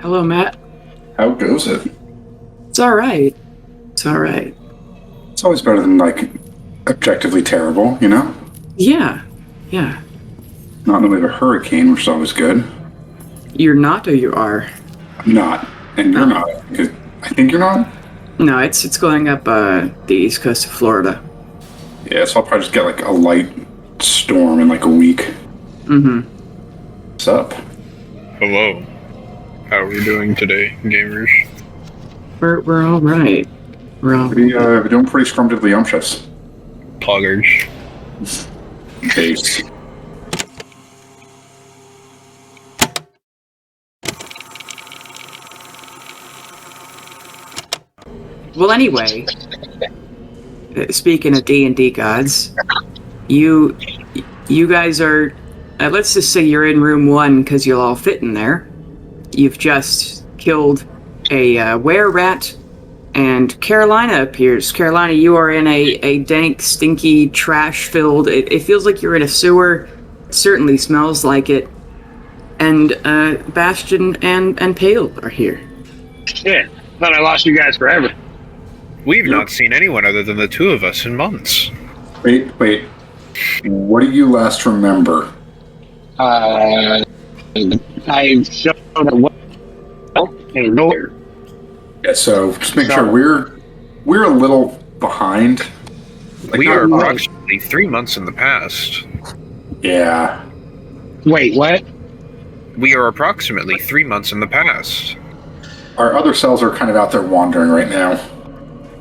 Hello, Matt. How goes it? It's all right. It's all right. It's always better than, objectively terrible, you know? Yeah. Yeah. Not in the way of a hurricane, which is always good. You're not, or you are? I'm not. And you're not. I think you're not? No, it's going up the east coast of Florida. Yeah, so I'll probably just get, a light storm in, a week. Mm-hmm. What's up? Hello. How are we doing today, gamers? We're all right. We're Doing pretty scrumptious. Poggers. Base. Well, anyway, speaking of D&D gods, you guys are, let's just say you're in room 1 because you'll all fit in there. You've just killed a were-rat, and Carolina appears. Carolina, you are in a dank, stinky, trash-filled, it feels like you're in a sewer. It certainly smells like it. And Bastion and Pale are here. Shit, thought I lost you guys forever. We've not seen anyone other than the two of us in months. Wait. What do you last remember? I showed a well and door. Yeah, so just make sure we're a little behind. We are approximately 3 months in the past. Yeah. Wait, what? We are approximately 3 months in the past. Our other cells are kind of out there wandering right now.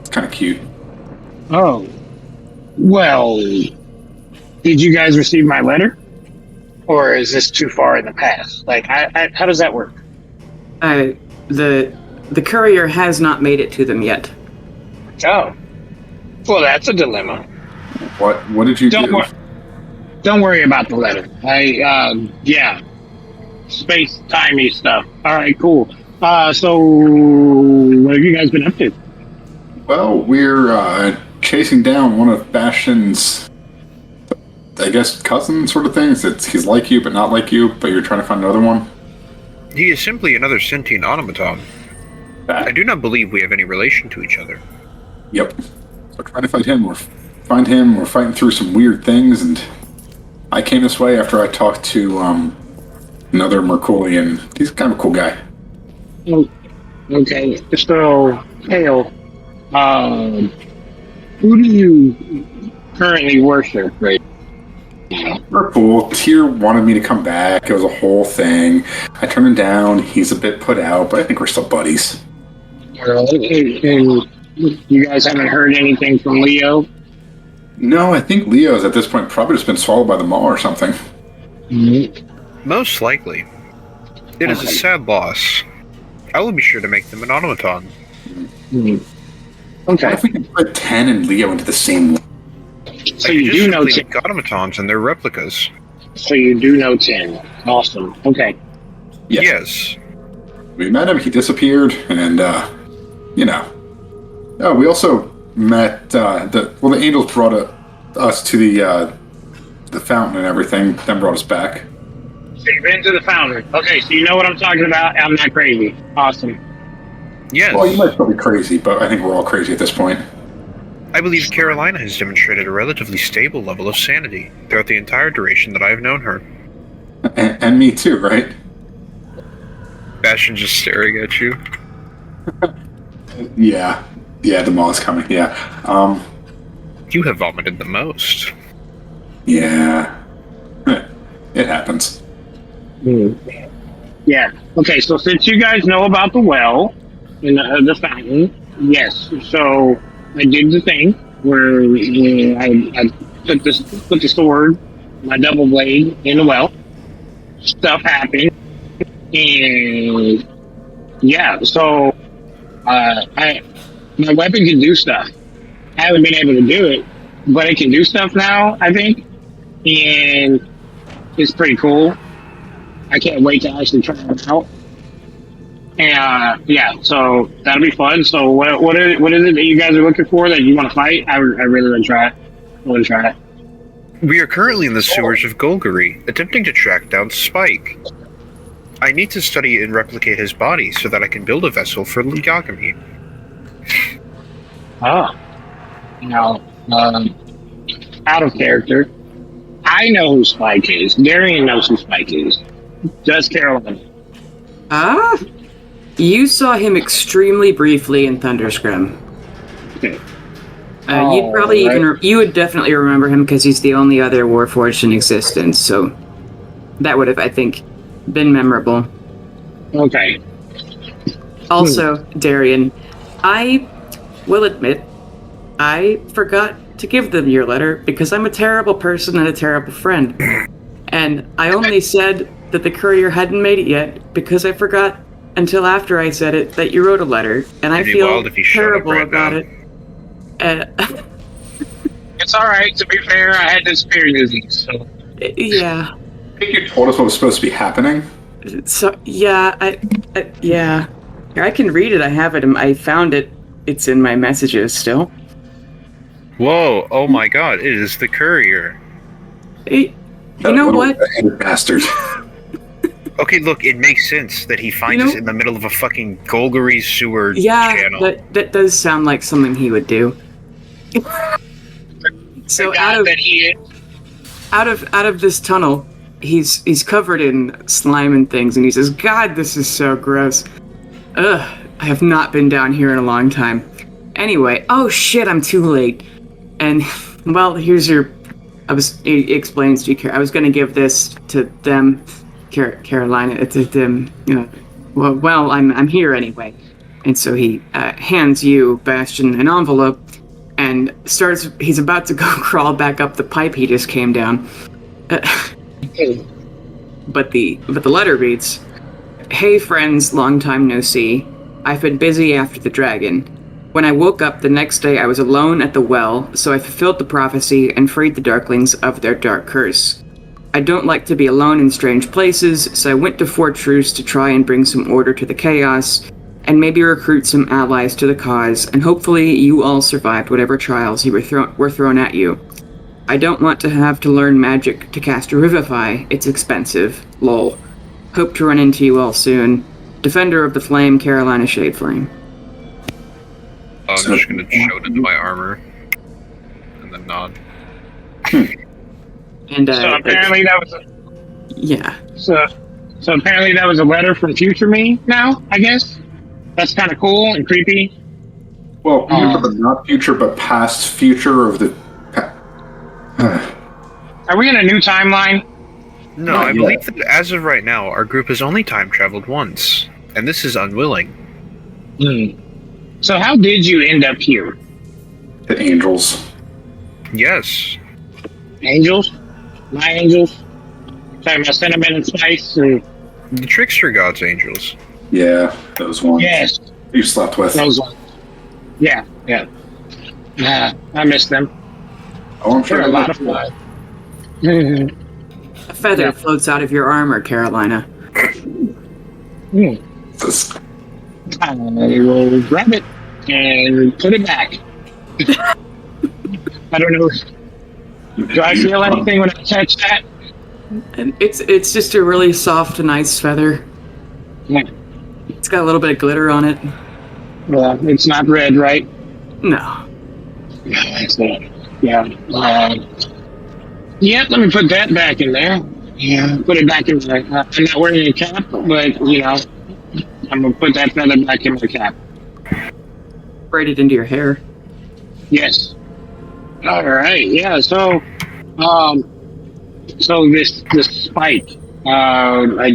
It's kind of cute. Oh. Well, did you guys receive my letter? Or is this too far in the past? How does that work? The courier has not made it to them yet. Oh. Well, that's a dilemma. What did you do? Don't worry about the letter. Yeah. Space-timey stuff. Alright, cool. So, what have you guys been up to? Well, we're chasing down one of Bastion's, I guess, cousin sort of things. He's like you, but not like you, but you're trying to find another one. He is simply another sentient automaton. I do not believe we have any relation to each other. Yep. So trying to find him. We're fighting through some weird things, and I came this way after I talked to another Merculian. He's kind of a cool guy. Oh, okay. So, Hale, who do you currently worship right now? We're cool. Tyr wanted me to come back. It was a whole thing. I turned him down. He's a bit put out, but I think we're still buddies. And you guys haven't heard anything from Leo? No, I think Leo's at this point probably just been swallowed by the maw or something. Mm-hmm. Most likely. It is a sad loss. I will be sure to make them an automaton. Mm-hmm. Okay. What if we can put 10 and Leo into the same one? So you do know 10 automatons and their replicas. So you do know 10. Awesome. Okay. Yes. We met him, he disappeared, and, Oh, we also met, the angels brought us to the fountain and everything, then brought us back. So you've been to the fountain. Okay, so you know what I'm talking about. I'm not crazy. Awesome. Yes. Well, you might still be crazy, but I think we're all crazy at this point. I believe Carolina has demonstrated a relatively stable level of sanity throughout the entire duration that I have known her. And me too, right? Bastion just staring at you. Yeah, the maw's coming, yeah. You have vomited the most. Yeah. It happens. Yeah. Okay, so since you guys know about the well and the fountain, yes. So I did the thing where I put the sword, my double blade, in the well. Stuff happened, and yeah. So my weapon can do stuff. I haven't been able to do it, but it can do stuff now, I think, and it's pretty cool. I can't wait to actually try it out. And yeah, so that'll be fun. So what is it that you guys are looking for that you want to fight? I really want to try it. I want to try it. We are currently in the sewers of Golgari, attempting to track down Spike. I need to study and replicate his body so that I can build a vessel for Ligagami. Oh. Now, out of character. I know who Spike is. Darian knows who Spike is. Does Carolina. Ah? You saw him extremely briefly in Thunderscrim. Okay. You'd probably right. you would definitely remember him because he's the only other Warforged in existence, so that would have, I think, been memorable. Okay. Also, Darian, I will admit, I forgot to give them your letter because I'm a terrible person and a terrible friend. And I only said that the courier hadn't made it yet because I forgot until after I said it that you wrote a letter, and I feel terrible about it. It's alright, to be fair, I had this spear using, so... Yeah. I think you told us what was supposed to be happening. So, yeah, yeah. Here, I can read it, I have it, I found it. It's in my messages still. Whoa, oh my god, it is the courier. Hey, you know what? Bastard. Okay, look, it makes sense that he finds us in the middle of a fucking Golgari sewer channel. Yeah, that does sound like something he would do. So out of this tunnel, he's covered in slime and things, and he says, "God, this is so gross. Ugh, I have not been down here in a long time. Anyway, oh shit, I'm too late. And well, here's your." He explains to you, I was going to give this to them, Carolina, to them. Well, I'm here anyway. And so he hands you, Bastion, an envelope, and he's about to go crawl back up the pipe he just came down. But the letter reads, "Hey friends, long time no see. I've been busy after the dragon. When I woke up the next day, I was alone at the well, so I fulfilled the prophecy and freed the Darklings of their dark curse. I don't like to be alone in strange places, so I went to Fort Truce to try and bring some order to the chaos, and maybe recruit some allies to the cause, and hopefully you all survived whatever trials were thrown at you. I don't want to have to learn magic to cast a Revivify. It's expensive. Lol. Hope to run into you all soon. Defender of the Flame, Carolina Shadeflame." I'm just gonna show it into my armor, and then nod. And so apparently that was yeah. So apparently that was a letter from future me now, I guess? That's kind of cool and creepy. Well, future, but not future, but past future of the... Are we in a new timeline? No, I believe that as of right now, our group has only time traveled once, and this is unwilling. So how did you end up here? The angels. Yes. Angels? My angels? Talking about cinnamon and spice and... The trickster gods' angels. Yeah, those ones. Yes. You slept with. Those ones. Yeah. I miss them. Oh, I'm sure. They're a lot of fun. A feather floats out of your armor, Carolina. I will grab it and put it back. I don't know. Do I feel anything when I touch that? And it's just a really soft, nice feather. Yeah. It's got a little bit of glitter on it. Well, it's not red, right? No. It's not. Yeah. Yeah, let me put that back in there. Yeah, put it back in there. I'm not wearing a cap, but, I'm going to put that feather back in my cap. Braid it into your hair. Yes. All right. Yeah. So this spike. I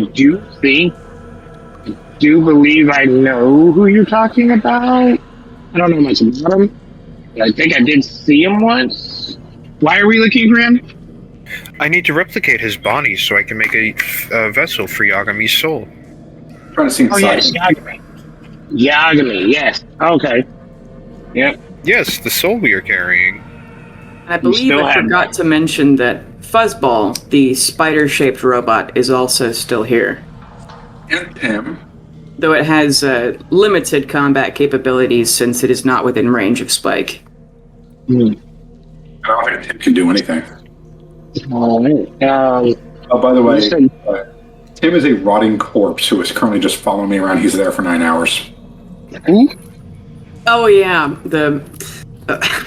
do believe I know who you're talking about. I don't know much about him. I think I did see him once. Why are we looking for him? I need to replicate his body so I can make a vessel for Yagami's soul. Trying to see inside. Oh yes, Yagami. Yes. Okay. Yep. Yes, the soul we are carrying. I believe I forgot to mention that Fuzzball, the spider-shaped robot, is also still here. And him. Though it has limited combat capabilities since it is not within range of Spike. I don't think Tim can do anything. All right. Oh, by the way, Tim is a rotting corpse who is currently just following me around. He's there for 9 hours. Who? Oh yeah,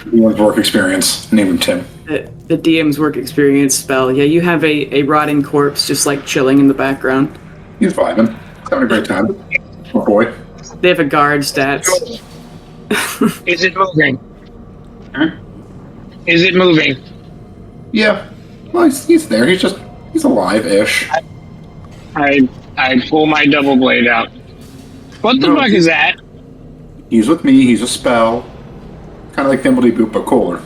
Anyone's work experience. Name him Tim. the DM's work experience spell. Yeah, you have a rotting corpse just like chilling in the background. He's vibing. He's having a great time. Oh boy. They have a guard stats. Is it moving? Huh? Is it moving? Yeah. Well, he's there. He's alive-ish. I pull my double blade out. What the fuck is that? He's with me. He's a spell. Kind of like Thimbledy Boop, but cooler.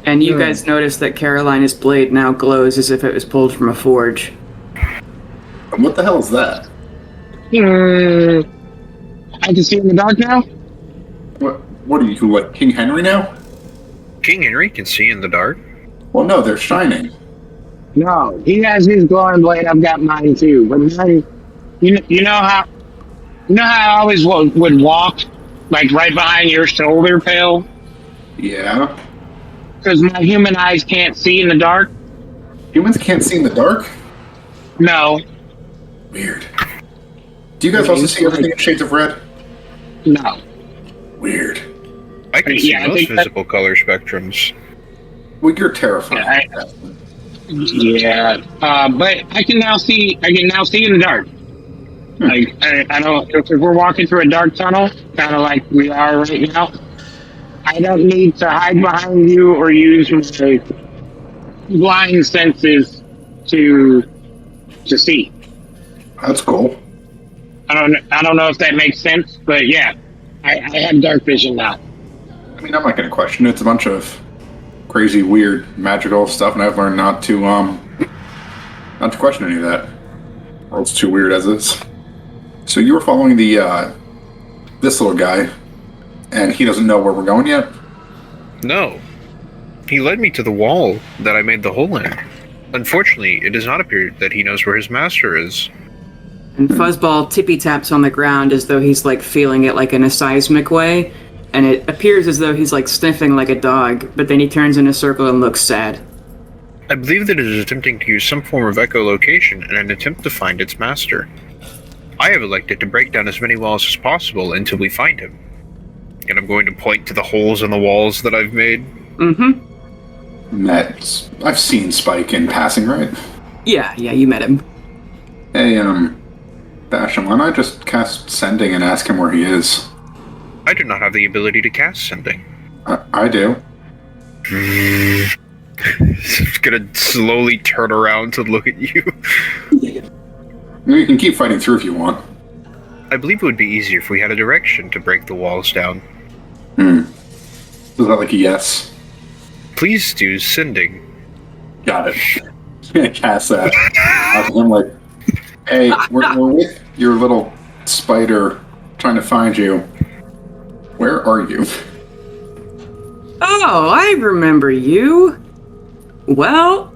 And you guys notice that Carolina's blade now glows as if it was pulled from a forge. And what the hell is that? I can see in the dark now? What are you, like King Henry now? King Henry can see in the dark. Well, no, they're shining. No, he has his glowing blade. I've got mine too. But mine, you know how I always would walk like right behind your shoulder, Pale, Yeah. because my human eyes can't see in the dark. Humans can't see in the dark? No, Weird. Do you guys also see everything in shades of red? no. Weird. I can see Yeah, I most think that- visible color spectrums. Well, you're terrifying. Yeah, but I can now see. I can now see in the dark. Like I don't. If we're walking through a dark tunnel, kind of like we are right now, I don't need to hide behind you or use my blind senses to see. That's cool. I don't know if that makes sense, but yeah, I have dark vision now. I mean, I'm not going to question it. It's a bunch of crazy, weird, magical stuff, and I've learned not to question any of that. World's too weird as is. So you were following this little guy, and he doesn't know where we're going yet? No. He led me to the wall that I made the hole in. Unfortunately, it does not appear that he knows where his master is. And Fuzzball tippy taps on the ground as though he's like feeling it like in a seismic way, and it appears as though he's like sniffing like a dog, but then he turns in a circle and looks sad. I believe that it is attempting to use some form of echolocation in an attempt to find its master. I have elected to break down as many walls as possible until we find him. And I'm going to point to the holes in the walls that I've made. Mm-hmm. I've seen Spike in passing, right? Yeah, you met him. Hey, Bastion, why not just cast Sending and ask him where he is? I do not have the ability to cast Sending. I do. Just gonna slowly turn around to look at you. You can keep fighting through if you want. I believe it would be easier if we had a direction to break the walls down. Is that like a yes? Please do Sending. Got it. Cast that. I'm like, hey, we're with your little spider trying to find you. Where are you? Oh, I remember you. Well,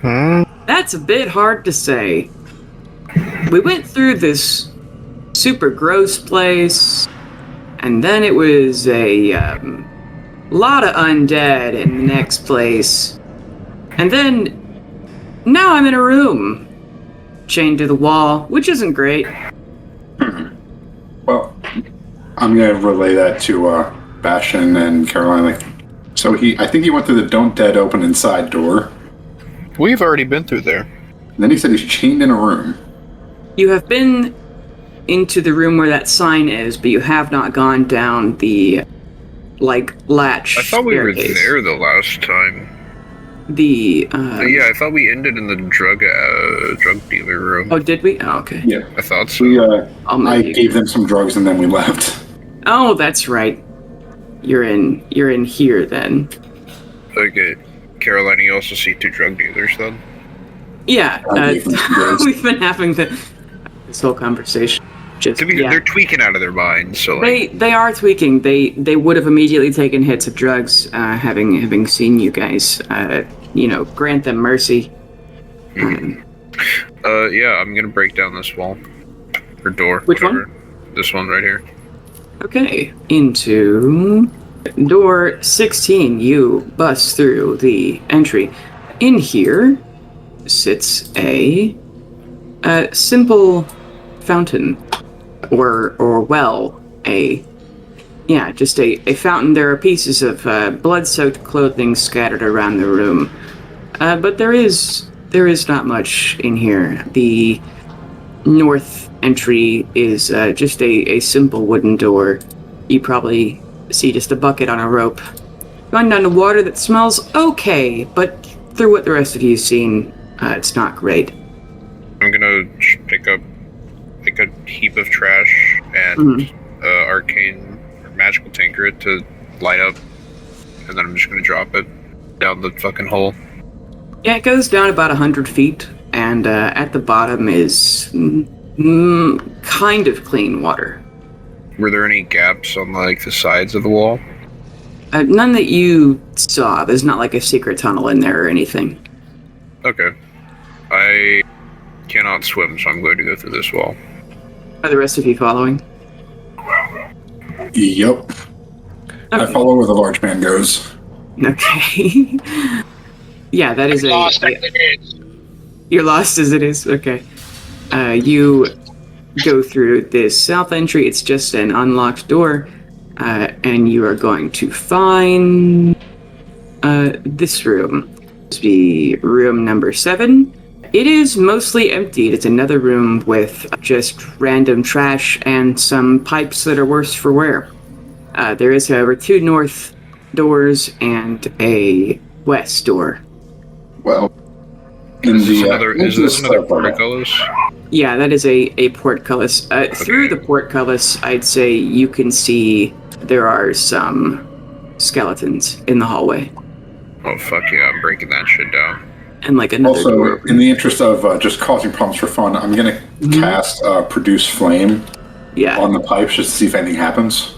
that's a bit hard to say. We went through this super gross place, and then it was a lot of undead in the next place. And then now I'm in a room, chained to the wall, which isn't great. Well, I'm gonna relay that to Bastion and Caroline. Like, so I think he went through the "Don't Dead Open Inside" door. We've already been through there. And then he said he's chained in a room. You have been into the room where that sign is, but you have not gone down the, latch. I thought we were staircase. there the last time. Yeah, I thought we ended in the drug dealer room. Oh, did we? Oh, okay. Yeah, I thought so. I gave them some drugs and then we left. Oh, that's right. You're in here then. Okay. Carolina, you also see 2 drug dealers then? Yeah, I gave them some drugs. we've been having this whole conversation. Just To be fair, they're tweaking out of their minds, so like, they are tweaking. They would have immediately taken hits of drugs, having seen you guys. Grant them mercy. yeah, I'm gonna break down this wall. Or door. Which whatever. This one right here. Okay, into door 16, you bust through the entry. In here sits a A simple fountain or well, just a fountain. There are pieces of blood-soaked clothing scattered around the room, but there is not much in here. The north entry is just a simple wooden door. You probably see just a bucket on a rope going down to water that smells okay, but through what the rest of you've seen, it's not great. I'm gonna pick up like a heap of trash and arcane or magical tinker it to light up, and then I'm just gonna drop it down the fucking hole. Yeah, it goes down about 100 feet, and at the bottom is kind of clean water. Were there any gaps on like the sides of the wall? None that you saw. There's not like a secret tunnel in there or anything. Okay. I cannot swim, so I'm going to go through this wall. Are the rest of you following? Yep. Okay. I follow where the large man goes. Okay. Yeah, that is Lost as it is. You're lost as it is? Okay. You go through this south entry. It's just an unlocked door. And you are going to find this room. This will be room number 7. It is mostly emptied. It's another room with just random trash and some pipes that are worse for wear. There is, however, 2 north doors and a west door. Well, Is this another portcullis? Yeah, that is a portcullis. Through the portcullis, I'd say you can see there are some skeletons in the hallway. Oh fuck yeah, I'm breaking that shit down. And like another also, door. in the interest of just causing problems for fun, I'm going to cast Produce Flame on the pipes just to see if anything happens.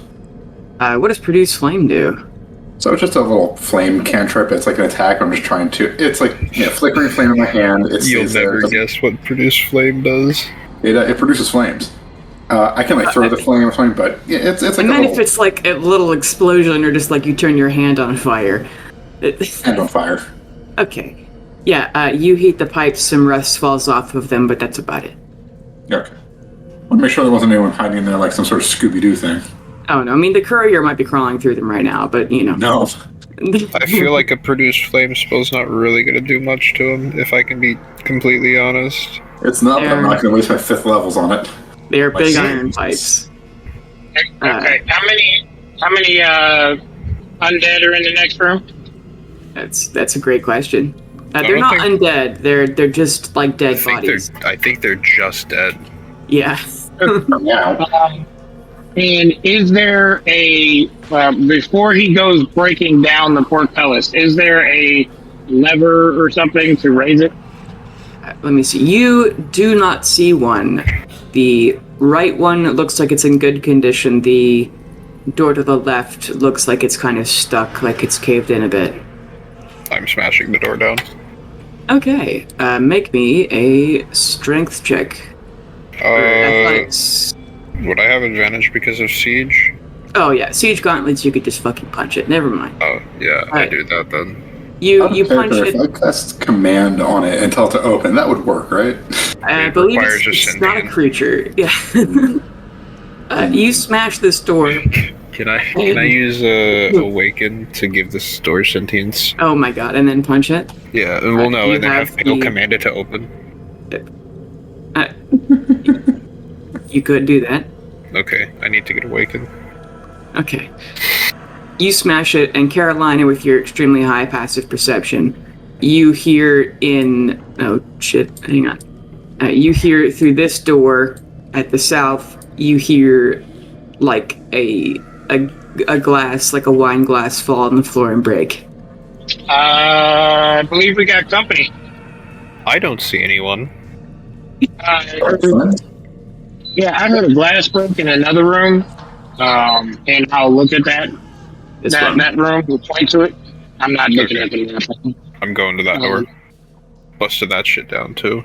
What does Produce Flame do? So it's just a little flame cantrip. It's like an attack. I'm just trying to... It's like flickering flame in my hand. You'll never guess what Produce Flame does. It produces flames. I can throw the flame, but it's like and then if it's like a little explosion or just like you turn your hand on fire. Hand on fire. Okay. Yeah, you heat the pipes, some rust falls off of them, but that's about it. Okay. I want to make sure there wasn't anyone hiding in there like some sort of Scooby-Doo thing. Oh, no. I mean, the courier might be crawling through them right now, but, No. I feel like a Produce Flame spell's not really going to do much to him, if I can be completely honest. It's not, but I'm not going to waste my 5th levels on it. They're big iron pipes. Okay, how many undead are in the next room? That's a great question. They're not undead. They're just like dead bodies. I think they're just dead. Yeah. Yeah. And is there a before he goes breaking down the portcullis? Is there a lever or something to raise it? Let me see. You do not see one. The right one looks like it's in good condition. The door to the left looks like it's kind of stuck, like it's caved in a bit. I'm smashing the door down. Okay. Make me a strength check. Athletics. Would I have advantage because of siege? Oh yeah, siege gauntlets. You could just fucking punch it. Never mind. Oh yeah, I do that then. You punch it. If I cast command on it and tell it to open, that would work, right? I believe it's not a creature. Yeah. You smash this door. Can I use awaken to give this door sentience? Oh my god! And then punch it. Yeah. Well, no, and then have Pale command it to open. You could do that. Okay, I need to get awakened. Okay. You smash it, and Carolina, with your extremely high passive perception, you hear in... Oh, shit. Hang on. You hear through this door at the south, you hear, like, a glass, like a wine glass fall on the floor and break. I believe we got company. I don't see anyone. Yeah, I heard a glass break in another room, and I'll look at that room. We'll point to it. I'm not looking at the map. I'm going to that door. Busted that shit down too.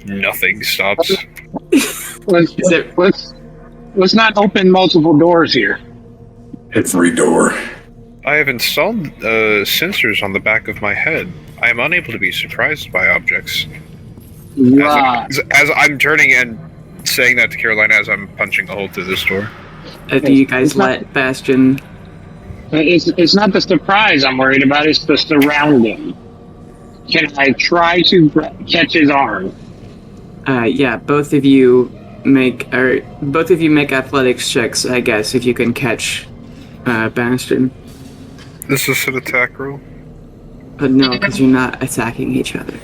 Nothing stops. Let's not open multiple doors here. Every door. I have installed sensors on the back of my head. I am unable to be surprised by objects. Right. As I'm turning and saying that to Carolina as I'm punching a hole through this door. Do you guys let Bastion? It's not the surprise I'm worried about. It's the surrounding. Can I try to catch his arm? Yeah, both of you make athletics checks, I guess, if you can catch Bastion. This is an attack roll? But no, because you're not attacking each other.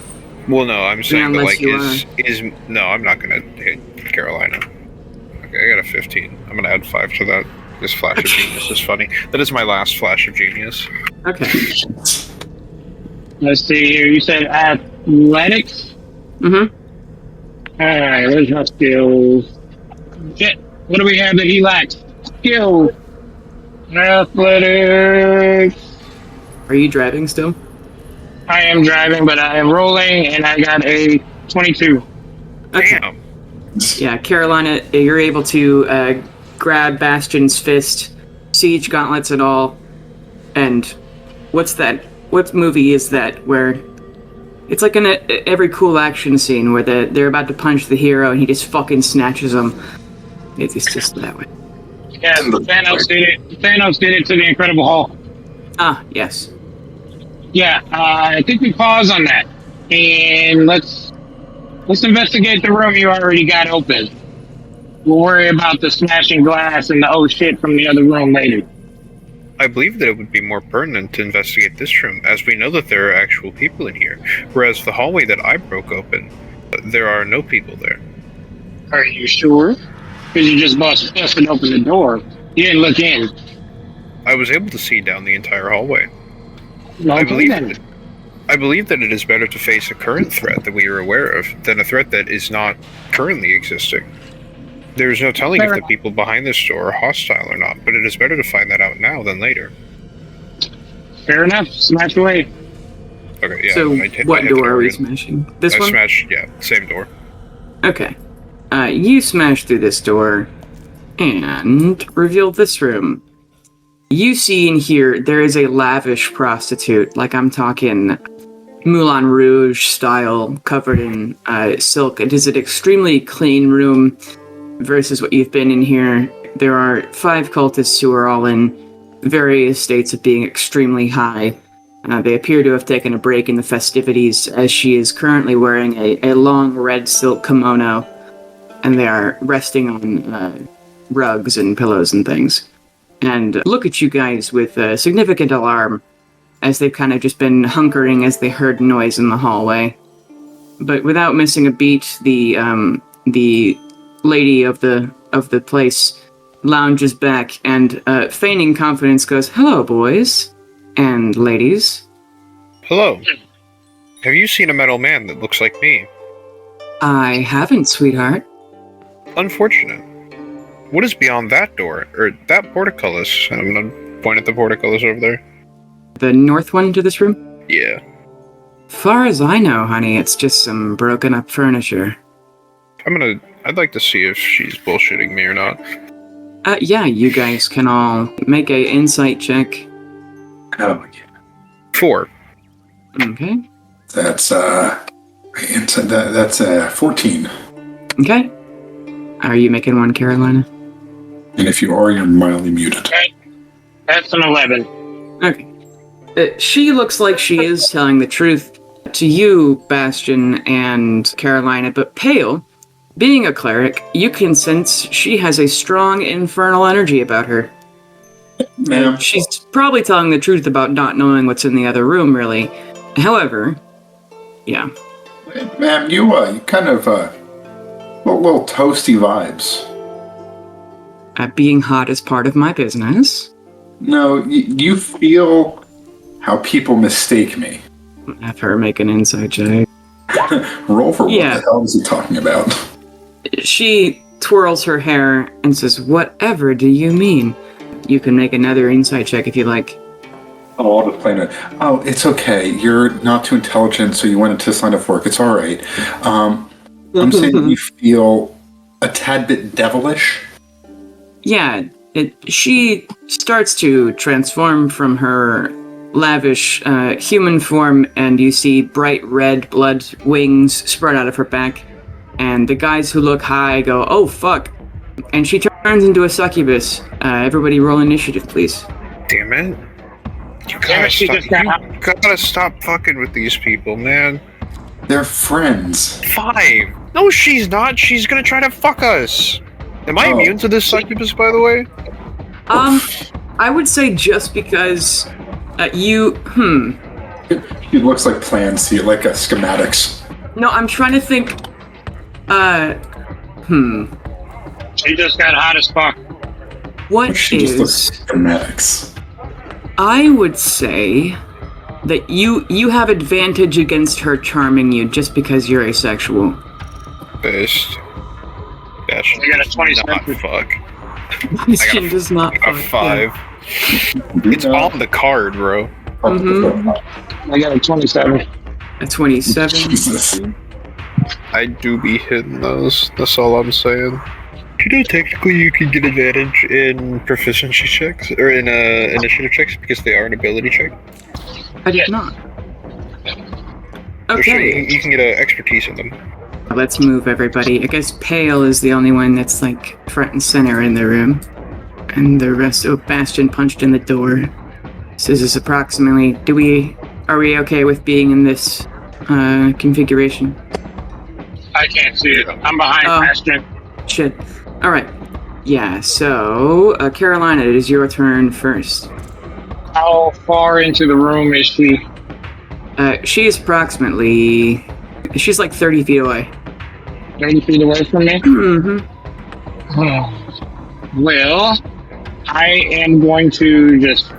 Well, no, I'm saying that, unless like, you no, I'm not gonna hit Carolina. Okay, I got a 15. I'm gonna add 5 to that. This flash of genius is funny. That is my last flash of genius. Okay. Let's see here. You said athletics? Mm-hmm. Alright, where's my skills? Shit. What do we have that he lacks? Skill. Athletics. Are you driving still? I am driving, but I am rolling, and I got a 22. Okay. Damn. Yeah, Carolina, you're able to grab Bastion's fist, siege gauntlets and all, and what's that? What movie is that where it's like in every cool action scene where they're about to punch the hero and he just fucking snatches them. It's just that way. Yeah, Thanos did it. Thanos did it to the Incredible Hulk. Ah, yes. Yeah, I think we pause on that, and let's investigate the room you already got open. We'll worry about the smashing glass and the oh shit from the other room later. I believe that it would be more pertinent to investigate this room, as we know that there are actual people in here, whereas the hallway that I broke open, there are no people there. Are you sure? Because you just busted open the door. You didn't look in. I was able to see down the entire hallway. Okay, I believe then. I believe that it is better to face a current threat that we are aware of than a threat that is not currently existing. There is no telling if the people behind this door are hostile or not, but it is better to find that out now than later. Fair enough. Smash away. Okay, yeah. So, what door are we again. smashing? This I one? smashed, yeah, same door. Okay. You smash through this door and reveal this room. You see in here, there is a lavish prostitute, like I'm talking Moulin Rouge style, covered in silk. It is an extremely clean room versus what you've been in here. There are 5 cultists who are all in various states of being extremely high. They appear to have taken a break in the festivities, as she is currently wearing a long red silk kimono, and they are resting on rugs and pillows and things. And look at you guys with significant alarm, as they've kind of just been hunkering as they heard noise in the hallway. But without missing a beat, the lady of the place lounges back and, feigning confidence, goes, "Hello, boys and ladies." Hello. Have you seen a metal man that looks like me? I haven't, sweetheart. Unfortunate. What is beyond that door, or that portcullis? I'm gonna point at the portcullis over there. The north one to this room? Yeah. Far as I know, honey, it's just some broken up furniture. I'd like to see if she's bullshitting me or not. Yeah, you guys can all make a insight check. Oh, yeah. 4. Okay. That's 14. Okay. Are you making one, Carolina? And if you are, you're mildly muted. Okay. That's an 11. Okay. She looks like she is telling the truth to you, Bastion and Carolina, but Pale, being a cleric, you can sense she has a strong infernal energy about her. Ma'am. She's probably telling the truth about not knowing what's in the other room, really. However, yeah. Ma'am, you kind of, little toasty vibes. Being hot is part of my business. No, you feel how people mistake me. Have her make an insight check. Roll for Yeah. what the hell is he talking about? She twirls her hair and says, "Whatever do you mean?" You can make another insight check if you like. Oh, I'll just play it. Oh, it's okay. You're not too intelligent, so you wanted to sign up for work. It's all right. I'm saying you feel a tad bit devilish. Yeah, she starts to transform from her lavish human form, and you see bright red blood wings spread out of her back. And the guys who look high go, "Oh fuck!" And she turns into a succubus. Everybody, roll initiative, please. Damn it! You Damn it, she just got you gotta stop fucking with these people, man. They're friends. 5. No, she's not. She's gonna try to fuck us. Am I immune to this succubus, by the way? I would say just because you. It looks like Plan C, like a schematics. No, I'm trying to think. She just got hot as fuck. What She just looks is? like schematics. I would say that you have advantage against her charming you just because you're asexual. Best. Bastion I got a does 27. not fuck. Bastion does not. A 5. It's on the card, bro. I got a 27. A 27. Jesus. I do be hitting those. That's all I'm saying. You know, technically, you can get advantage in proficiency checks or in initiative checks because they are an ability check. I did not. So sure, Okay. you can get expertise in them. Let's move everybody. I guess Pale is the only one that's like front and center in the room. And the rest, Bastion punched in the door. So this is approximately, are we okay with being in this configuration? I can't see it. I'm behind Bastion. Shit. Alright. Yeah, so, Carolina, it is your turn first. How far into the room is she? She is approximately, she's like 30 feet away. 30 feet away from me? Mm-hmm. Well, I am going to just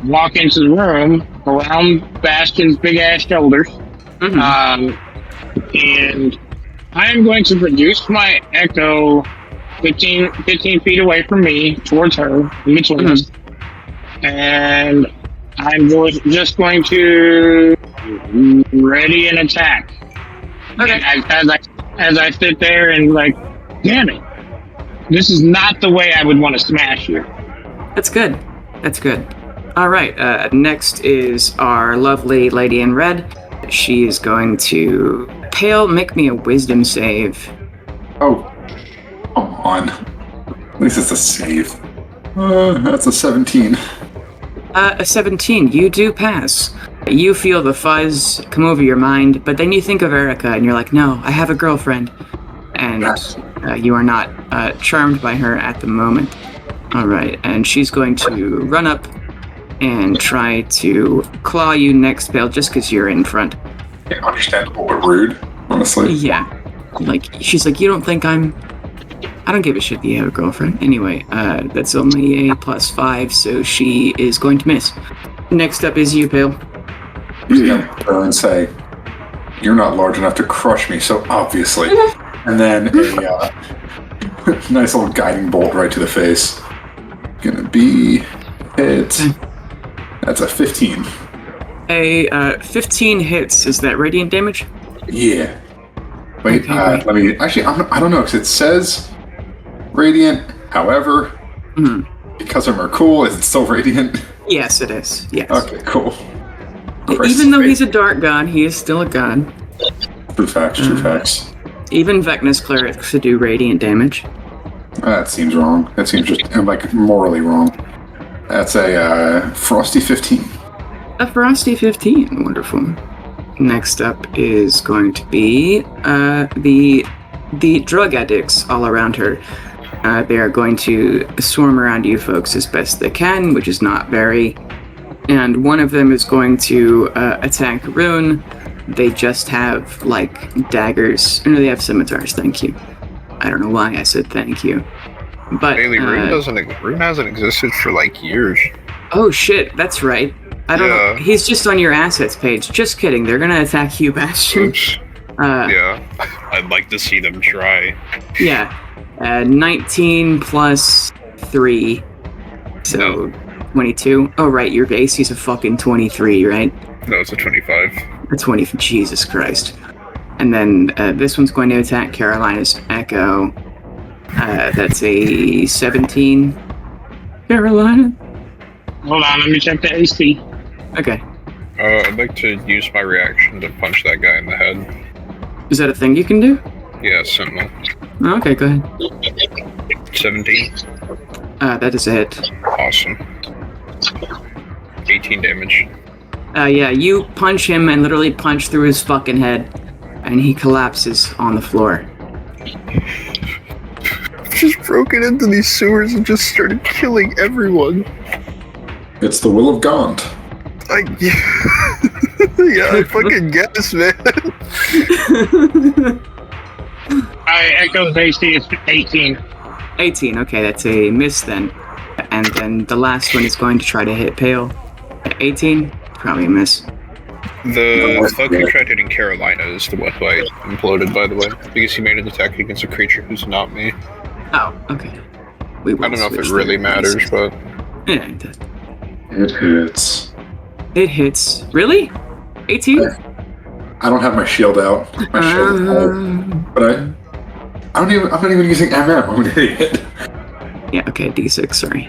walk into the room around Bastion's big ass shoulders. Mm-hmm. And I am going to produce my echo 15 feet away from me towards her in between us. And I'm just going to ready an attack. Okay. And as I sit there and like, damn it, this is not the way I would want to smash you. That's good. That's good. Alright, next is our lovely lady in red. She is going to... Pale, make me a wisdom save. Oh, come on. At least it's a save. That's a 17. A 17. You do pass. You feel the fuzz come over your mind, but then you think of Erica and you're like, no, I have a girlfriend. And you are not charmed by her at the moment. Alright, and she's going to run up and try to claw you next, Pale, just because you're in front. Yeah, understandable, but rude, honestly. Yeah. Like, she's like, you don't think I don't give a shit that you have a girlfriend. Anyway, that's only a +5, so she is going to miss. Next up is you, Pale. And say, you're not large enough to crush me so obviously. And then a nice little guiding bolt right to the face. Gonna be hit. That's a 15. A 15 hits. Is that radiant damage? Yeah. Wait, Okay, let me... Actually, I don't know, because it says radiant. However, because of Mercool, is it still radiant? Yes, it is. Yes. Okay, cool. Even though he's a dark god, he is still a god. True facts, true facts. Even Vecna's clerics do radiant damage. That seems wrong. That seems just, like, morally wrong. That's a Frosty 15. A Frosty 15. Wonderful. Next up is going to be the drug addicts all around her. They are going to swarm around you folks as best they can, which is not very. And one of them is going to attack Rune. They just have, like, daggers. No, they have scimitars, thank you. I don't know why I said thank you. But, Bailey, Rune hasn't existed for, like, years. Oh shit, that's right. I don't know. He's just on your assets page. Just kidding, they're gonna attack you, Bastion. Oops. Yeah. I'd like to see them try. Yeah. 19 plus 3. So, 22. Oh, right, your base is a fucking 23, right? No, it's a 25. A 20, Jesus Christ. And then this one's going to attack Carolina's Echo. That's a 17. Carolina? Hold on, let me check the AC. Okay. I'd like to use my reaction to punch that guy in the head. Is that a thing you can do? Yeah, Sentinel. Oh, okay, go ahead. 17. That is a hit. Awesome. 18 damage. Yeah, you punch him and literally punch through his fucking head, and he collapses on the floor. Just broken into these sewers and just started killing everyone. It's the will of Gaunt. Yeah, I fucking guess, man. Echo's AC is 18. 18, okay, that's a miss then. And then the last one is going to try to hit Pale. 18, probably a miss. The thug who tried hitting Carolina is the one who I imploded, by the way, because he made an attack against a creature who's not me. Oh, okay. I don't know if it really matters, but... Yeah, it does. It hits. It hits. Really? 18? I don't have my shield out. My shield is out. But I'm not even using MM. I'm an idiot. Yeah, okay, D6, sorry.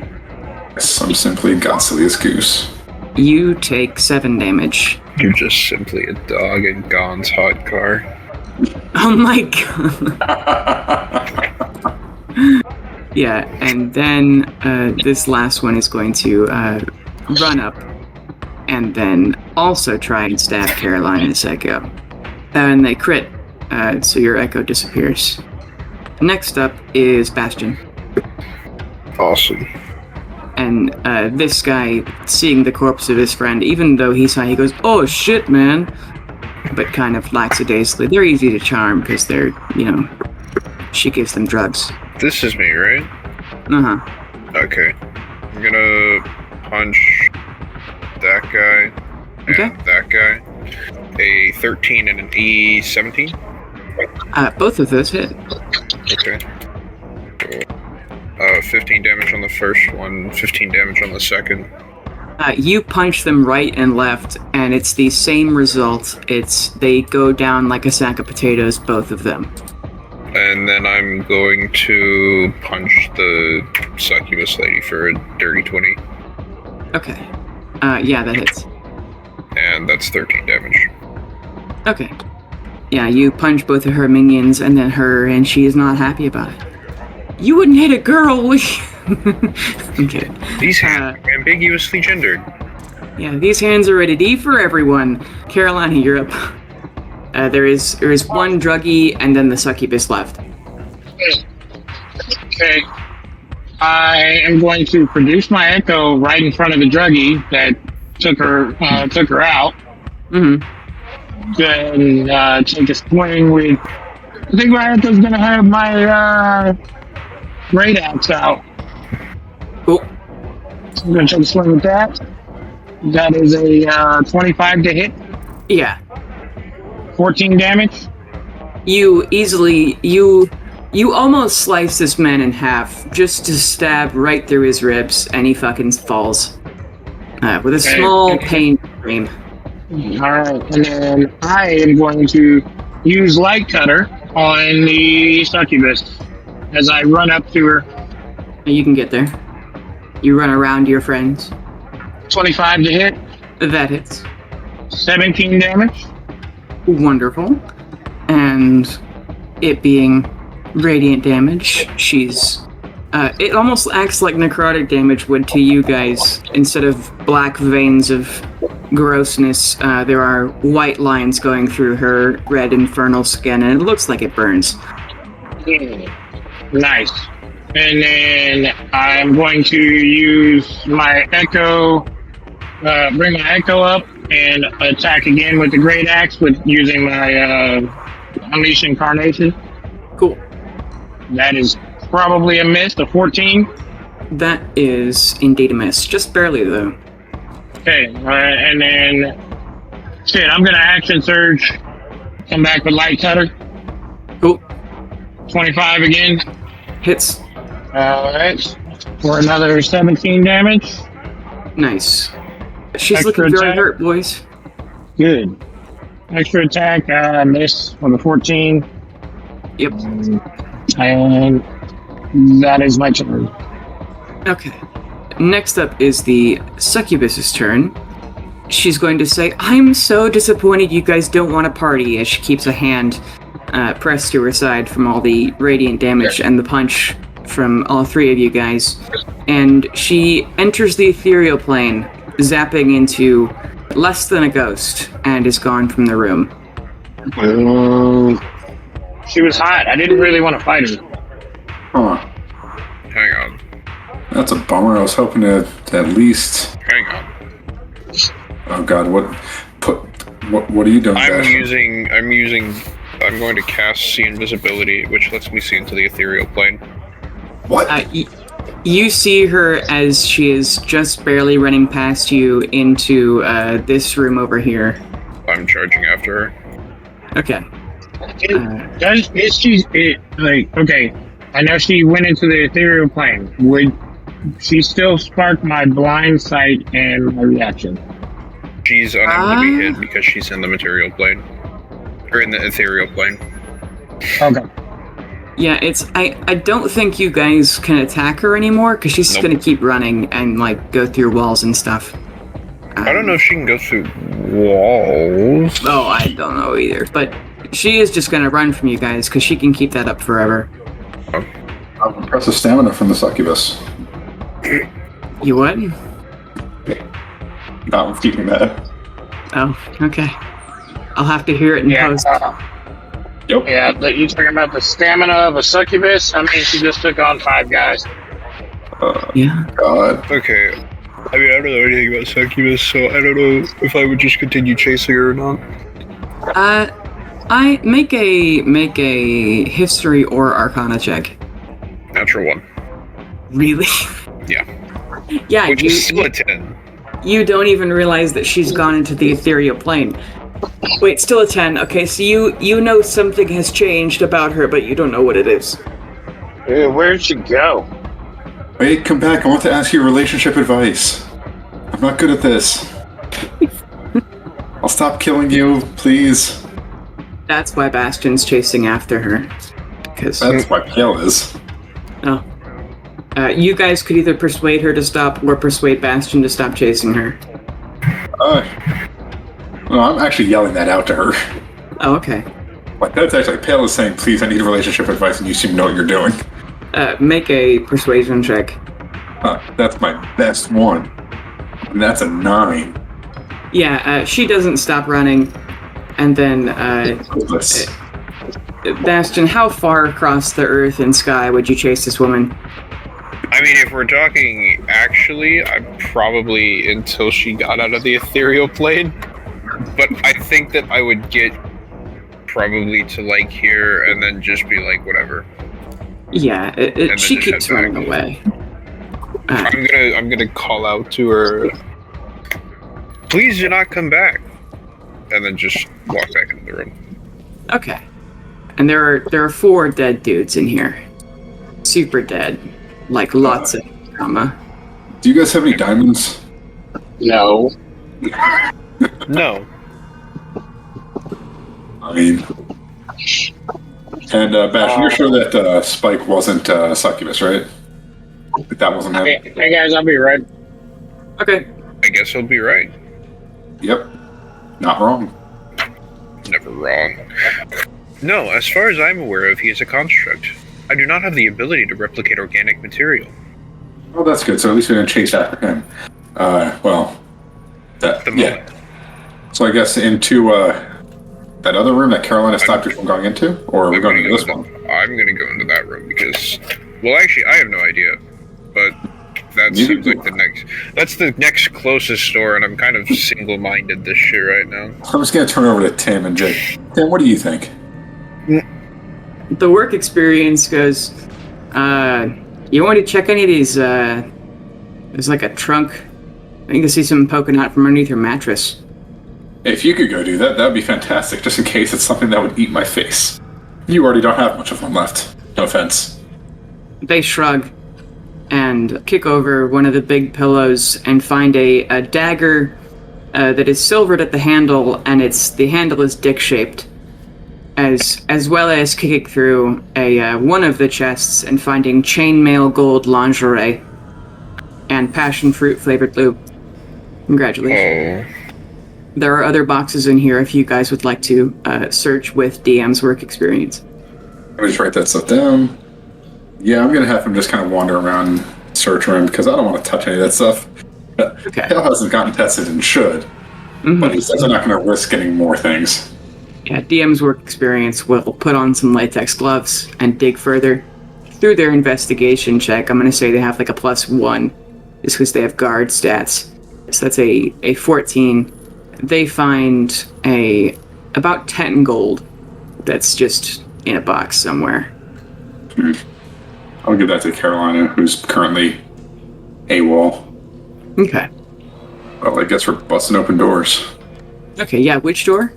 Yes, I'm simply Godzillia's goose. You take 7 damage. You're just simply a dog in Gon's hot car. Oh my god. Yeah, and then this last one is going to run up and then also try and stab Carolina's Echo. And they crit, so your Echo disappears. Next up is Bastion. Awesome. And this guy, seeing the corpse of his friend, even though he saw, he goes, "Oh shit, man!" But kind of lackadaisically. They're easy to charm because they're, she gives them drugs. This is me, right? Uh-huh. Okay. I'm gonna punch that guy and that guy. A 13 and an E17. Both of those hit. Okay. 15 damage on the first one, 15 damage on the second. You punch them right and left, and it's the same result. They go down like a sack of potatoes, both of them. And then I'm going to punch the succubus lady for a dirty 20. Okay. Yeah, that hits. And that's 13 damage. Okay. Yeah, you punch both of her minions and then her, and she is not happy about it. You wouldn't hit a girl, would you? I'm kidding. These hands are ambiguously gendered. Yeah, these hands are rated E for everyone. Carolina, you're up. There is one druggie and then the succubus left. Okay. I am going to produce my Echo right in front of the druggie that took her out. Mm-hmm. Then take a swing with. I think my Echo's gonna have my great axe out. Cool. So I'm gonna take a swing with that. That is a 25 to hit. Yeah. 14 damage. You almost slice this man in half just to stab right through his ribs, and he fucking falls with a small pain scream. Alright, and then I am going to use Light Cutter on the succubus as I run up to her. You can get there. You run around your friends. 25 to hit. That hits. 17 damage. Wonderful. And it being radiant damage, she's... it almost acts like necrotic damage would to you guys. Instead of black veins of grossness, there are white lines going through her red infernal skin, and it looks like it burns. Nice. And then I'm going to use my Echo, bring my Echo up and attack again with the Great Axe with using my Unleash Incarnation. Cool. That is probably a miss, a 14. That is indeed a miss. Just barely, though. Okay, and then I'm gonna action surge, come back with Light Cutter. Cool. 25 again. Hits. Alright, for another 17 damage. Nice. She's Extra looking very attack. hurt, boys. Good. Extra attack, miss on the 14. Yep. And that is my turn. Okay. Next up is the succubus's turn, she's going to say, "I'm so disappointed you guys don't want to party," as she keeps a hand pressed to her side from all the radiant damage and the punch from all three of you guys. And she enters the ethereal plane, zapping into less than a ghost, and is gone from the room. She was hot. I didn't really want to fight her. Huh. Hang on. That's a bummer. I was hoping to at least... Hang on. Oh god, what are you doing, I'm Bastion? I'm going to cast See Invisibility, which lets me see into the ethereal plane. What? You see her as she is just barely running past you into this room over here. I'm charging after her. Okay. Okay, I know she went into the ethereal plane. Would she still spark my blind sight and my reaction? She's unable to be hit because she's in the material plane. Or in the ethereal plane. Okay. Yeah, I don't think you guys can attack her anymore, because she's just going to keep running and, like, go through walls and stuff. I don't know if she can go through walls. Oh, I don't know either. But she is just going to run from you guys, because she can keep that up forever. I'll compress the stamina from the succubus. You what? Not keeping that. Oh, okay. I'll have to hear it in post. Yep. Yeah, you talking about the stamina of a succubus? I mean, she just took on 5 guys. Yeah. God. Okay. I mean, I don't know anything about succubus, so I don't know if I would just continue chasing her or not. I make a history or arcana check. Natural 1. Really? Yeah. Yeah, Which is still a 10. You don't even realize that she's gone into the ethereal plane. Wait, still a 10. Okay, so you know something has changed about her, but you don't know what it is. Where'd she go? Wait, come back. I want to ask you relationship advice. I'm not good at this. I'll stop killing you, please. That's why Bastion's chasing after her. That's why Pale is. Oh. You guys could either persuade her to stop or persuade Bastion to stop chasing her. No, I'm actually yelling that out to her. Oh, okay. Like, that's actually Pale is saying, please, I need relationship advice, and you seem to know what you're doing. Make a persuasion check. That's my best one. And that's a 9. Yeah, she doesn't stop running. And then, Bastion, how far across the earth and sky would you chase this woman? I mean, if we're talking actually, I'm probably until she got out of the ethereal plane. But I think that I would get probably to, like, here and then just be like, whatever. Yeah, she keeps running away. I'm gonna call out to her. Please do not come back. And then just walk back into the room. Okay. And there are 4 dead dudes in here. Super dead. Like lots of drama. Do you guys have any diamonds? No. No. I mean... And, Bastion, you're sure that Spike wasn't succubus, right? That wasn't him? Hey guys, I'll be right. Okay. I guess he'll be right. Yep. Not wrong. Never wrong. No, as far as I'm aware of, he is a construct. I do not have the ability to replicate organic material. Well, that's good. So at least we didn't chase after him. Yeah. So I guess into that other room that Carolina stopped you from going into? Or are we going to this one? I'm going to go into that room because... Well, actually, I have no idea. But that seems like that's the next closest door, and I'm kind of single-minded this shit right now. I'm just going to turn over to Tim and Jake. Tim, what do you think? The work experience goes, you want to check any of these, there's like a trunk. I think you can see something poking out from underneath your mattress. If you could go do that, that would be fantastic, just in case it's something that would eat my face. You already don't have much of one left. No offense. They shrug and kick over one of the big pillows and find a dagger that is silvered at the handle, and the handle is dick-shaped. As well as kicking through one of the chests and finding chainmail gold lingerie and passion fruit flavored lube. Congratulations. Oh. There are other boxes in here if you guys would like to search with DM's work experience. Let me just write that stuff down. Yeah, I'm gonna have him just kind of wander around, search around, because I don't want to touch any of that stuff. Okay. Hale hasn't gotten tested and should, but he says I'm not going to risk getting more things. Yeah, DM's work experience will put on some latex gloves and dig further. Through their investigation check, I'm going to say they have like a +1, just because they have guard stats. So that's a 14. They find about 10 gold that's just in a box somewhere. I'll give that to Carolina, who's currently AWOL. Okay. Well, I guess we're busting open doors. Okay, yeah, which door?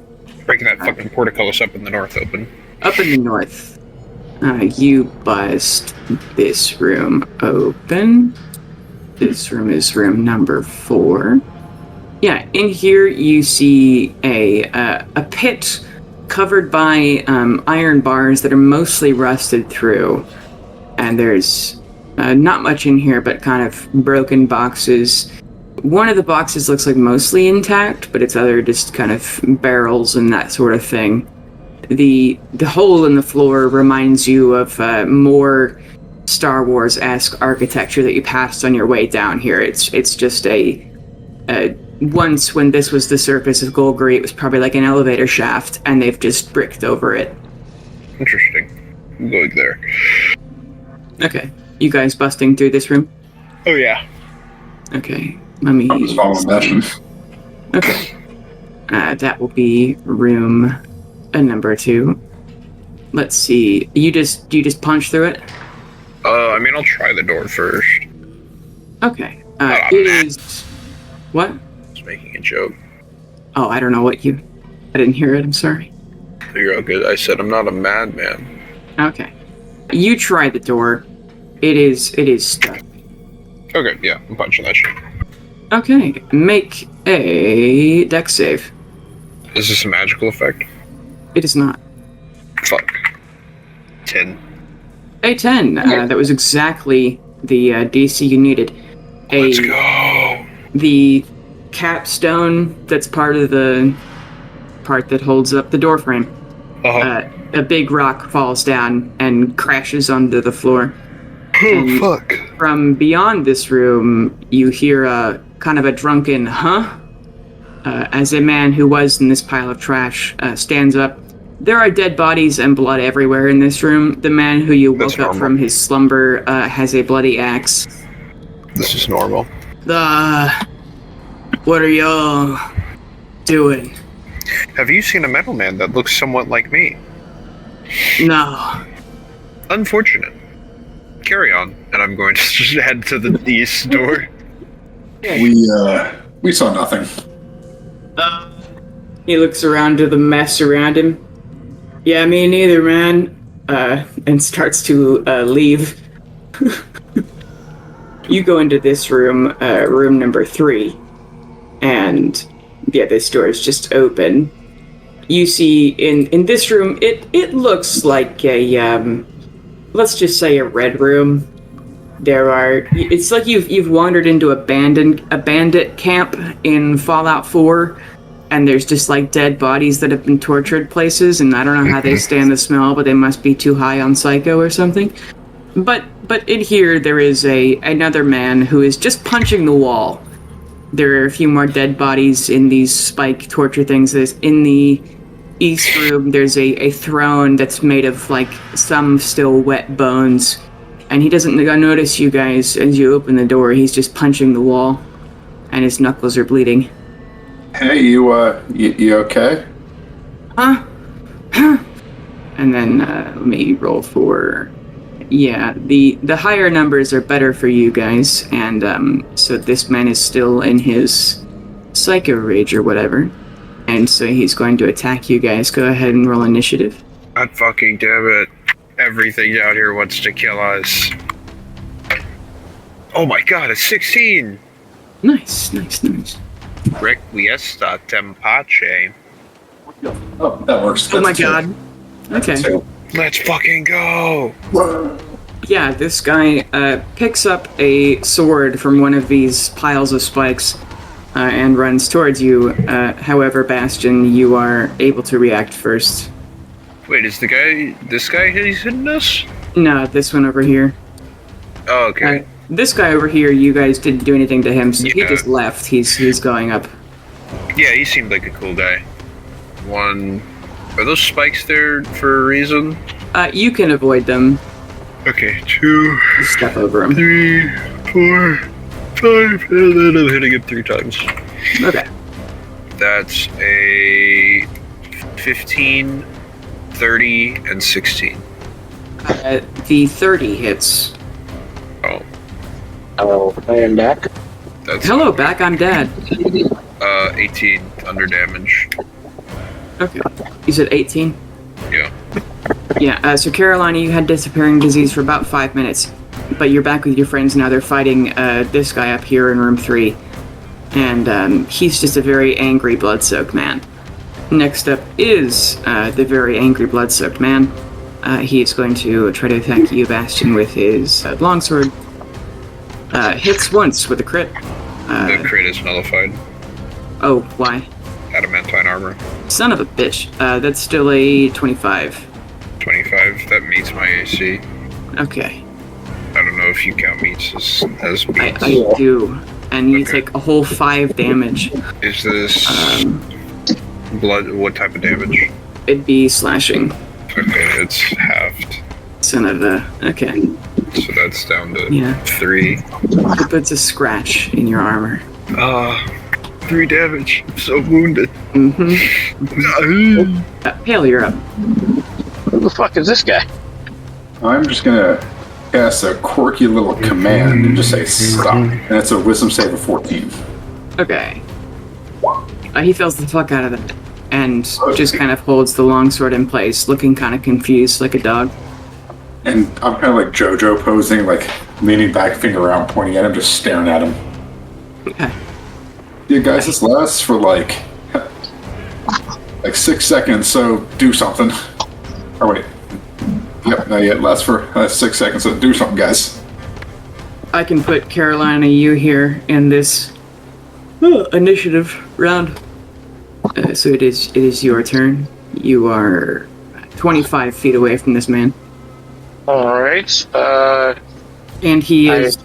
Breaking that fucking portcullis up in the north open. Up in the north. You bust this room open. This room is room number 4. Yeah, in here you see a pit covered by iron bars that are mostly rusted through. And there's not much in here, but kind of broken boxes. One of the boxes looks like mostly intact, but it's other just kind of barrels and that sort of thing. The hole in the floor reminds you of more Star Wars-esque architecture that you passed on your way down here. It's just once when this was the surface of Golgari, it was probably like an elevator shaft, and they've just bricked over it. Interesting. I'm going there. Okay. You guys busting through this room? Oh, yeah. Okay. Let me... I'm just following that. Okay. That will be room number 2. Let's see. Do you just punch through it? I mean, I'll try the door first. Okay. It is... What? Just making a joke. Oh, I don't know what you... I didn't hear it, I'm sorry. You're all good. I said I'm not a madman. Okay. You try the door. It is stuck. Okay, yeah, I'm punching that shit. Okay, make a dex save. Is this a magical effect? It is not. Fuck. 10. A 10. That was exactly the DC you needed. Let's go. The capstone that's part of the part that holds up the door frame. Uh-huh. A big rock falls down and crashes onto the floor. Oh, fuck. From beyond this room, you hear a kind of a drunken huh? As a man who was in this pile of trash stands up. There are dead bodies and blood everywhere in this room. The man who you woke up from his slumber has a bloody axe. This is normal. What are y'all doing? Have you seen a metal man that looks somewhat like me? No. Unfortunate. Carry on, and I'm going to just head to the east door. We saw nothing. He looks around to the mess around him. Yeah, me neither, man. And starts to leave. You go into this room, room number 3, and yeah, this door is just open. You see in this room, it looks like a let's just say a red room. It's like you've wandered into a bandit camp in Fallout 4, and there's just like dead bodies that have been tortured places, and I don't know how they stand the smell, but they must be too high on psycho or something. But in here there is another man who is just punching the wall. There are a few more dead bodies in these spike torture things. There's in the east room, there's a throne that's made of like some still wet bones, and he doesn't notice you guys as you open the door. He's just punching the wall, and his knuckles are bleeding. Hey, you okay? Huh? And then let me roll for... Yeah, the higher numbers are better for you guys, and so this man is still in his psycho rage or whatever, and so he's going to attack you guys. Go ahead and roll initiative. God fucking damn it. Everything out here wants to kill us. Oh my god, it's 16! Nice. Requiesta tempache. Oh, that works. Oh my god. Okay. So, Let's fucking go! Yeah, this guy picks up a sword from one of these piles of spikes and runs towards you. However, Bastion, you are able to react first. Wait, is this guy who's hitting us? No, this one over here. Oh, okay. This guy over here, you guys didn't do anything to him, so he Yeah. just left. He's going up. Yeah, he seemed like a cool guy. Are those spikes there for a reason? You can avoid them. Okay, 2, Just step over them. 3, 4, 5, and then I'm hitting it 3 times. Okay. That's a 15, 30, and 16. The 30 hits. Oh, Oh, I am back. that's Hello, back. I'm Dad. 18 thunder damage. Okay. You said 18? Yeah. Yeah, so Carolina, you had disappearing disease for about 5 minutes, but you're back with your friends now. They're fighting this guy up here in room 3, and he's just a very angry, blood-soaked man. Next up is the very angry, blood-soaked man. He is going to try to attack you, Bastion, with his longsword. Hits once with a crit. The crit is nullified. Oh, why? Adamantine armor. Son of a bitch. That's still a 25. 25, that meets my AC. Okay. I don't know if you count meets as beats. I do. And you Okay. take a whole 5 damage. Is this blood? What type of damage? It'd be slashing. Okay, it's halved. Son of a... Okay. So that's down to Yeah. 3. It puts a scratch in your armor. 3 damage. I'm so wounded. Mm-hmm. Pale, you're up. Who the fuck is this guy? I'm just gonna cast a quirky little command and just say stop. And it's a wisdom save of 14. Okay. He feels the fuck out of that. And just kind of holds the longsword in place, looking kind of confused like a dog. And I'm kind of like JoJo posing, like leaning back, finger out, pointing at him, just staring at him. Okay. Yeah, guys, this lasts for like 6 seconds, so do something. Oh, wait. Yep, not yet. Lasts for 6 seconds, so do something, guys. I can put Carolina, you here in this initiative round. So it is your turn. You are 25 feet away from this man. Alright, And he is...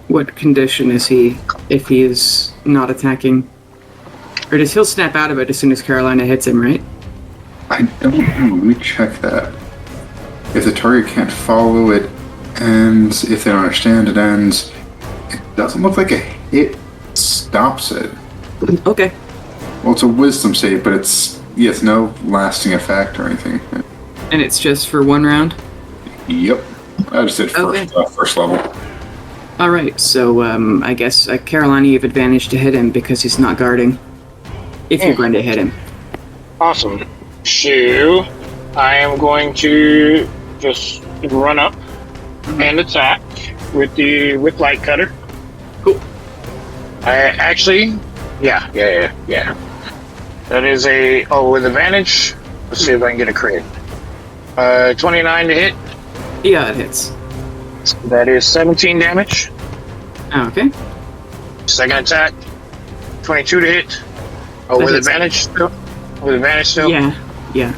What condition is he if he is not attacking? Or does he'll snap out of it as soon as Carolina hits him, right? I don't know. Let me check that. If the target can't follow, it ends. If they don't understand, it ends. It doesn't look like a hit stops it. Okay. Well, it's a wisdom save, but it's no lasting effect or anything. And it's just for 1 round? Yep. I just did first level. Alright, so I guess Carolina, you have advantage to hit him because he's not guarding. If you're going to hit him. awesome. So, I am going to just run up and attack with light cutter. Cool. I actually, yeah. That is with advantage. Let's see if I can get a crit. 29 to hit. Yeah, it hits. That is 17 damage. Okay. Second attack, 22 to hit. Oh, That with hits. advantage still? With advantage still? Yeah.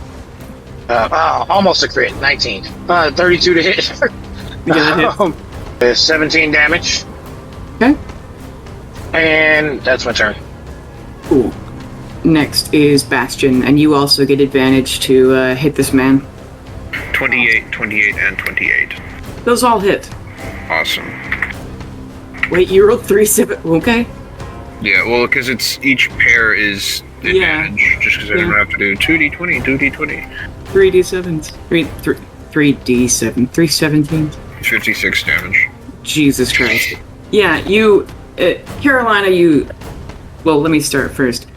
Almost a crit, 19. 32 to hit. Yeah, that hits. 17 damage. Okay. And that's my turn. Cool. Next is Bastion, and you also get advantage to hit this man. 28, 28, and 28. Those all hit. Awesome. Wait, you rolled 3-7. Okay. Yeah, well, because each pair is advantage, just because I don't have to do 2d20, 2d20. 3d7s. 3d7. 317s. 56 damage. Jesus Christ. Yeah, you... Carolina, well, let me start first.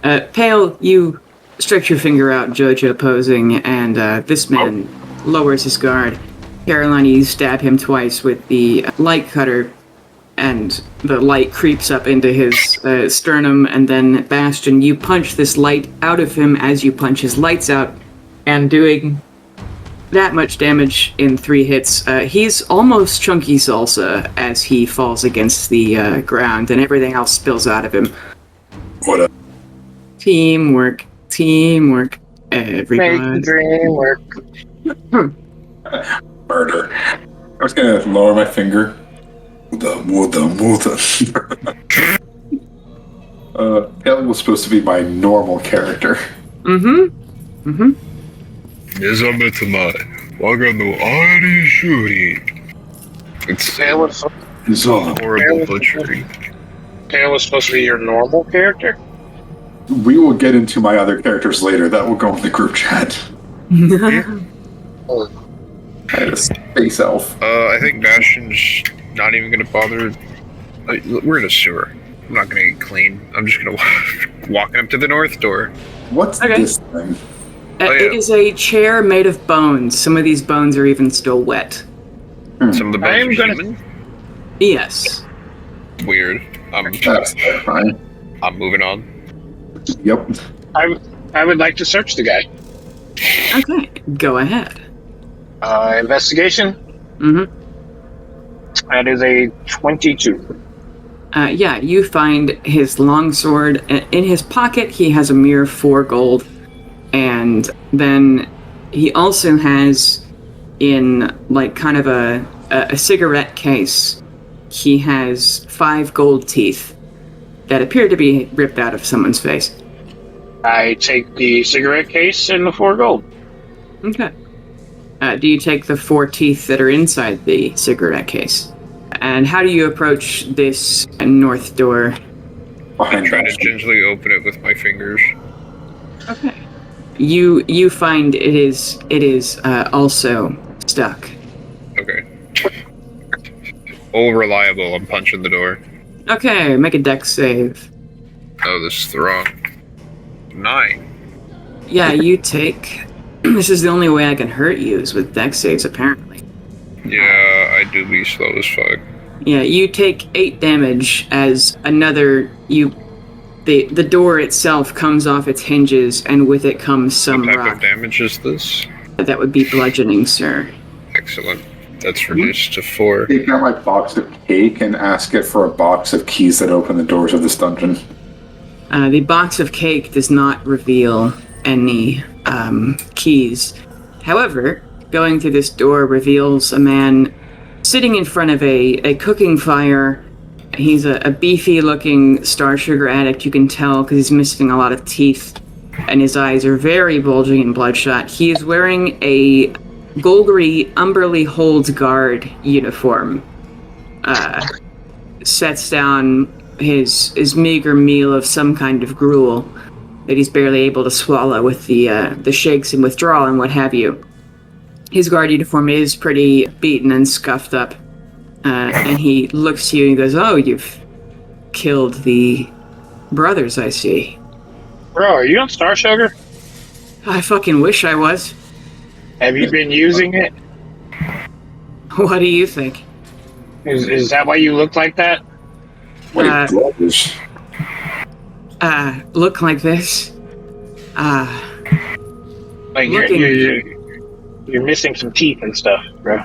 Pale, you stretch your finger out, JoJo posing, and this man lowers his guard. Carolina, you stab him twice with the light cutter, and the light creeps up into his sternum, and then Bastion, you punch this light out of him as you punch his lights out, and doing that much damage in 3 hits. He's almost chunky salsa as he falls against the ground, and everything else spills out of him. What up? Teamwork, everybody. Make the dream work. Murder. I was gonna lower my finger. Muda. Taylor was supposed to be my normal character. It's horrible butchery. Tail was supposed to be your normal character? We will get into my other characters later. That will go in the group chat. I had a space elf. I think Bastion's not even gonna bother. We're in a sewer. I'm not gonna get clean. I'm just gonna walking up to the north door. What's this thing? It is a chair made of bones. Some of these bones are even still wet. Some of the bones are human. Yes. Weird. That's terrifying. I'm moving on. Yep. I would like to search the guy. Okay, go ahead. Investigation? Mm-hmm. That is a 22. Yeah, you find his longsword. In his pocket, he has a mere 4 gold. And then he also has, in like kind of a cigarette case, he has 5 gold teeth that appear to be ripped out of someone's face. I take the cigarette case and the 4 gold. Okay. Do you take the 4 teeth that are inside the cigarette case? And how do you approach this north door? I try to gingerly open it with my fingers. Okay. You find it is also stuck. Okay. All reliable. I'm punching the door. Okay, make a dex save. Oh, this is the wrong. 9. Yeah, you take. This is the only way I can hurt you is with dex saves, apparently. Yeah, I do be slow as fuck. Yeah, you take 8 damage as another the door itself comes off its hinges, and with it comes some What type rock. of damage is this? That would be bludgeoning, sir. Excellent. That's reduced to 4. Take out my box of cake and ask it for a box of keys that open the doors of this dungeon. The box of cake does not reveal any keys. However, going through this door reveals a man sitting in front of a cooking fire. He's a beefy-looking Star Sugar addict, you can tell, because he's missing a lot of teeth, and his eyes are very bulging and bloodshot. He is wearing a Golgari Umberly Holds Guard uniform. Sets down his meager meal of some kind of gruel that he's barely able to swallow with the shakes and withdrawal and what have you. His guard uniform is pretty beaten and scuffed up. And he looks to you and goes, "Oh, you've killed the brothers, I see." Bro, are you on Star Sugar? I fucking wish I was. Have you been using it? What do you think? Is that why you look like that? Wait, Uh, brothers. Look like this? Like you're missing some teeth and stuff, bro.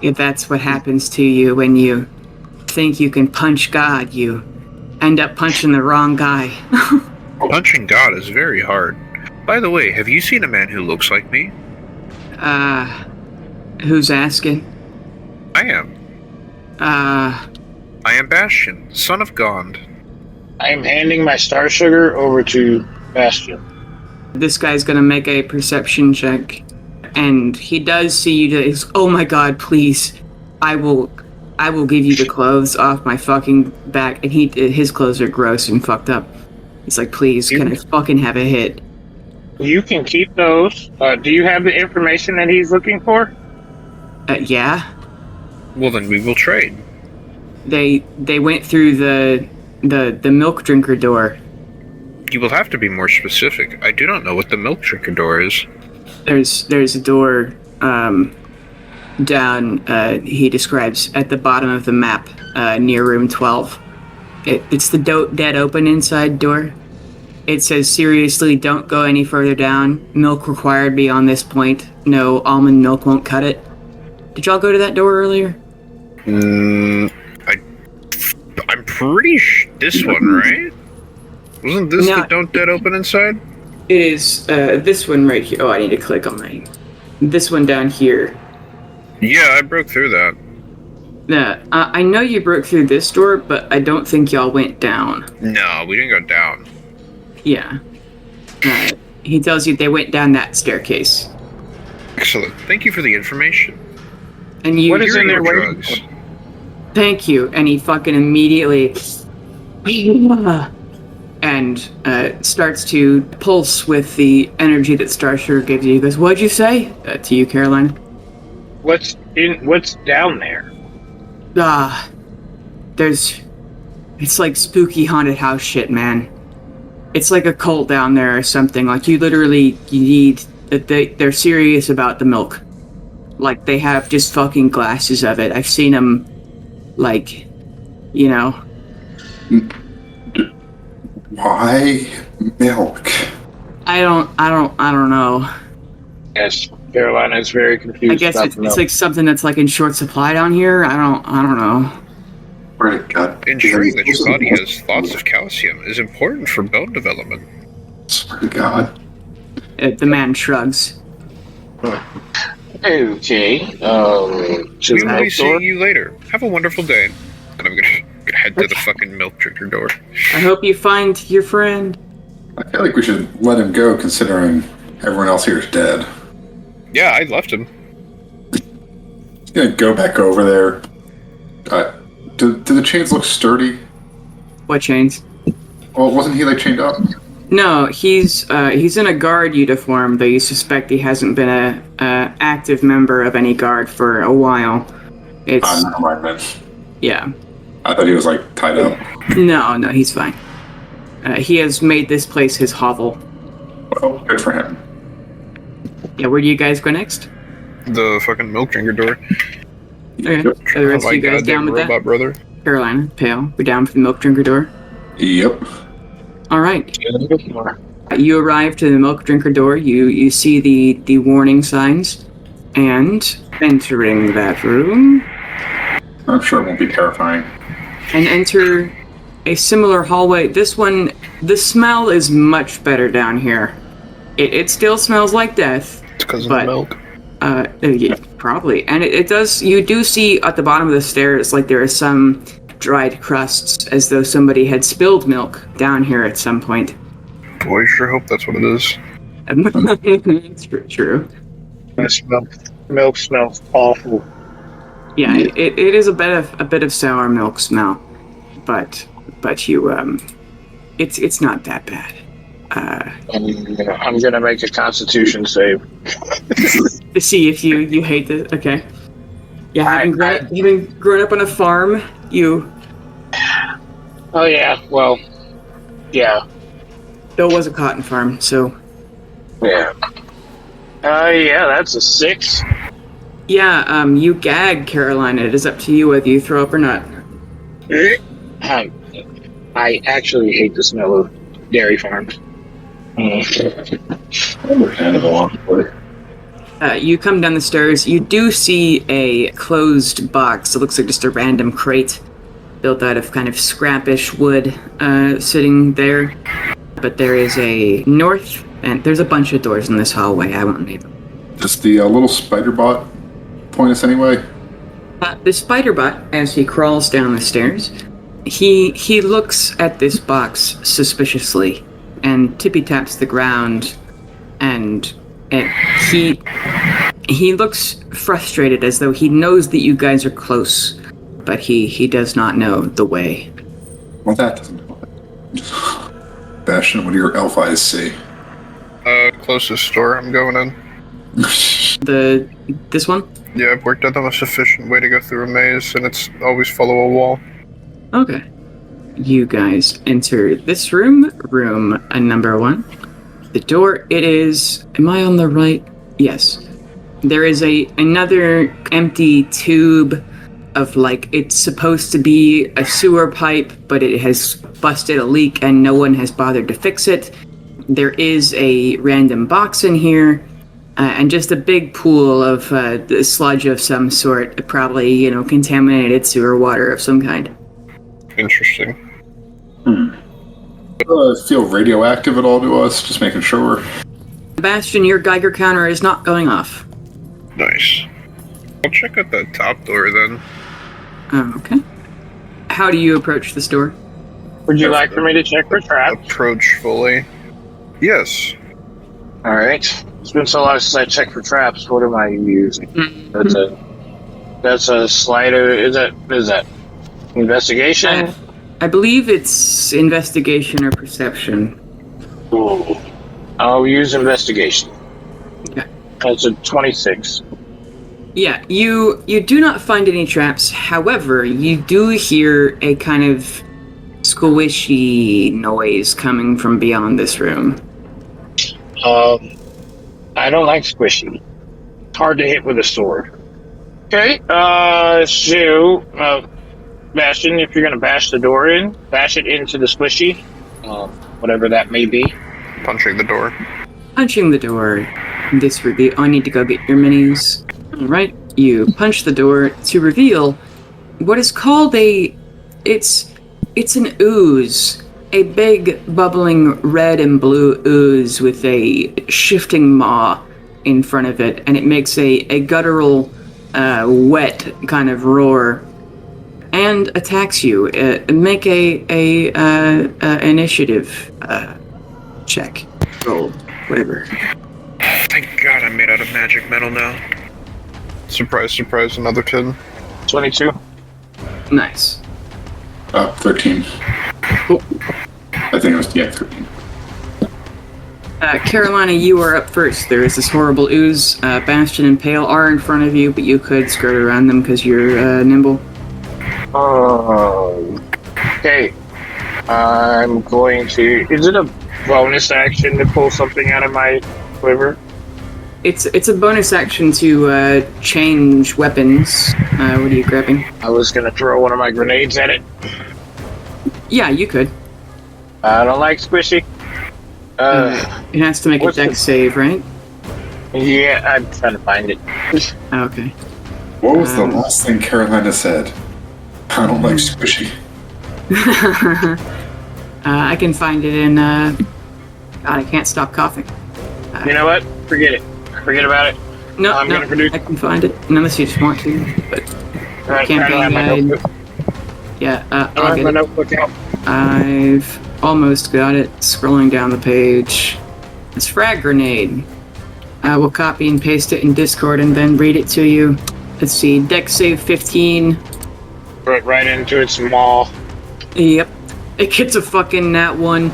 If that's what happens to you when you think you can punch God, you end up punching the wrong guy. Punching God is very hard. By the way, have you seen a man who looks like me? Who's asking? I am. I am Bastion, son of Gond. I am handing my Star Sugar over to Bastion. This guy's gonna make a perception check, and he does see you. Oh my God! Please, I will give you the clothes off my fucking back. And his clothes are gross and fucked up. He's like, please, can I fucking have a hit? You can keep those. Do you have the information that he's looking for? Yeah. Well, then we will trade. They went through the milk drinker door. You will have to be more specific. I do not know what the milk drinker door is. There's a door down, he describes, at the bottom of the map, near room 12. It's the dead open inside door. It says, seriously, don't go any further down. Milk required beyond this point. No, almond milk won't cut it. Did y'all go to that door earlier? I'm pretty this one, right? Wasn't this the don't dead open inside? It is this one right here. Oh, I need to click on my... This one down here. Yeah, I broke through that. I know you broke through this door, but I don't think y'all went down. No, we didn't go down. Yeah. He tells you they went down that staircase. Excellent. Thank you for the information. And you... What is in there? Drugs. Thank you. And he fucking immediately... and starts to pulse with the energy that Starsher gives you. He goes, what'd you say? To you, Caroline. What's down there? It's like spooky haunted house shit, man. It's like a cult down there or something. Like, you need... They're serious about the milk. Like, they have just fucking glasses of it. I've seen them, like, you know. Why milk? I don't know. Yes, Carolina is very confused. I guess it's like something that's like in short supply down here. I don't know. Where it got? Ensuring that your body has lots of calcium is important for bone development. Swear to God. The man shrugs. Okay. We will be seeing you later. Have a wonderful day. And I'm gonna head to the fucking milk drinker door. I hope you find your friend. I feel like we should let him go, considering everyone else here is dead. Yeah, I left him. He's gonna go back over there. Do the chains look sturdy? What chains? Well, wasn't he like chained up? No, he's in a guard uniform, though you suspect he hasn't been a active member of any guard for a while. It's Never mind, man. yeah. I thought he was like tied up. No, he's fine. He has made this place his hovel. Well, good for him. Yeah, where do you guys go next? The fucking milk drinker door. Okay, are the rest of you guys down with robot that? Brother. Carolina, Pale, we're down for the milk drinker door. Yep. All right. You arrive to the milk drinker door. You see the warning signs, and entering that room, I'm sure it won't be terrifying. and enter a similar hallway. This one, the smell is much better down here. It still smells like death. It's because of But- the milk. Yeah, probably. And it does. You do see at the bottom of the stairs, like there are some dried crusts, as though somebody had spilled milk down here at some point. Boy, sure hope that's what it is. It's true. Milk smells awful. Yeah, it is a bit of sour milk smell, but you it's not that bad. I'm gonna make a Constitution save. To see if you hate this. Okay. Yeah, having grown up on a farm, you. Oh yeah, well, yeah, Though it was a cotton farm, so. yeah. Yeah, that's a 6. Yeah, you gag, Carolina. It is up to you whether you throw up or not. I actually hate the smell of dairy farms. Understandable, honestly. You come down the stairs. You do see a closed box. It looks like just a random crate built out of kind of scrapish wood sitting there. But there is a north, and there's a bunch of doors in this hallway. I won't name them. Does the little spider bot point us anyway? The spider bot, as he crawls down the stairs, he looks at this box suspiciously and tippy-taps the ground, and he looks frustrated, as though he knows that you guys are close, but he does not know the way. Well, that doesn't help. Bastion, what do your elf eyes see? Closest store I'm going in. This one? Yeah, I've worked out the most efficient way to go through a maze, and it's always follow a wall. Okay. You guys enter this room number 1. The door, it is... Am I on the right? Yes. There is another empty tube of like it's supposed to be a sewer pipe, but it has busted a leak and no one has bothered to fix it. There is a random box in here, and just a big pool of sludge of some sort, probably contaminated sewer water of some kind. Interesting. Feel radioactive at all to us? Just making sure. Bastion, your Geiger counter is not going off. Nice. I'll check out that top door then. Oh, okay. How do you approach this door? Would you like for me to check for traps? Approach fully. Yes. Alright. It's been so long since I checked for traps. What am I using? That's a slider. Is that investigation? I believe it's investigation or perception. Ooh. I'll use investigation. Okay. That's a 26. Yeah, you do not find any traps. However, you do hear a kind of squishy noise coming from beyond this room. I don't like squishy. It's hard to hit with a sword. Okay, Bastion, if you're gonna bash the door in, bash it into the squishy, whatever that may be. Punching the door. Punching the door. This reveal. I need to go get your minis. Alright, you punch the door to reveal what is called it's an ooze. A big, bubbling red and blue ooze with a shifting maw in front of it, and it makes a guttural, wet kind of roar, and attacks you. Make a initiative check. Roll. Whatever. Thank God I'm made out of magic metal now. Surprise, surprise, another 10. 22. Nice. 13. Oh. I think it was 13. Carolina, you are up first. There is this horrible ooze. Bastion and Pale are in front of you, but you could skirt around them because you're nimble. Okay. I'm going to... Is it a bonus action to pull something out of my quiver? It's a bonus action to change weapons. What are you grabbing? I was going to throw one of my grenades at it. Yeah, you could. I don't like squishy. It has to make a dex save, right? Yeah, I'm trying to find it. Okay. What was the last thing Carolina said? I don't like squishy. I can find it in. God, I can't stop coughing. You know what? Forget it. Forget about it. No, I'm gonna produce. I can find it unless you just want to. But I don't have my campaign notebook. yeah, I I'll don't have get my it. notebook out. I've almost got it. Scrolling down the page. It's frag grenade. I will copy and paste it in Discord and then read it to you. Let's see. Dex save 15. Throw it right into its maw. Yep. It gets a fucking nat 1.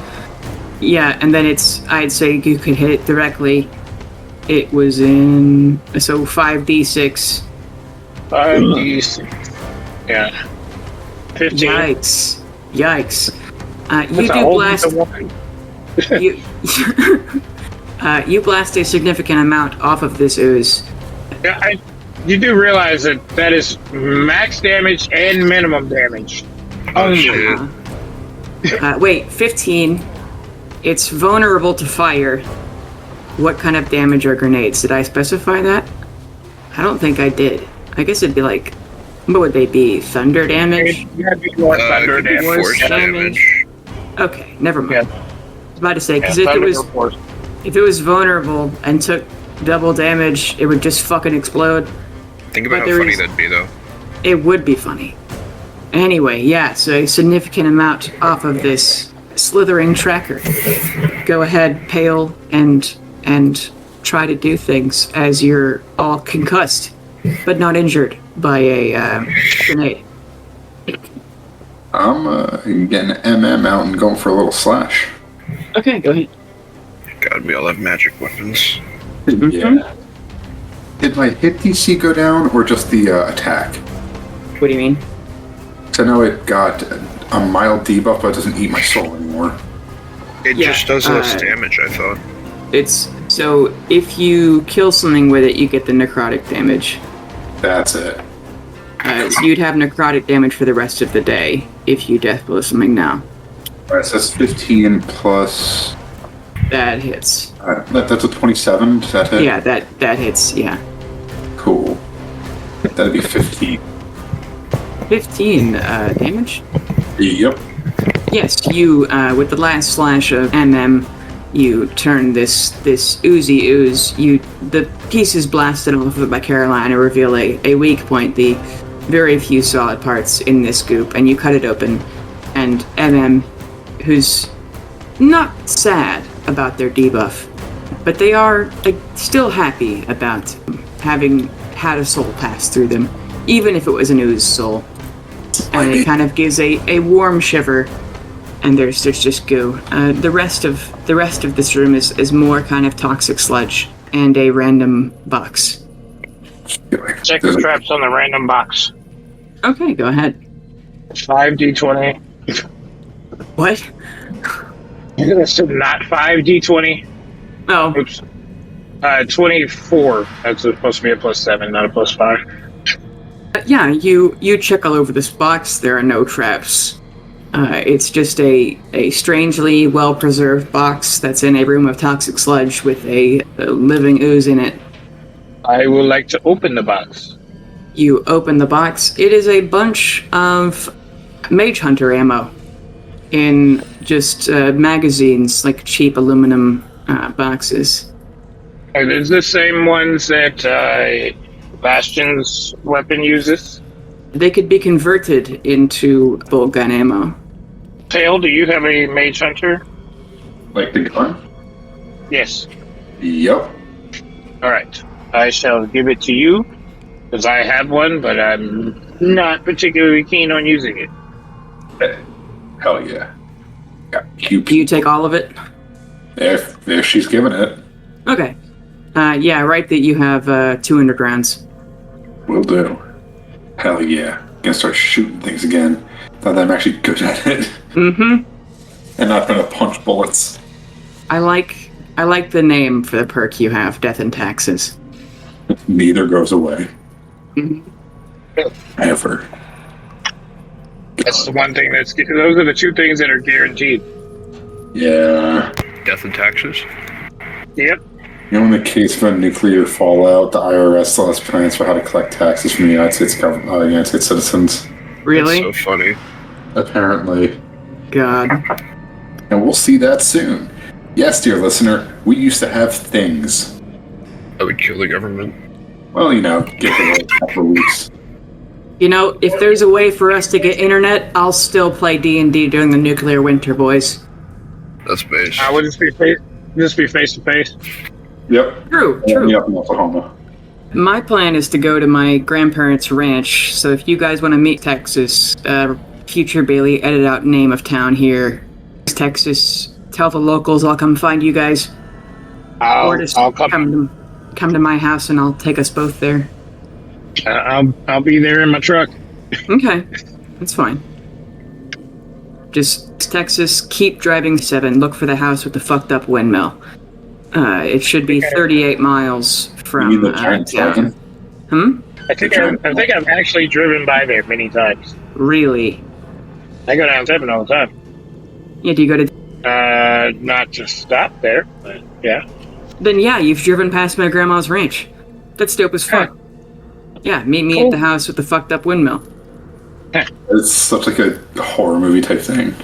Yeah, and then I'd say you could hit it directly. It was in, so 5d6. 5d6. Yeah. 15. Yikes. You That's a do whole blast, bunch of wine. you blast a significant amount off of this ooze. Yeah, you do realize that is max damage and minimum damage. Oh, shit. Wait, 15. It's vulnerable to fire. What kind of damage are grenades? Did I specify that? I don't think I did. I guess it'd be like, what would they be? Thunder damage? Yeah, be more thunder It could be damage. force damage. Okay, never mind. Yeah. I was about to say, because Yeah, if it was vulnerable and took double damage, it would just fucking explode. Think about But how there funny is- that'd be, though. It would be funny. Anyway, yeah, so a significant amount off of this slithering tracker. Go ahead, Pale, and try to do things as you're all concussed, but not injured by a grenade. I'm getting an MM out and going for a little slash. Okay, go ahead. God, we all have magic weapons. Yeah. Did my hit DC go down or just the attack? What do you mean? So I know it got a mild debuff, but it doesn't eat my soul anymore. It Yeah, just does less damage, I thought. It's so if you kill something with it, you get the necrotic damage. That's it. So you'd have necrotic damage for the rest of the day if you death blow something now. Alright, so that's 15 plus... That hits. That's a 27, does that hit? Yeah, that hits, yeah. Cool. That'd be 15. 15 damage? Yep. Yes, you, with the last slash of MM, you turn this oozy ooze. The pieces blasted off of it by Carolina reveal a weak point, the very few solid parts in this goop, and you cut it open. And MM, who's not sad about their debuff, but they are still happy about having had a soul pass through them, even if it was an ooze soul. And it kind of gives a warm shiver. And there's just goo. The rest of this room is more kind of toxic sludge and a random box. Check the traps on the random box. Okay, go ahead. 5d20. What? That's not 5d20. Oh, Oops. 24. That's supposed to be a +7, not a +5. yeah. You check all over this box. There are no traps. It's just a strangely well-preserved box that's in a room of toxic sludge with a living ooze in it. I would like to open the box. You open the box. It is a bunch of Mage Hunter ammo in just magazines, like cheap aluminum boxes. Are these the same ones that Bastion's weapon uses? They could be converted into bolt gun ammo. Tail, do you have a Mage Hunter? Like the gun? Yes. Yep. Alright. I shall give it to you, because I have one, but I'm not particularly keen on using it. Hell yeah. Got cute. Do you take all of it? If she's giving it, Okay. Yeah, right that you have 200 rounds. will do. Hell yeah. Gonna start shooting things again. Now that I'm actually good at it. Mm-hmm. And not gonna punch bullets. I like the name for the perk you have, Death and Taxes. Neither goes away. Mhm. Ever. That's the one thing those are the two things that are guaranteed. Yeah. Death and taxes. Yep. You know, in the case of a nuclear fallout, the IRS still has plans for how to collect taxes from the United States United States citizens. Really? That's so funny. Apparently. God. And we'll see that soon. Yes, dear listener, we used to have things. I would kill the government. Well, you know, give it a couple of weeks. You know, if there's a way for us to get internet, I'll still play D&D during the nuclear winter, boys. That's base. I would just be face to face. Yep. True. Up in Oklahoma. My plan is to go to my grandparents' ranch, so if you guys want to meet Texas, future Bailey, edit out name of town here. Texas, tell the locals I'll come find you guys. Or just I'll come to my house and I'll take us both there. I'll be there in my truck. Okay, that's fine. Just Texas, keep driving 7, look for the house with the fucked up windmill. It should be 38 miles from You mean the giant town. dragon? I think I've actually driven by there many times. Really? I go down 7 all the time. Yeah, do you go to... Not to stop there, but yeah. Then yeah, you've driven past my grandma's ranch. That's dope as fuck. Yeah, meet me at the house with the fucked up windmill. It's such like a horror movie type thing.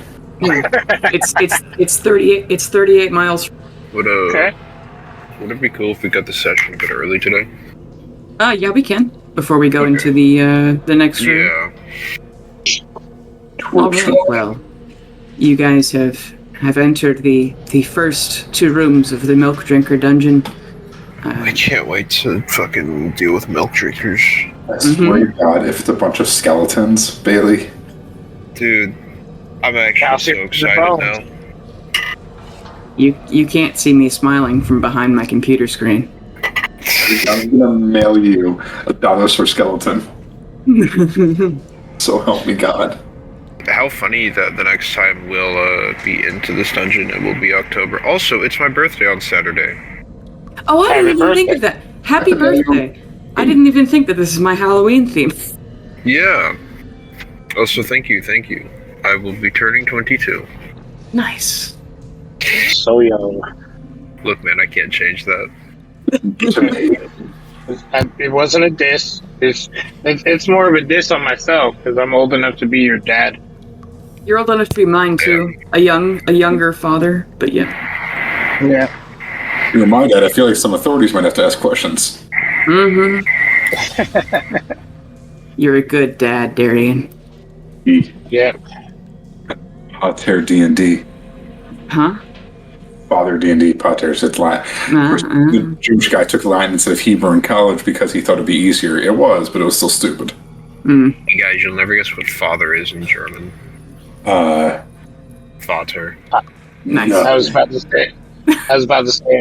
It's 38 miles. Would it be cool if we got the session a bit early today? Yeah, we can. Before we go into the next room. Yeah. All right, well, you guys have entered the first 2 rooms of the Milk Drinker dungeon. I can't wait to fucking deal with milk drinkers. I swear to God, if it's a bunch of skeletons, Bailey. Dude, I'm actually so excited now. You can't see me smiling from behind my computer screen. I'm gonna mail you $1 for skeleton. So help me God. How funny that the next time we'll be into this dungeon, it will be October. Also, it's my birthday on Saturday. Oh, I didn't even think of that. Happy birthday. I didn't even think that this is my Halloween theme. Yeah. Also, thank you. I will be turning 22. Nice. So young. Look, man, I can't change that. It wasn't a diss. It's more of a diss on myself because I'm old enough to be your dad. You're old enough to be mine too. A younger father, but yeah. Yeah. You're my dad. I feel like some authorities might have to ask questions. Mm-hmm. You're a good dad, Darian. Yeah. Pater D&D. Huh? Father D&D, Pater, it's Latin. The Jewish guy took Latin instead of Hebrew in college because he thought it'd be easier. It was, but it was still stupid. Mm. You guys, you'll never guess what father is in German. Vater. Nice. No. I was about to say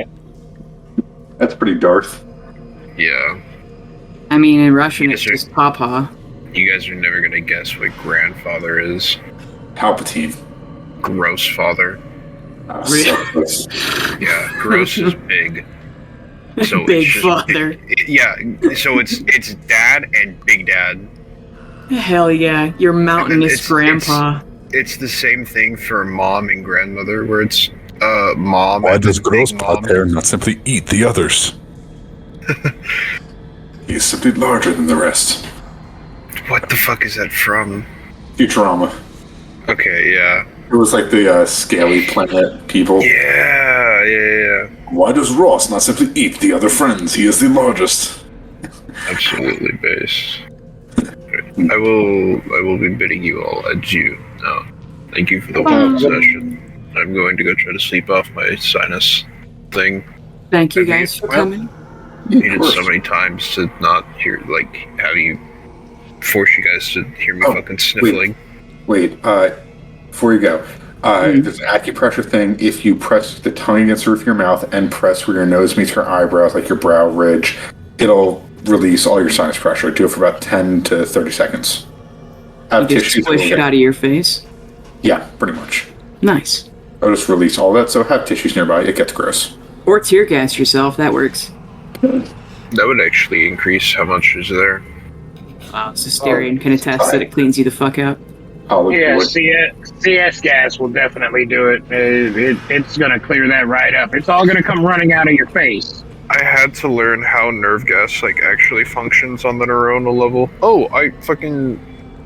it. That's pretty Darth. Yeah. I mean, in Russian, Yes, it's sir. just Papa. You guys are never gonna guess what grandfather is. Palpatine. Gross father. Really? So close. Yeah, gross is big. So Big it's just, father. Yeah, so it's dad and big dad. Hell yeah, your mountainous It's- grandpa. It's the same thing for mom and grandmother, where it's mom. Why and does big gross mom. Pater not simply eat the others? He's simply larger than the rest. What the fuck is that from? Futurama. Okay, yeah. It was like the scaly planet people. Yeah. Why does Ross not simply eat the other friends? He is the largest. Absolutely base. I will be bidding you all adieu now. Thank you for the whole session. I'm going to go try to sleep off my sinus thing. Thank you Okay, guys for well- coming. Needed so many times to not hear, like, have you force you guys to hear me Oh, fucking sniffling. Wait, before you go, there's an acupressure thing. If you press the tongue against the roof of your mouth and press where your nose meets your eyebrows, like your brow ridge, it'll release all your sinus pressure. Do it for about 10 to 30 seconds. Have You just tissues. squish it out of your face. Yeah, pretty much. Nice. I'll just release all that, so have tissues nearby. It gets gross. Or tear gas yourself, that works. That would actually increase how much is there. Wow, so Darian can attest that it cleans you the fuck out. I'll Yeah, do it. CS gas will definitely do it. It's going to clear that right up. It's all going to come running out of your face. I had to learn how nerve gas like actually functions on the neuronal level. Oh,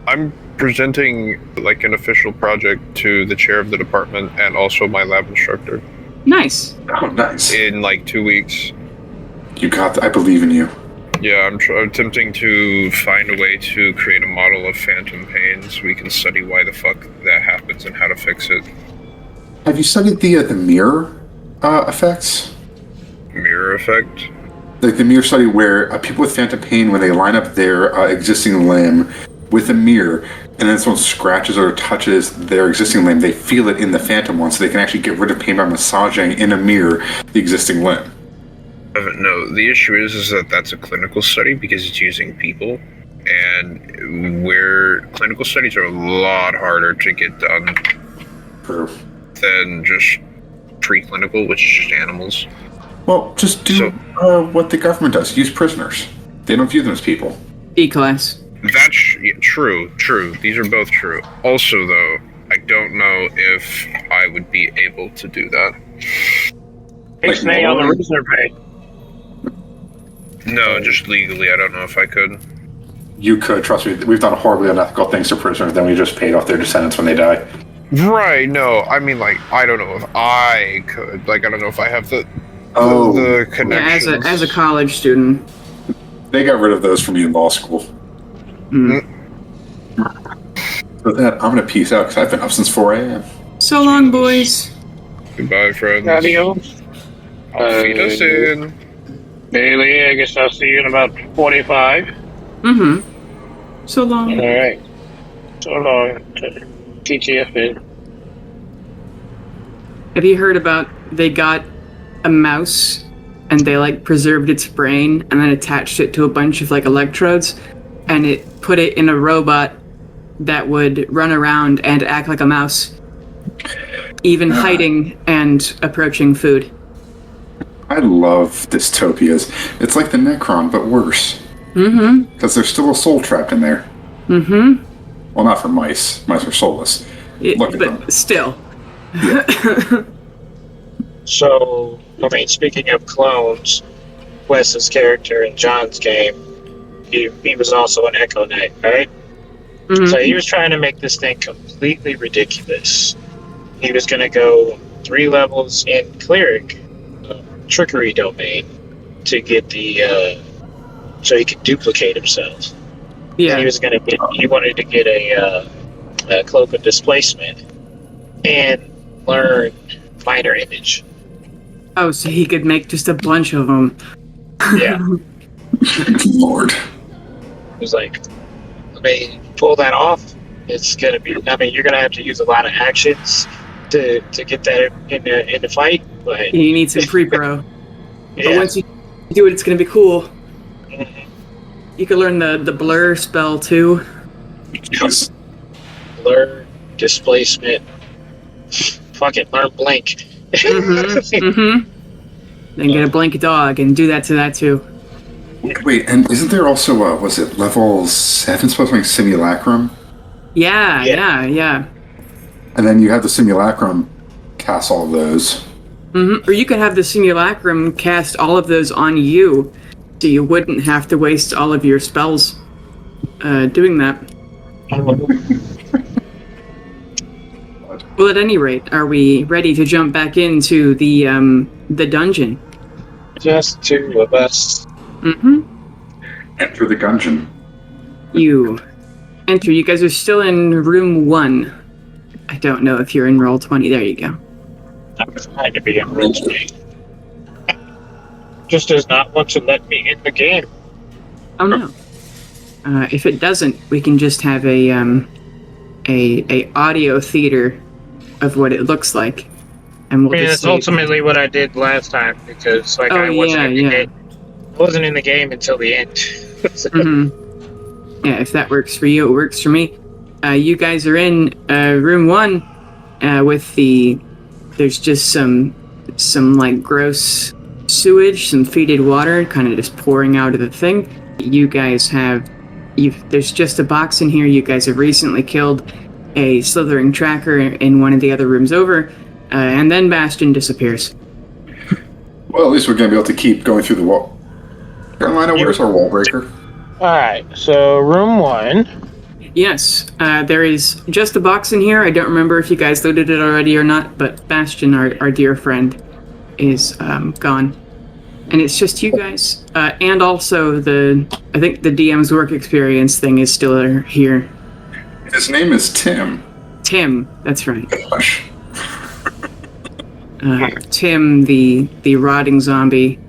I'm presenting like an official project to the chair of the department and also my lab instructor Nice. Oh, nice. in like 2 weeks. You got I believe in you. Yeah, I'm attempting to find a way to create a model of phantom pain so we can study why the fuck that happens and how to fix it. Have you studied the mirror effects? Mirror effect? Like the mirror study where people with phantom pain, when they line up their existing limb with a mirror, and then someone scratches or touches their existing limb, they feel it in the phantom one, so they can actually get rid of pain by massaging in a mirror the existing limb. No, the issue is that that's a clinical study because it's using people, and where clinical studies are a lot harder to get done True. than just preclinical, which is just animals. Well, just do what the government does. Use prisoners. They don't view them as people. E-class. That's true. These are both true. Also, though, I don't know if I would be able to do that. Ixnay on the prisoner pay. No, just legally, I don't know if I could. You could, trust me, we've done horribly unethical things to prisoners, then we just paid off their descendants when they die. Right, no, I mean, like, I don't know if I could. Like, I don't know if I have the Yeah, connections. as a college student. They got rid of those from you in law school. Mm. With that, I'm going to peace out because I've been up since 4 a.m. So long, boys. Goodbye, friends. Adios. Feed us in. Bailey, I guess I'll see you in about 45. Mm-hmm. So long. All right. So long. TTFN. Have you heard about they got a mouse and they like preserved its brain and then attached it to a bunch of like electrodes and it put it in a robot that would run around and act like a mouse, even hiding and approaching food. I love dystopias. It's like the Necron, but worse. Mm-hmm. Because there's still a soul trapped in there. Mm-hmm. Well, not for mice. Mice are soulless. Look at them. But still. So, I mean, speaking of clones, Wes's character in John's game, he was also an Echo Knight, right? Mm-hmm. So he was trying to make this thing completely ridiculous. He was going to go 3 levels in Cleric, Trickery Domain, to get the, so he could duplicate himself. Yeah. And he wanted to get a Cloak of Displacement and learn Minor Image. Oh, so he could make just a bunch of them. Yeah. Lord. It was like, I mean, pull that off, it's going to be, I mean, you're going to have to use a lot of actions to get that in the fight, but... You need some pre-pro. Yeah. But once you do it, it's going to be cool. Mhm. You can learn the blur spell, too. Yes. Blur, Displacement, fucking learn Blink. Mm-hmm. Then get a blank dog and do that to that, too. Wait, and isn't there also, was it level 7 supposed to be Simulacrum? Yeah. And then you have the Simulacrum cast all of those. Mm-hmm. Or you could have the Simulacrum cast all of those on you, so you wouldn't have to waste all of your spells doing that. Well, at any rate, are we ready to jump back into the dungeon? Just 2 of us. Mm-hmm. Enter the gungeon. You enter. You guys are still in room 1. I don't know if you're in roll 20. There you go. I'm trying to be in Roll20. Just does not want to let me in the game. Oh no. If it doesn't, we can just have a audio theater of what it looks like, and we'll I mean, just it's say- ultimately what I did last time because, like, I wasn't in the game. I wasn't in the game until the end. Yeah, if that works for you, it works for me. You guys are in room 1 with there's just some like gross sewage, some fetid water kind of just pouring out of the thing. You guys there's just a box in here. You guys have recently killed a slithering tracker in one of the other rooms over, and then Bastion disappears. Well, at least we're going to be able to keep going through the wall. Carolina, where's our wall breaker? Alright, so room 1. Yes, there is just a box in here. I don't remember if you guys looted it already or not, but Bastion, our dear friend, is gone. And it's just you guys. And also I think the DM's work experience thing is still here. His name is Tim. Tim, that's right. Gosh. Tim, the rotting zombie.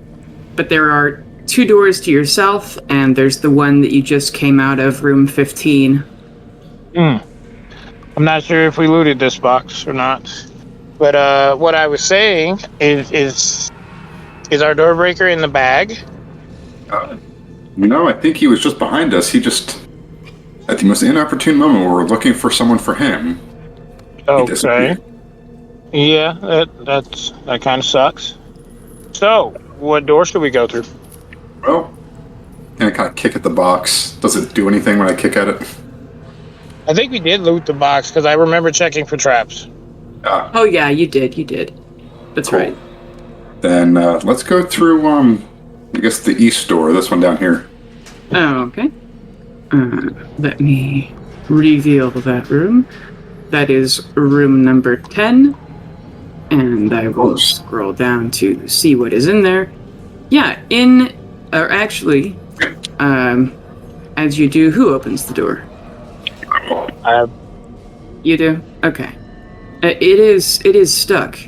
But there are 2 doors to your south, and there's the one that you just came out of, room 15. I'm not sure if we looted this box or not. But what I was saying is our door breaker in the bag? No, I think he was just behind us. He just, at the most inopportune moment where we're looking for someone for him. Okay. Yeah, that kind of sucks. So, what door should we go through? Well, can I kind of kick at the box? Does it do anything when I kick at it? I think we did loot the box because I remember checking for traps. Oh yeah, you did. That's Cool. right. Then let's go through, I guess the east door, this one down here. Oh, okay. Let me reveal that room. That is room number 10. And I will scroll down to see what is in there. Yeah, actually, as you do, who opens the door? You do? Okay. It is stuck.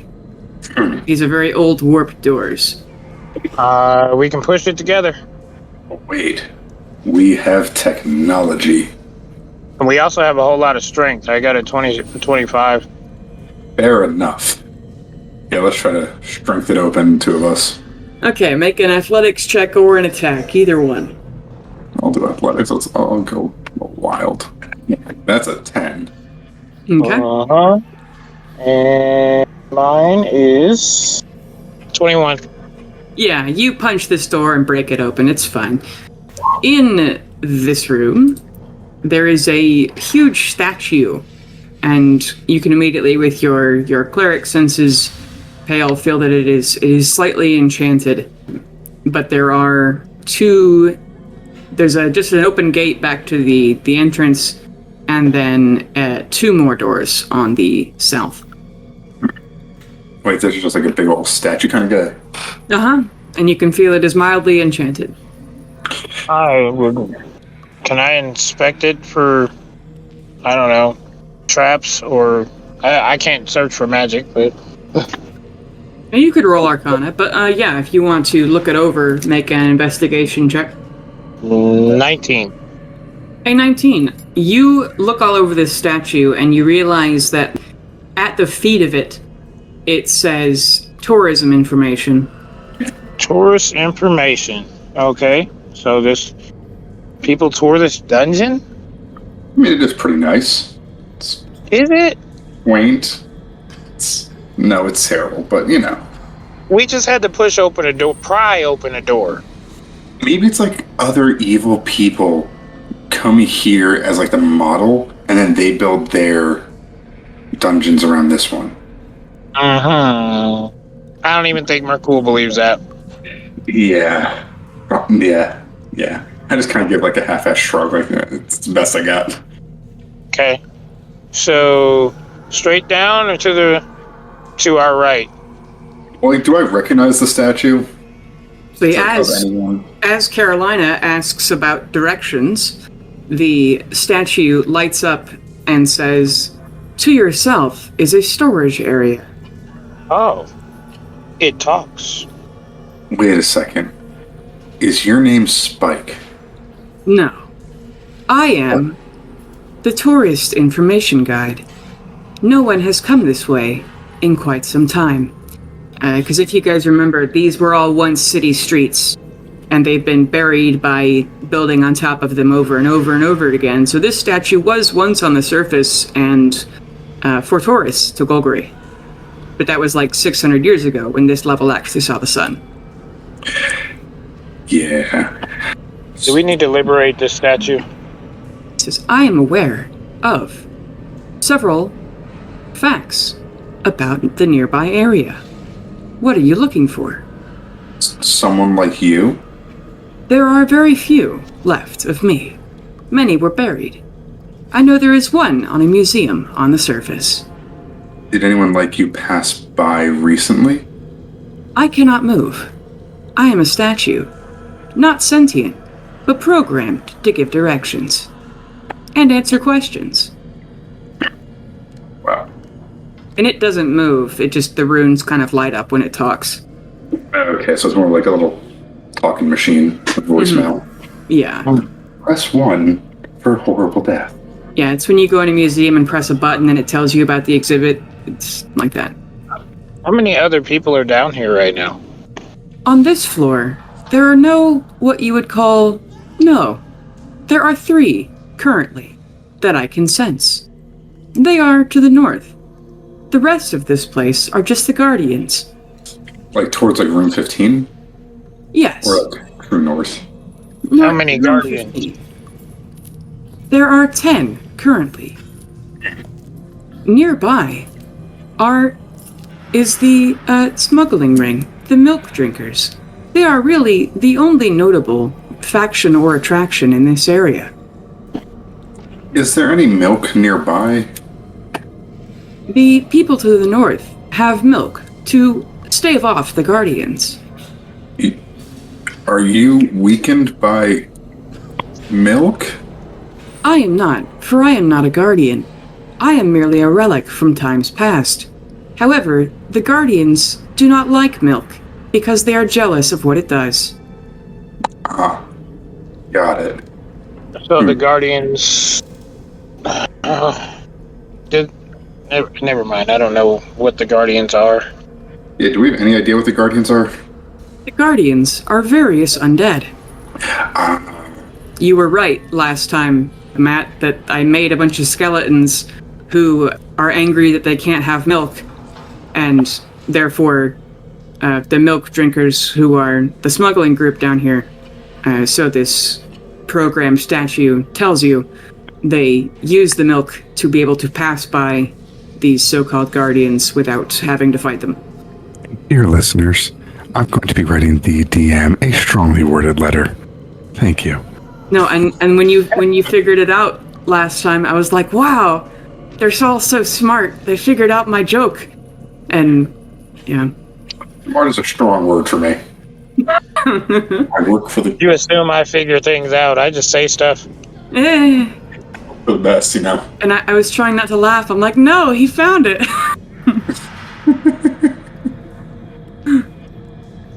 These are very old warped doors. We can push it together. Wait, we have technology. And we also have a whole lot of strength. I got a 25. Fair enough. Yeah, let's try to strength it open, 2 of us. Okay, make an athletics check or an attack, either one. I'll do athletics. I'll go wild. That's a 10. Okay. Uh-huh. And mine is 21. Yeah, you punch this door and break it open. It's fine. In this room, there is a huge statue, and you can immediately, with your cleric senses, Pale, feel that it is slightly enchanted. But there are two. There's just an open gate back to the entrance, and then 2 more doors on the south. Wait, this is just like a big old statue kind of guy. And you can feel it is mildly enchanted. Can I inspect it for, I don't know, traps or I can't search for magic, but And you could roll Arcana, but yeah, if you want to look it over, make an investigation check. 19. A 19. You look all over this statue and you realize that at the feet of it, it says tourism information. Tourist information. Okay, so this people tour this dungeon? I mean, it is pretty nice. It's Is it? quaint. No, it's terrible, but you know. We just had to pry open a door. Maybe it's like other evil people come here as like the model, and then they build their dungeons around this one. I don't even think Merkul believes that. Yeah. Yeah. I just kind of give like a half-ass shrug, like it's the best I got. Okay. So straight down or to our right? Well, like, do I recognize the statue? So Of anyone? as Carolina asks about directions, the statue lights up and says, "To yourself is a storage area." Oh. It talks. Wait a second. Is your name Spike? No. I am the tourist information guide. No one has come this way in quite some time. Because if you guys remember, these were all once city streets, and they've been buried by building on top of them over and over and over again. So this statue was once on the surface and for tourists to Golgari. But that was like 600 years ago when this level actually saw the sun. Yeah. Do we need to liberate this statue? It says, I am aware of several facts about the nearby area. What are you looking for? Someone like you? There are very few left of me. Many were buried. I know there is one on a museum on the surface. Did anyone like you pass by recently? I cannot move. I am a statue. Not sentient, but programmed to give directions. And answer questions. Wow. And it doesn't move, it just, the runes kind of light up when it talks. Okay, so it's more like a little talking machine with voicemail. Yeah. Press 1 for horrible death. Yeah, it's when you go in a museum and press a button and it tells you about the exhibit. It's like that. How many other people are down here right now? On this floor, there are no, what you would call, no. There are 3, currently, that I can sense. They are to the north. The rest of this place are just the Guardians. Like towards like room 15? Yes. Or like true north? How many Guardians? 15. There are 10 currently. Nearby is the smuggling ring, the milk drinkers. They are really the only notable faction or attraction in this area. Is there any milk nearby? The people to the north have milk to stave off the Guardians. Are you weakened by milk? I am not, for I am not a Guardian. I am merely a relic from times past. However, the Guardians do not like milk, because they are jealous of what it does. Ah, got it. So the Guardians... Never mind, I don't know what the Guardians are. Yeah, do we have any idea what the Guardians are? The Guardians are various undead. You were right last time, Matt, that I made a bunch of skeletons who are angry that they can't have milk, and therefore the milk drinkers who are the smuggling group down here. So this program statue tells you they use the milk to be able to pass by these so-called guardians without having to fight them. Dear listeners, I'm going to be writing the DM a strongly worded letter. Thank you. No, and when you figured it out last time, I was like, wow, they're all so smart. They figured out my joke. And, yeah. Smart is a strong word for me. I work for the You assume I figure things out. I just say stuff. Eh. for the best, you know. And I was trying not to laugh. I'm like, no, he found it.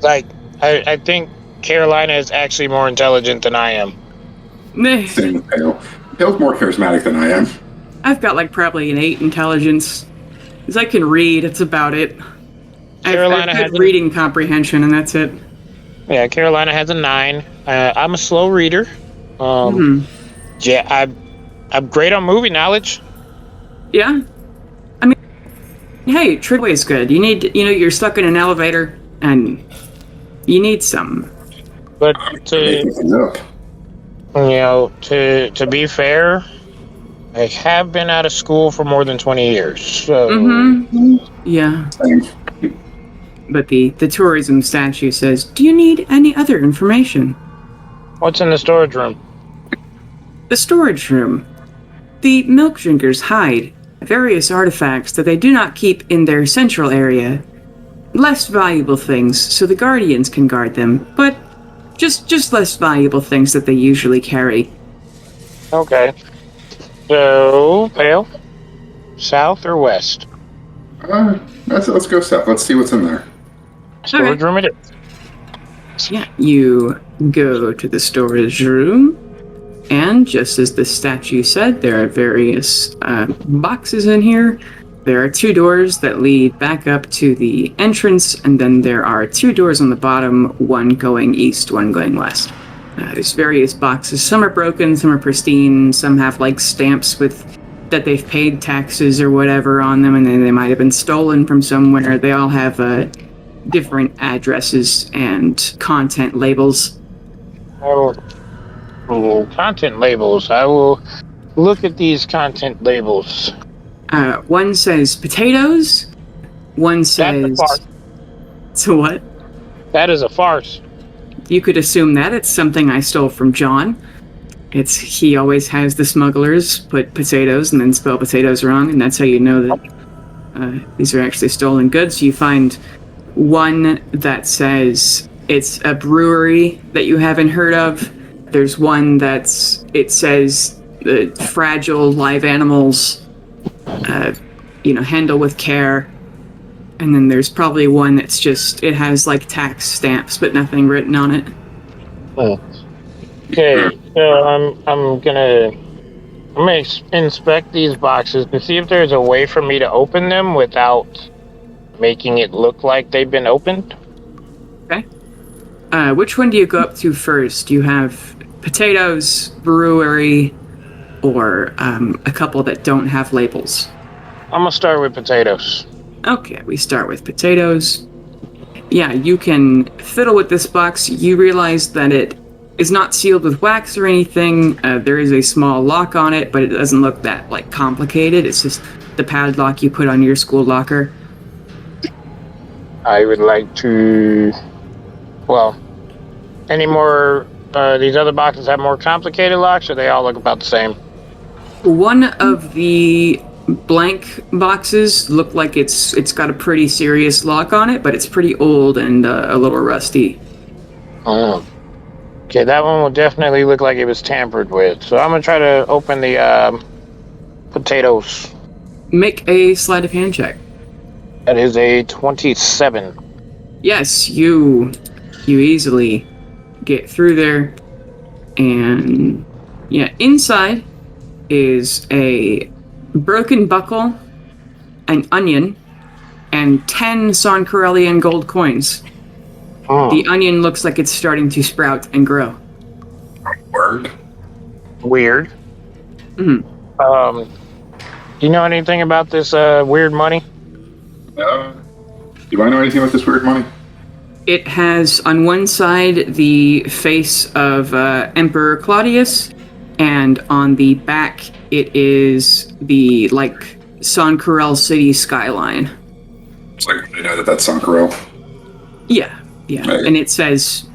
Like, I think Carolina is actually more intelligent than I am. Meh. Same with Pale. Pale's more charismatic than I am. I've got like probably an 8 intelligence. Because I can read, it's about it. Carolina I've has good reading comprehension, and that's it. Yeah, Carolina has a 9. I'm a slow reader. Yeah, I'm great on movie knowledge. Yeah? I mean, hey, Tridway's good. You're stuck in an elevator, and you need some. But Making things up. to be fair, I have been out of school for more than 20 years. So Yeah. Same. But the tourism statue says, do you need any other information? what's in the storage room? The storage room. The milk drinkers hide various artifacts that they do not keep in their central area. Less valuable things, so the guardians can guard them, but just less valuable things that they usually carry. Okay. So, Pale, south or west? Let's go south. Let's see what's in there. Storage room it is. Yeah, you go to the storage room, and just as the statue said, there are various boxes in here. There are 2 doors that lead back up to the entrance, and then there are 2 doors on the bottom, one going east, one going west. There's various boxes. Some are broken, some are pristine, some have like stamps with that they've paid taxes or whatever on them, and then they might have been stolen from somewhere. They all have different addresses and content labels. Content labels. I will look at these content labels. One says potatoes. One That's a says... farce. So what? That is a farce. You could assume that it's something I stole from John. He always has the smugglers put potatoes and then spell potatoes wrong, and that's how you know that these are actually stolen goods. You find one that says it's a brewery that you haven't heard of. There's one it says fragile live animals, handle with care. And then there's probably one that's it has like tax stamps, but nothing written on it. Okay, so I'm gonna inspect these boxes to see if there's a way for me to open them without making it look like they've been opened. Okay. Which one do you go up to first? You have potatoes, brewery, or a couple that don't have labels. I'm gonna start with potatoes. Okay, we start with potatoes. Yeah, you can fiddle with this box. You realize that it is not sealed with wax or anything. There is a small lock on it, but it doesn't look that complicated. It's just the padlock you put on your school locker. I would like to... Well, any more... these other boxes have more complicated locks, or they all look about the same? One of the blank boxes look like it's got a pretty serious lock on it, but it's pretty old and a little rusty. Oh. Okay, that one will definitely look like it was tampered with. So I'm gonna try to open the potatoes. Make a sleight of hand check. That is a 27. Yes, you easily get through there, and yeah, inside is a broken buckle, an onion, and 10 Soncarellian gold coins. The onion looks like it's starting to sprout and grow. Word. Weird. Mm-hmm. Do you know anything about this weird money? Do I know anything about this weird money? It has on one side the face of Emperor Claudius, and on the back it is the San Corel city skyline. It's like I know that's Sankarel. Yeah. Right. And it says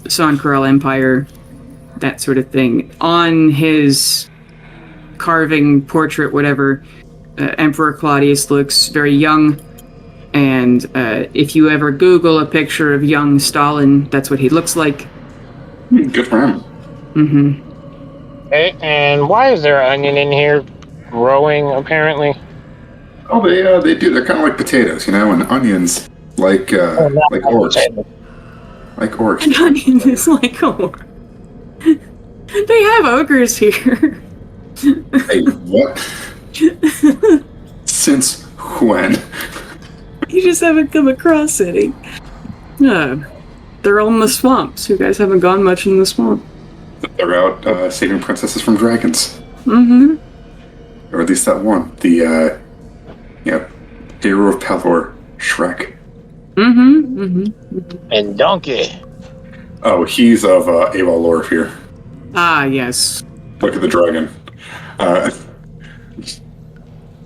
San Corel Empire, that sort of thing. On his carving portrait, whatever, Emperor Claudius looks very young. And if you ever Google a picture of young Stalin, that's what he looks like. Good for him. Mm-hmm. Okay, and why is there an onion in here growing, apparently? Oh, they do. They're kind of like potatoes, and onions like orcs. Like orcs. An onion is like orc. They have ogres here. Hey, what? Since when? You just haven't come across any. They're all in the swamps. You guys haven't gone much in the swamp. They're out saving princesses from dragons. Mm-hmm. Or at least that one. The, hero of Pelor, Shrek. Mm-hmm. Mm-hmm. And Donkey. Oh, he's of Aval Lorfir. Ah, yes. Look at the dragon.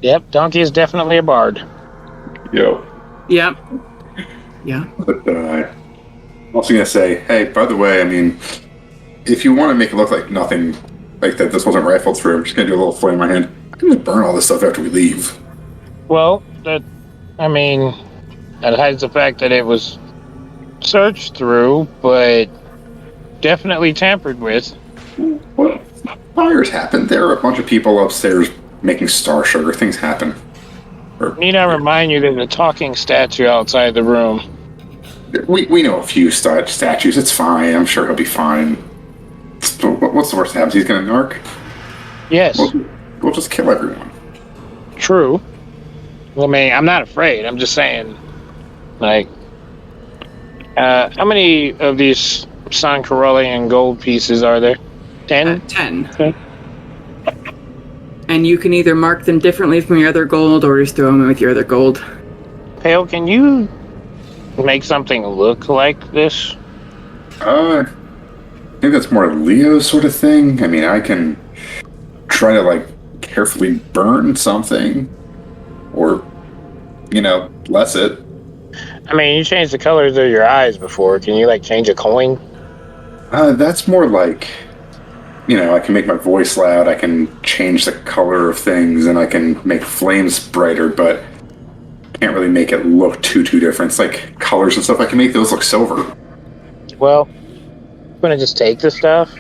Yep, Donkey is definitely a bard. Yo. Yep. Yeah. But I'm also going to say, hey, by the way, if you want to make it look like nothing, like that this wasn't rifled through, I'm just going to do a little flame in my hand. I'm going to burn all this stuff after we leave. Well, that hides the fact that it was searched through, but definitely tampered with. Well, fires happen. There are a bunch of people upstairs making star sugar. Things happen. Need I remind you there's a talking statue outside the room? We know a few statues. It's fine. I'm sure he'll be fine. What's the worst that happens? He's going to narc? Yes. We'll just kill everyone. True. I'm not afraid. I'm just saying, how many of these San Corellian gold pieces are there? 10? 10. Okay. And you can either mark them differently from your other gold or just throw them in with your other gold. Pale, can you make something look like this? I think that's more a Leo sort of thing. I can try to, carefully burn something. Or, bless it. You changed the colors of your eyes before. Can you, change a coin? That's more like... I can make my voice loud, I can change the color of things, and I can make flames brighter, but can't really make it look too different. It's like colors and stuff, I can make those look silver. Well, I'm gonna just take the stuff.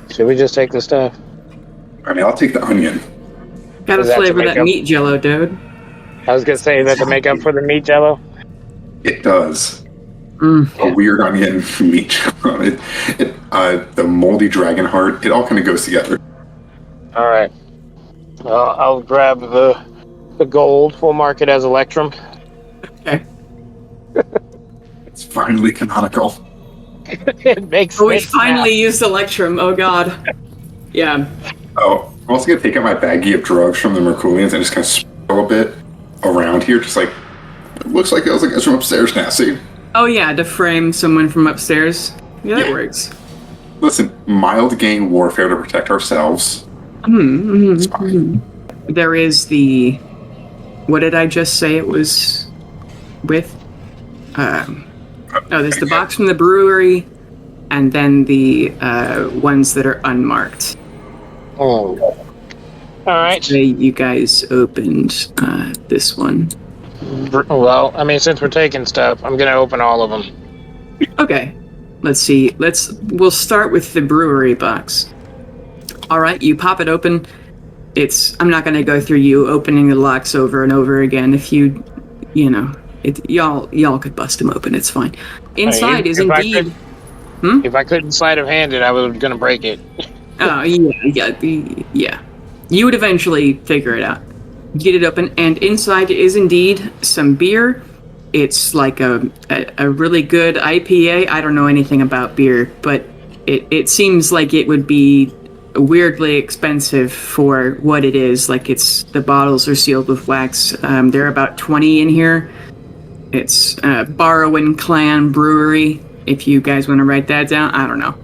Should we just take the stuff? I'll take the onion. Gotta flavor that meat jello, dude. I was gonna say that to make up for the meat jello. It does. A weird onion meat jello. The moldy dragon heart, it all kind of goes together. Alright. I'll grab the gold. We'll mark it as Electrum. Okay. It's finally canonical. It makes We sense finally now. used Electrum. Oh, God. Yeah. Oh, I'm also going to take out my baggie of drugs from the Merculians and just kind of spill a bit around here, just it looks like those guys from upstairs now, see? Oh, yeah, to frame someone from upstairs. Yeah, that works. Listen, mild gang warfare to protect ourselves. It's fine. There is the... What did I just say it was with? There's the box from the brewery, and then the ones that are unmarked. Oh. Alright. So you guys opened this one. Well, since we're taking stuff, I'm gonna open all of them. Okay. Let's see. We'll start with the brewery box. Alright, you pop it open. I'm not gonna go through you opening the locks over and over again. If y'all could bust them open, it's fine. Inside is indeed... If I couldn't sleight of hand it, I was gonna break it. Oh, yeah. You would eventually figure it out. Get it open, and inside is indeed some beer. It's like a really good IPA. I don't know anything about beer, but it seems like it would be weirdly expensive for what it is. The bottles are sealed with wax. There are about 20 in here. It's Barrow and Clan Brewery. If you guys want to write that down, I don't know.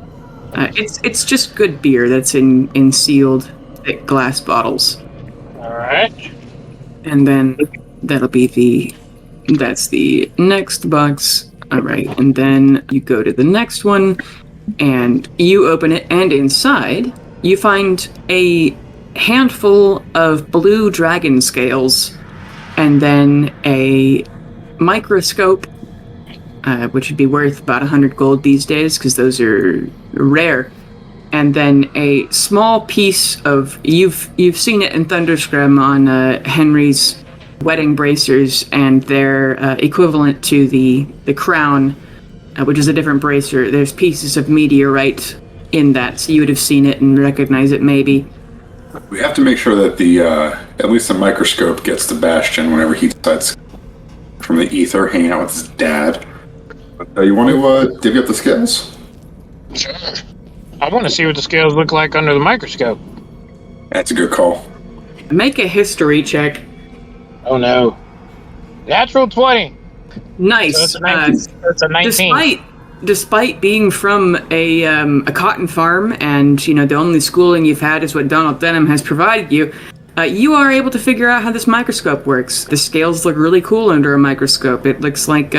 It's just good beer that's in sealed thick glass bottles. All right. And then that's the next box. All right, and then you go to the next one, and you open it, and inside you find a handful of blue dragon scales, and then a microscope, which would be worth about 100 gold these days, because those are rare. And then a small piece of you've seen it in Thunderscrim on Henry's wedding bracers, and they're equivalent to the crown, which is a different bracer. There's pieces of meteorite in that, so you would have seen it and recognize it maybe. We have to make sure that the at least the microscope gets to Bastion whenever he decides from the ether, hanging out with his dad. You want to divvy up the scales? Sure. I want to see what the scales look like under the microscope. That's a good call. Make a history check. Oh no. Natural 20. Nice. So it's a 19. Despite being from a cotton farm, and the only schooling you've had is what Donald Denham has provided you, you are able to figure out how this microscope works. The scales look really cool under a microscope. It looks like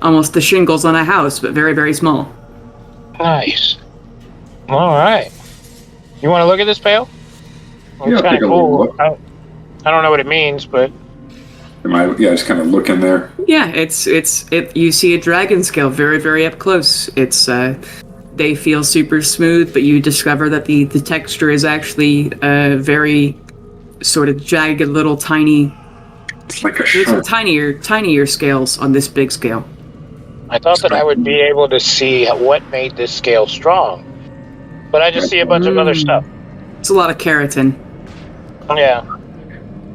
almost the shingles on a house, but very, very small. Nice. All right. You want to look at this pail? Well, it's kind of cool. I don't know what it means, but just kind of look in there. Yeah, you see a dragon scale very, very up close. It's they feel super smooth, but you discover that the texture is actually very sort of jagged, little tiny. It's like a There's shark. some tinier scales on this big scale. I thought that I would be able to see what made this scale strong, but I just see a bunch of other stuff. It's a lot of keratin. Yeah.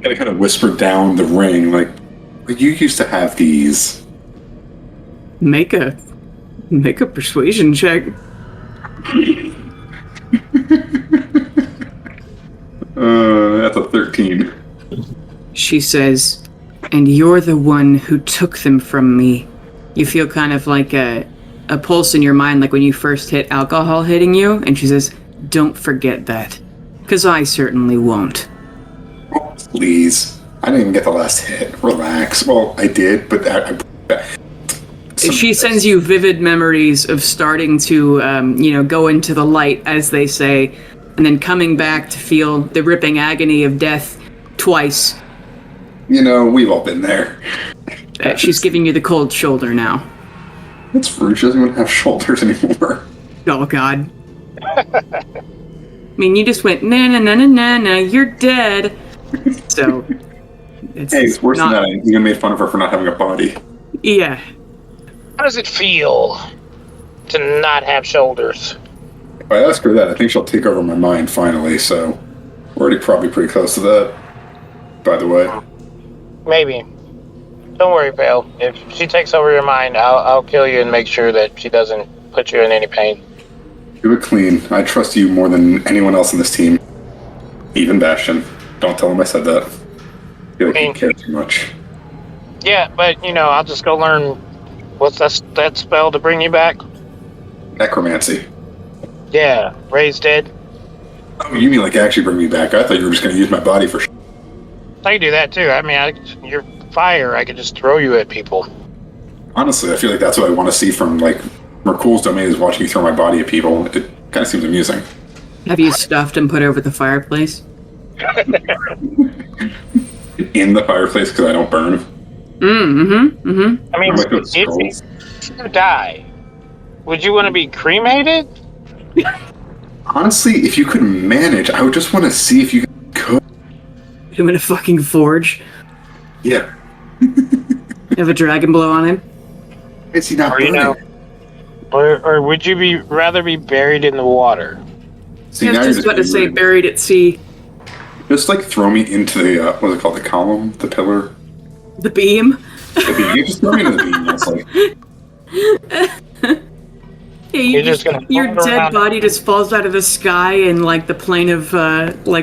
Gotta kind of whisper down the ring, like you used to have these. Make a persuasion check. That's a 13. She says, "And you're the one who took them from me." You feel kind of like a pulse in your mind, like when you first hit alcohol hitting you, and she says, "Don't forget that, because I certainly won't." Oh, please. I didn't even get the last hit. Relax. Well, I did, but She sends you vivid memories of starting to, go into the light, as they say, and then coming back to feel the ripping agony of death twice. We've all been there. She's giving you the cold shoulder now. That's rude. She doesn't even have shoulders anymore. Oh, God. I mean, you just went, na, you're dead. So, it's worse than that. You made fun of her for not having a body. Yeah. How does it feel to not have shoulders? If I ask her that, I think she'll take over my mind finally, so we're already probably pretty close to that, by the way. Maybe. Don't worry, pal. If she takes over your mind, I'll kill you and make sure that she doesn't put you in any pain. Do it clean. I trust you more than anyone else on this team. Even Bastion. Don't tell him I said that. I feel like he cares too much. Yeah, but, I'll just go learn what's that spell to bring you back? Necromancy. Yeah, raise dead. Oh, you mean like actually bring me back? I thought you were just going to use my body for I can do that, too. I mean, you're fire. I could just throw you at people. Honestly, I feel like that's what I want to see from, Merkul's domain is watching you throw my body at people. It kind of seems amusing. Have you stuffed and put over the fireplace? In the fireplace because I don't burn. I mean, Like those if you die, would you want to be cremated? Honestly, if you could manage, I would just want to see if you could. I'm in a fucking forge. Yeah. Have a dragon blow on him. Is he not burning? Or would you rather be buried in the water? See, I now was you're just about to say being buried at sea. Just throw me into the what's it called? The column, the pillar, The beam. the beam. You just throw me into the beam. It's Yeah, You're just gonna your float dead around. body just falls out of the sky in the plane of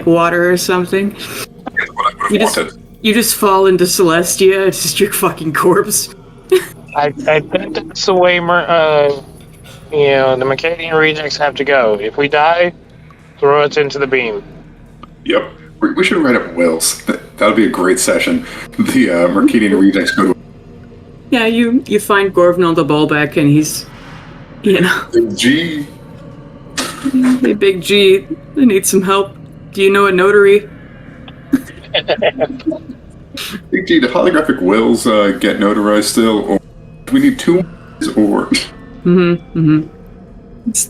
water or something. what I would You have just wanted. you just fall into Celestia. It's just your fucking corpse. I think that's the way the Mercadian rejects have to go. If we die, throw us into the beam. Yep. We should write up wills. That'll be a great session. The Mercadian rejects go to... Yeah, you find Gorvnal the Bulbeck, and he's, G. Hey, Big G, I need some help. Do you know a notary? Big G, do holographic wills get notarized still? Or do we need 2 or...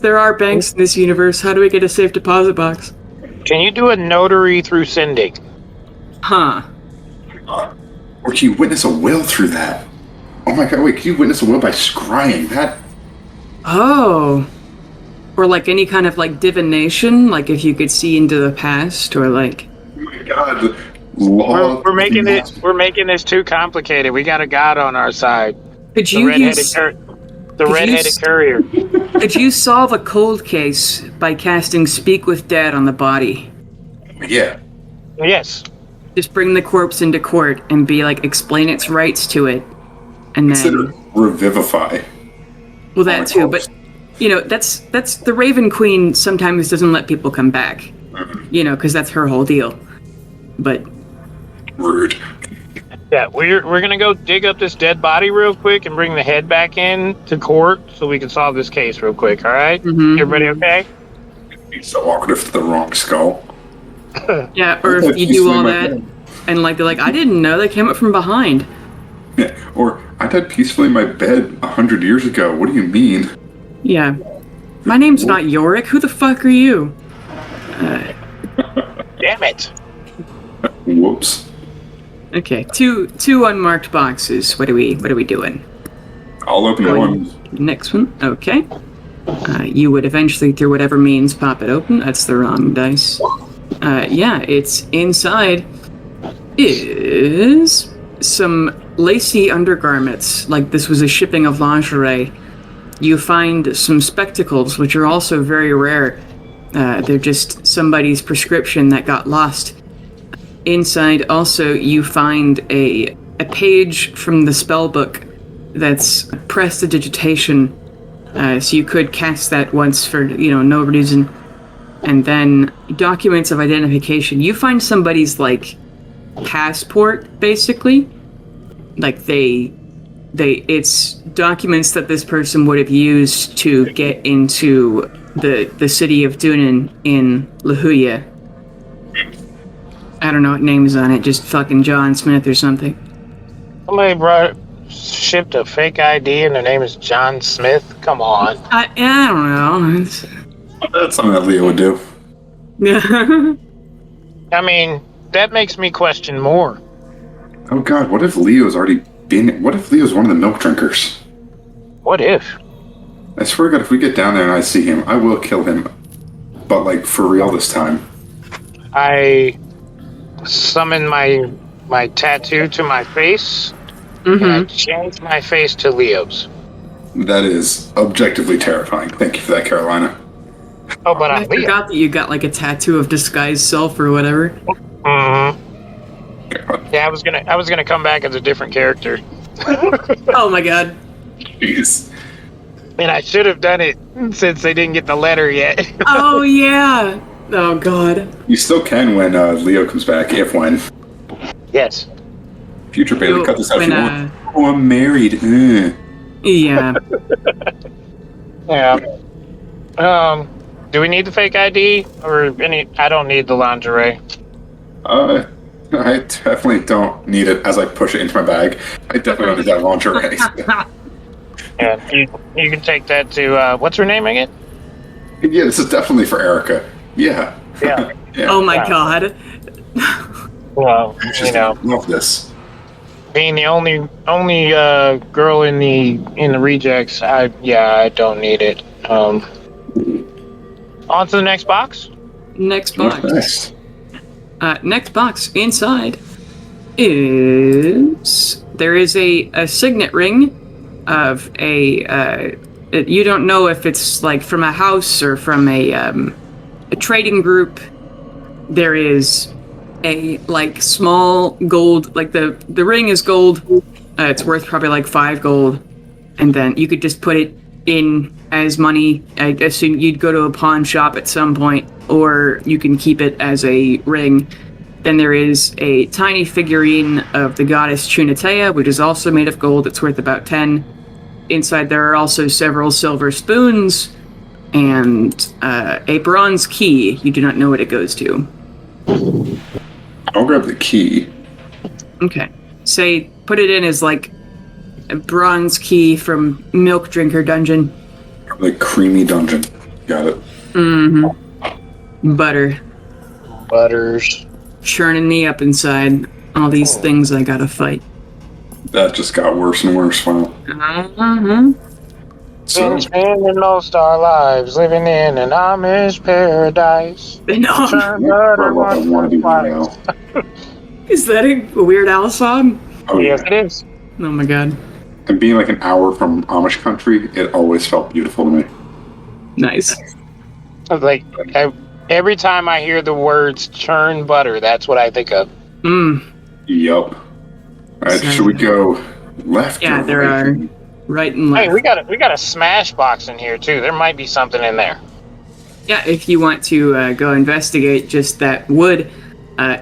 There are banks in this universe. How do we get a safe deposit box? Can you do a notary through sending? Huh. Or can you witness a will through that? Oh my god, wait, can you witness a will by scrying? That... Oh. Or like any kind of like divination, like if you could see into the past, or like... Oh my god, the law... We're making this too complicated. We got a god on our side. Could The you redheaded courier. Could you solve a cold case by casting Speak with Dad on the body? Yeah. Yes. Just bring the corpse into court and be like, explain its rights to it, and Consider then... revivify. Well, that too, but, that's the Raven Queen sometimes doesn't let people come back, because that's her whole deal. But... Rude. Yeah, we're gonna go dig up this dead body real quick and bring the head back in to court so we can solve this case real quick, alright? Everybody okay? It's so awkward if the wrong skull. Yeah, or if you do all that, and like they're like, I didn't know, they came up from behind. Yeah, or I died peacefully in my bed 100 years ago. What do you mean? Yeah. My name's not Yorick, who the fuck are you? Damn it. Whoops. Okay, two unmarked boxes. What are we doing? I'll open one. Next one, okay. You would eventually, through whatever means, pop it open. That's the wrong dice. Yeah, it's inside is some lacy undergarments, like this was a shipping of lingerie. You find some spectacles, which are also very rare. They're just somebody's prescription that got lost. Inside, also, you find a page from the spell book that's prestidigitation, so you could cast that once for, no reason. And then documents of identification. You find somebody's, like, passport, basically. Like, it's documents that this person would have used to get into the city of Dunan in Lahuya. I don't know what name is on it, just fucking John Smith or something. Somebody shipped a fake ID and their name is John Smith? Come on. I don't know. That's something that Leo would do. Yeah. I mean, that makes me question more. Oh god, what if Leo's one of the milk drinkers? What if? I swear to god, if we get down there and I see him, I will kill him. But, like, for real this time. I summon my tattoo to my face, and I change my face to Leo's. That is objectively terrifying. Thank you for that, Carolina. Oh, but I I'm Leo. forgot that you got like a tattoo of disguised self or whatever. God. Yeah, I was gonna come back as a different character. Oh my god. Jeez. And I should have done it since they didn't get the letter yet. Oh yeah. Oh god. You still can when Leo comes back, if when. Yes. Future Bailey, cut this out if you when, want. Oh, I'm married. Yeah. Yeah. Do we need the fake ID or any? I don't need the lingerie. I definitely don't need it as I push it into my bag. I definitely don't need that lingerie. Yeah, you can take that to what's her name again? Yeah, this is definitely for Erica. Yeah. Yeah. Yeah. Oh my god. Well, She's gonna love this. being the only girl in the rejects, I don't need it. On to the next box. Next What's box. next? Next box inside is there is a signet ring of a you don't know if it's like from a house or from a trading group. There is a like small gold, like the ring is gold. It's worth probably like 5 gold, and then you could just put it in as money. I assume you'd go to a pawn shop at some point, or you can keep it as a ring. Then there is a tiny figurine of the goddess Chunatea, which is also made of gold. It's worth about 10. Inside there are also several silver spoons and a bronze key. You do not know what it goes to. I'll grab the key. Okay. Say, put it in as like a bronze key from Milk Drinker Dungeon. The creamy dungeon. Got it. Mm-hmm. Butters. Churning me up inside. All these things I gotta fight. That just got worse and worse. Wow. Mm-hmm. So, Been spending most our lives living in an Amish paradise. No. Turn butter I once want to or do twice. now. Is that a Weird Al song? Oh, Yes, yeah. it is. Oh my god. And being like an hour from Amish country, it always felt beautiful to me. Nice. Like every time I hear the words "churn butter," that's what I think of. Yup. Alright, So- should we go left? Yeah, or there right? are right and left. Hey, we got a smash box in here too. There might be something in there. Yeah, if you want to go investigate just that wood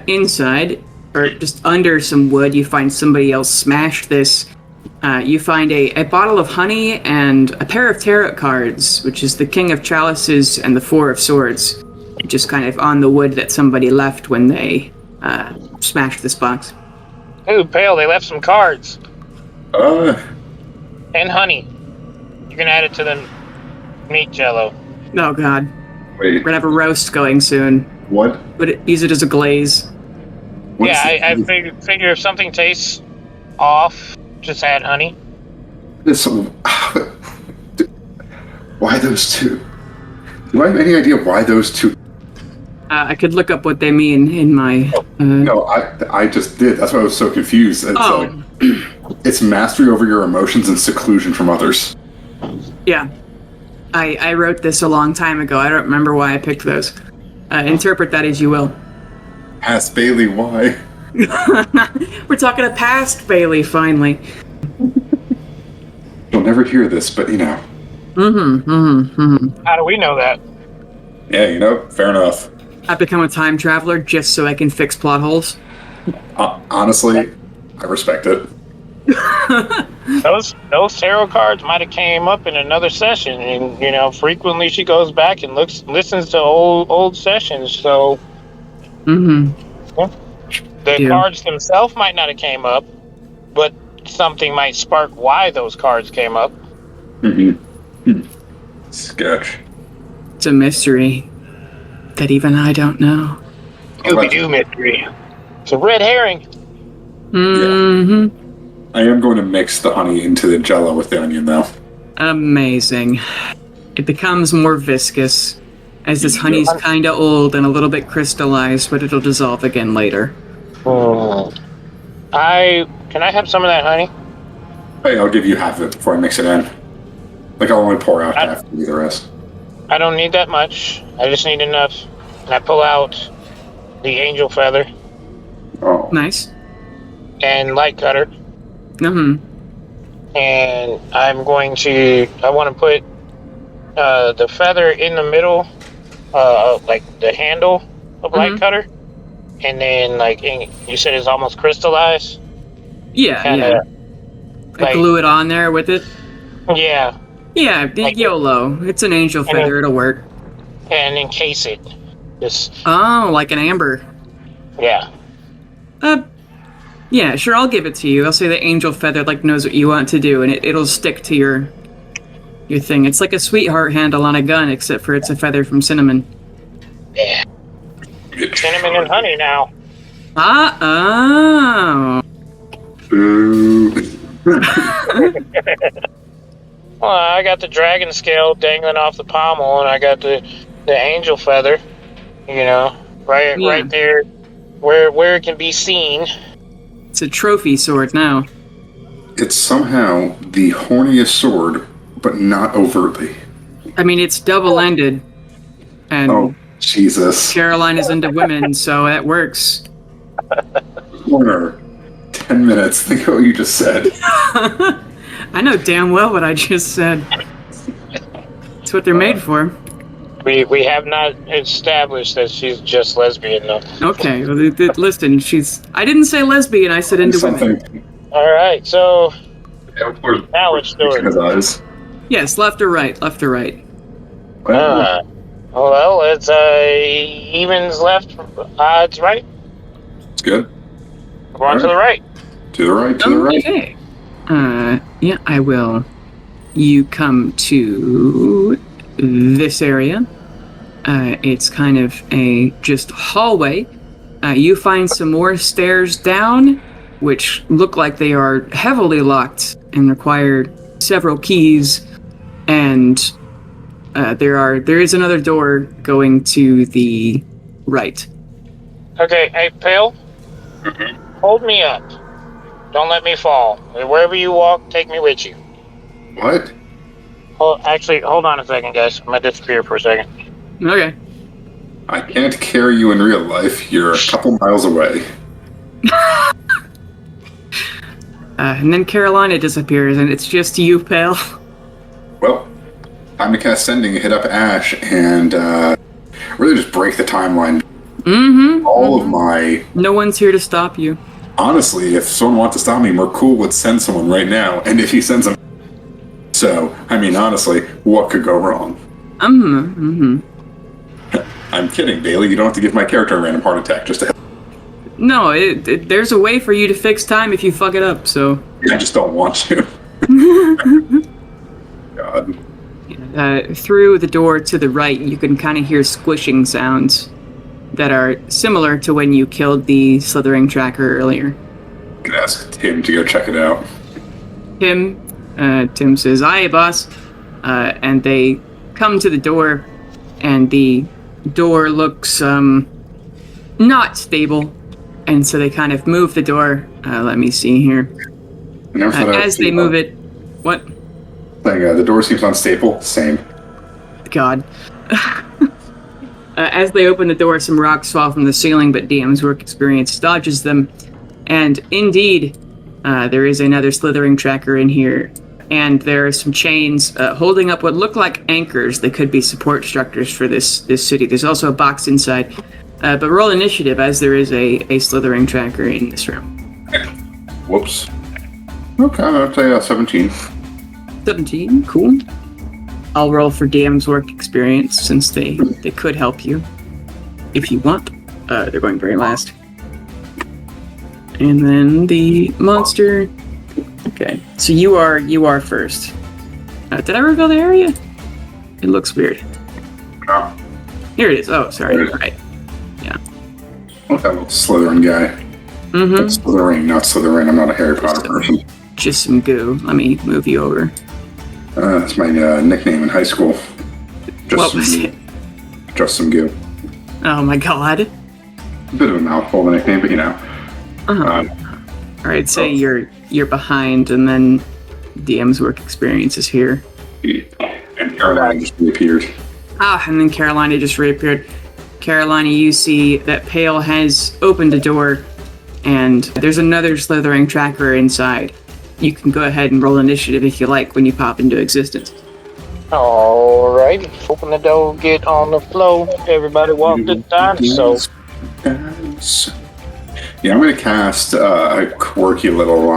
inside, or just under some wood, you find somebody else smashed this. You find a bottle of honey and a pair of tarot cards, which is the King of Chalices and the Four of Swords, just kind of on the wood that somebody left when they smashed this box. Ooh, Pale, they left some cards and honey. You can add it to the meat jello. Oh god, Wait, we're gonna have a roast going soon. what? Use it as a glaze. What's Yeah, I figure if something tastes off, just add honey. this? Why those two? Do I have any idea why those two? I could look up what they mean in my. No, I just did. That's why I was so confused. It's Oh. it's mastery over your emotions and seclusion from others. Yeah. I wrote this a long time ago. I don't remember why I picked those. Interpret that as you will. Ask Bailey why. We're talking a past Bailey, finally. You'll never hear this, but you know. How do we know that? Yeah, you know, fair enough. I've become a time traveler just so I can fix plot holes. Honestly, I respect it. Those tarot cards might have came up in another session, and you know, frequently she goes back and listens to old sessions. So Mm-hmm. the Yeah. cards themselves might not have came up, but something might spark why those cards came up. Sketch. It's a mystery that even I don't know. Scooby-Doo mystery. It's a red herring. Mm-hmm. I am going to mix the honey into the jello with the onion, though. Amazing. It becomes more viscous, as this honey's kind of old and a little bit crystallized, but it'll dissolve again later. Can I have some of that honey? Hey, I'll give you half of it before I mix it in. Like, I'll only pour out half and leave the rest. I don't need that much. I just need enough. And I pull out the angel feather Oh. Nice. and light cutter, Mm-hmm. and I want to put the feather in the middle, like the handle of light cutter, and then you said it's almost crystallized. Yeah, Kinda, I like- glue it on there with it. Yeah, Yeah, YOLO. It's an angel then- feather. It'll work. and encase it. Just Oh, like an amber. yeah. Yeah, sure, I'll give it to you. I'll say the angel feather knows what you want to do, and it'll stick to your thing. It's like a sweetheart handle on a gun, except for it's a feather from cinnamon. Yeah. Cinnamon and honey now. Oh. Boo. Well, I got the dragon scale dangling off the pommel, and I got the angel feather. You know, right there, where it can be seen. It's a trophy sword now. It's somehow the horniest sword, but not overtly. I mean, it's double-ended, and Oh, Jesus. Caroline is into women, so that works. Corner. 10 minutes. Think of what you just said. I know damn well what I just said. That's what they're made for. We have not established that she's just lesbian, though. Okay, well, listen, I didn't say lesbian, I said into women. All right, so Yeah, of course. now which door? His eyes. Yes, left or right, left or right. Well, it's evens left, odds right. It's good. We're on to the right. To the right, to the right. Okay. Yeah, I will. You come to this area. It's kind of a just hallway. You find some more stairs down, which look like they are heavily locked and require several keys. And there is another door going to the right. Okay, hey, Pale. Hold me up. Don't let me fall. Wherever you walk, take me with you. What? Actually, hold on a second, guys. I'm gonna disappear for a second. Okay. I can't carry you in real life. You're a couple miles away. And then Carolina disappears, and it's just you, Pale. Well, time to cast Sending, hit up Ash, and really just break the timeline. Mm-hmm. All of my... No one's here to stop you. Honestly, if someone wants to stop me, Merkul would send someone right now, and if he sends them... So, I mean, honestly, what could go wrong? I'm kidding, Bailey. You don't have to give my character a random heart attack just to help. No, there's a way for you to fix time if you fuck it up, so... I just don't want to. God. Through the door to the right, you can kind of hear squishing sounds that are similar to when you killed the slithering tracker earlier. I can ask Tim to go check it out. Tim says, "Aye, boss." And they come to the door, and the door looks not stable, and so they kind of move the door. Let me see here. As they move it, what? The door seems unstable. Same. God. As they open the door, some rocks fall from the ceiling, but DM's work experience dodges them. And indeed, there is another slithering tracker in here. And there are some chains holding up what look like anchors that could be support structures for this city. There's also a box inside. But roll initiative, as there is a slithering tracker in this room. Whoops. Okay, I'll say 17. 17, cool. I'll roll for DM's work experience, since they could help you. If you want. They're going very last. And then the monster... Okay, so you are first. Did I reveal the area? It looks weird. No. Here it is. Oh, sorry. All right. Yeah. Look, that little Slytherin guy. Mm-hmm. That's Slytherin, not Slytherin. I'm not a Harry Potter person. Just some goo. Let me move you over. That's my nickname in high school. What was it? Just some goo. Oh my god. A bit of a mouthful of a nickname, but you know. All right, say you're behind, and then DM's work experience is here. And Carolina just reappeared. And then Carolina just reappeared. Carolina, you see that Pale has opened a door, and there's another slithering tracker inside. You can go ahead and roll initiative if you like when you pop into existence. Alright, open the door, get on the floor. Everybody walk the dime, so... Yeah, I'm gonna cast a quirky little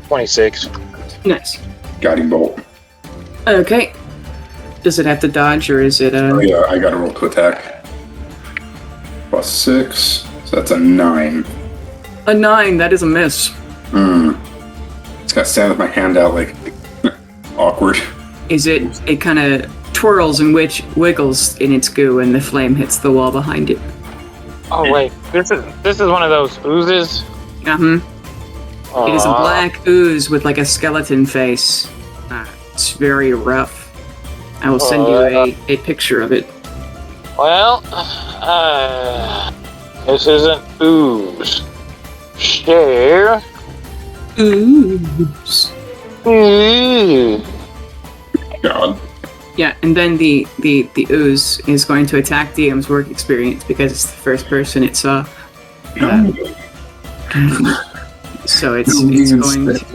26. Nice. guiding bolt. Okay. Does it have to dodge, or is it a... Oh yeah, I gotta roll to attack. Plus 6, so that's a 9. A 9, that is a miss. It's gotta stand with my hand out like awkward. It kind of twirls and wiggles in its goo, and the flame hits the wall behind it. Oh wait, this is one of those oozes. It is a black ooze with like a skeleton face. It's very rough. I will send you a picture of it. Well, this isn't ooze. Share. Ooze. Ooh. God. Yeah, and then the ooze is going to attack DM's work experience because it's the first person it saw. So it's going to,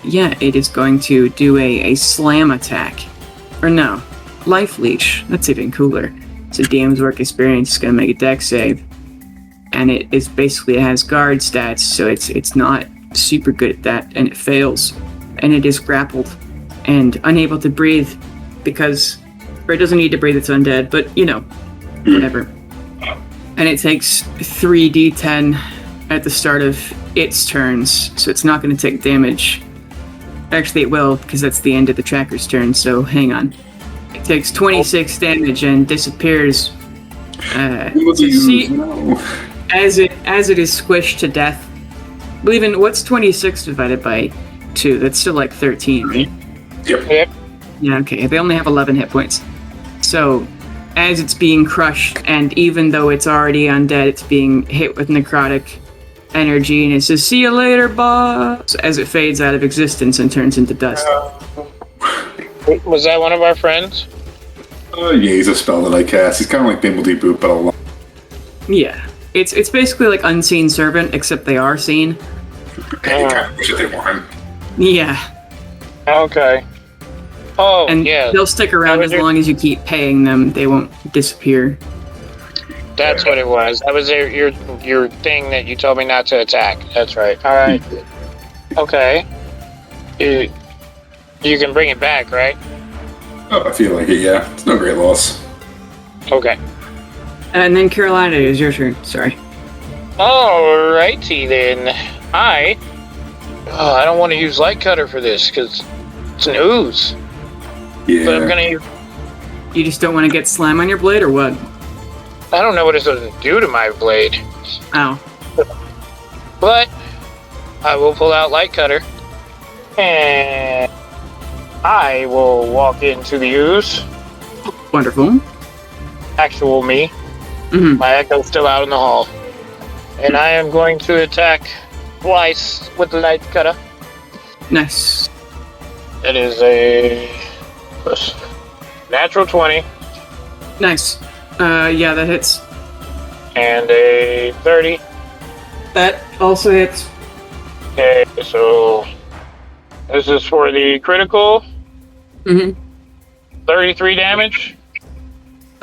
yeah, it is going to do a slam attack. Or no. Life Leech. That's even cooler. It's a DM's work experience. It's going to make a dex save. And it has guard stats, so it's not super good at that, and it fails. And it is grappled and unable to breathe because... Or it doesn't need to breathe, it's undead, but, whatever. And it takes 3d10 at the start of its turns, so it's not going to take damage. Actually, it will, because that's the end of the tracker's turn, so hang on. It takes 26 damage and disappears. As it is squished to death. Believe what's 26 divided by 2? That's still like 13, right? Yep. Yeah, okay. They only have 11 hit points. So, as it's being crushed, and even though it's already undead, it's being hit with necrotic energy, and it says, "See you later, boss," as it fades out of existence and turns into dust. Was that one of our friends? Yeah, he's a spell that I cast. He's kind of like Bimbledy Boot, but a lot. Yeah. It's basically like Unseen Servant, except they are seen. Okay, kind of wish that they weren't. Yeah. Okay. Oh, and yeah. They'll stick around as long as you keep paying them. They won't disappear. That's what it was. That was your thing that you told me not to attack. That's right. All right. Okay. You can bring it back, right? Oh, I feel like it, yeah. It's no great loss. Okay. And then Carolina, it is your turn. Sorry. Alrighty then. I don't want to use Light Cutter for this because it's an ooze. Yeah. But I'm gonna use... You just don't want to get slime on your blade, or what? I don't know what it's going to do to my blade. Oh. But I will pull out Light Cutter. And I will walk into the ooze. Wonderful. Actual me. Mm-hmm. My echo's still out in the hall. And I am going to attack twice with the Light Cutter. Nice. It is a natural 20. Nice. Yeah, that hits. And a 30. That also hits. Okay, so this is for the critical. Mm-hmm. 33 damage.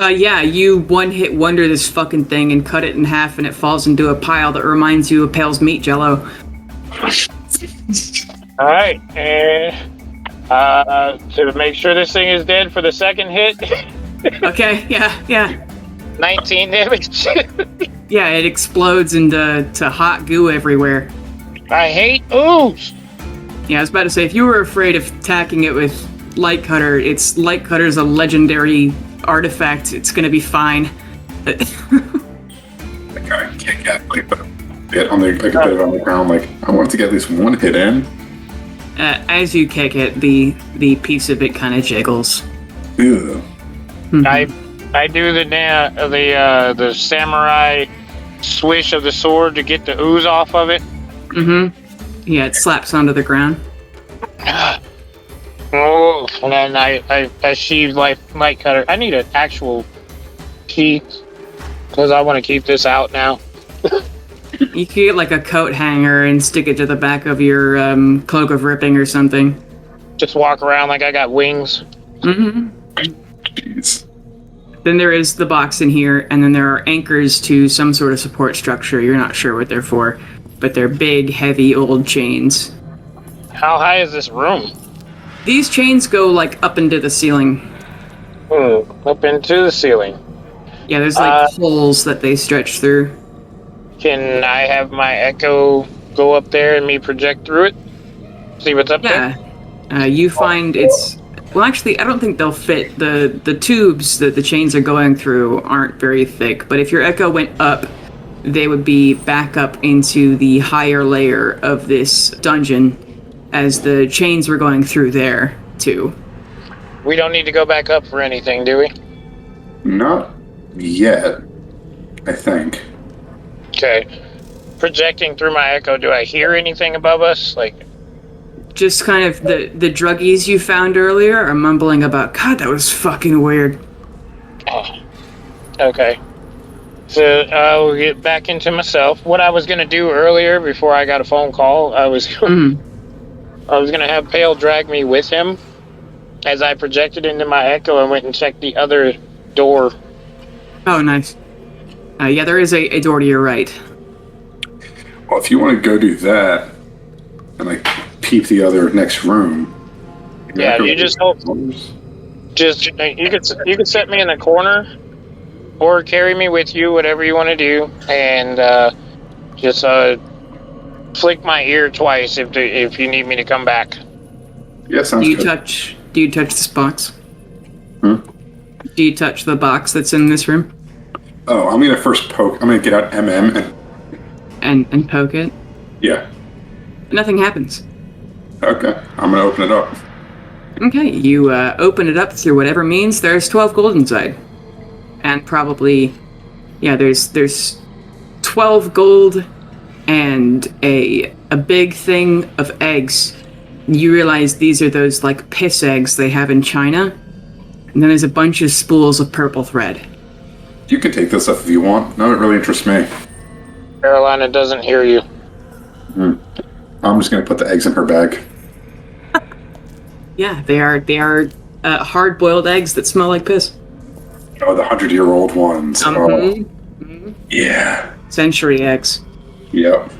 Yeah, you one-hit wonder this fucking thing and cut it in half, and it falls into a pile that reminds you of Pale's meat jello. Alright, and to make sure this thing is dead for the second hit. Okay, yeah. 19 damage. Yeah, it explodes into hot goo everywhere. I hate ooze. Yeah, I was about to say, if you were afraid of attacking it with Light Cutter, Light Cutter's a legendary artifact. It's gonna be fine. I can't get like a bit on the ground. Like I want to get at least one hit in. As you kick it, the piece of it kind of jiggles. Ew. Mm-hmm. I do the samurai swish of the sword to get the ooze off of it. Mm-hmm. Yeah, it slaps onto the ground. Oh, and then I sheathe Light Cutter. I need an actual key because I want to keep this out now. You could get like a coat hanger and stick it to the back of your cloak of ripping or something. Just walk around like I got wings. Mm-hmm. Jeez. Then there is the box in here, and then there are anchors to some sort of support structure. You're not sure what they're for, but they're big, heavy, old chains. How high is this room? These chains go like up into the ceiling. Up into the ceiling. Yeah, there's like holes that they stretch through. Can I have my echo go up there and me project through it? See what's up there? Yeah. You find it's... Well, actually, I don't think they'll fit. The tubes that the chains are going through aren't very thick, but if your echo went up, they would be back up into the higher layer of this dungeon as the chains were going through there, too. We don't need to go back up for anything, do we? Not yet, I think. Okay. Projecting through my echo, do I hear anything above us? Like, just kind of the druggies you found earlier are mumbling about, God, that was fucking weird. oh. Okay. So I'll get back into myself. What I was going to do earlier before I got a phone call, I was going to have Pale drag me with him as I projected into my echo and went and checked the other door. Oh, nice. Yeah, there is a door to your right. Well, if you want to go do that and like peep the other next room. Yeah, you just hope. Just you could set me in the corner, or carry me with you, whatever you want to do, and just flick my ear twice if you need me to come back. Yeah, sounds good. Do you touch this box? Hmm? Do you touch the box that's in this room? Oh, I'm gonna first poke. I'm gonna get out MM and poke it. Yeah. Nothing happens. Okay, I'm gonna open it up. Okay, you open it up through whatever means. There's 12 gold inside, and probably, yeah, there's 12 gold and a big thing of eggs. You realize these are those like piss eggs they have in China, and then there's a bunch of spools of purple thread. You can take this stuff if you want. None of it really interests me. Carolina doesn't hear you. I'm just gonna put the eggs in her bag. Yeah, they are hard-boiled eggs that smell like piss. Oh, the 100-year-old ones. Oh, yeah. Century eggs. Yep.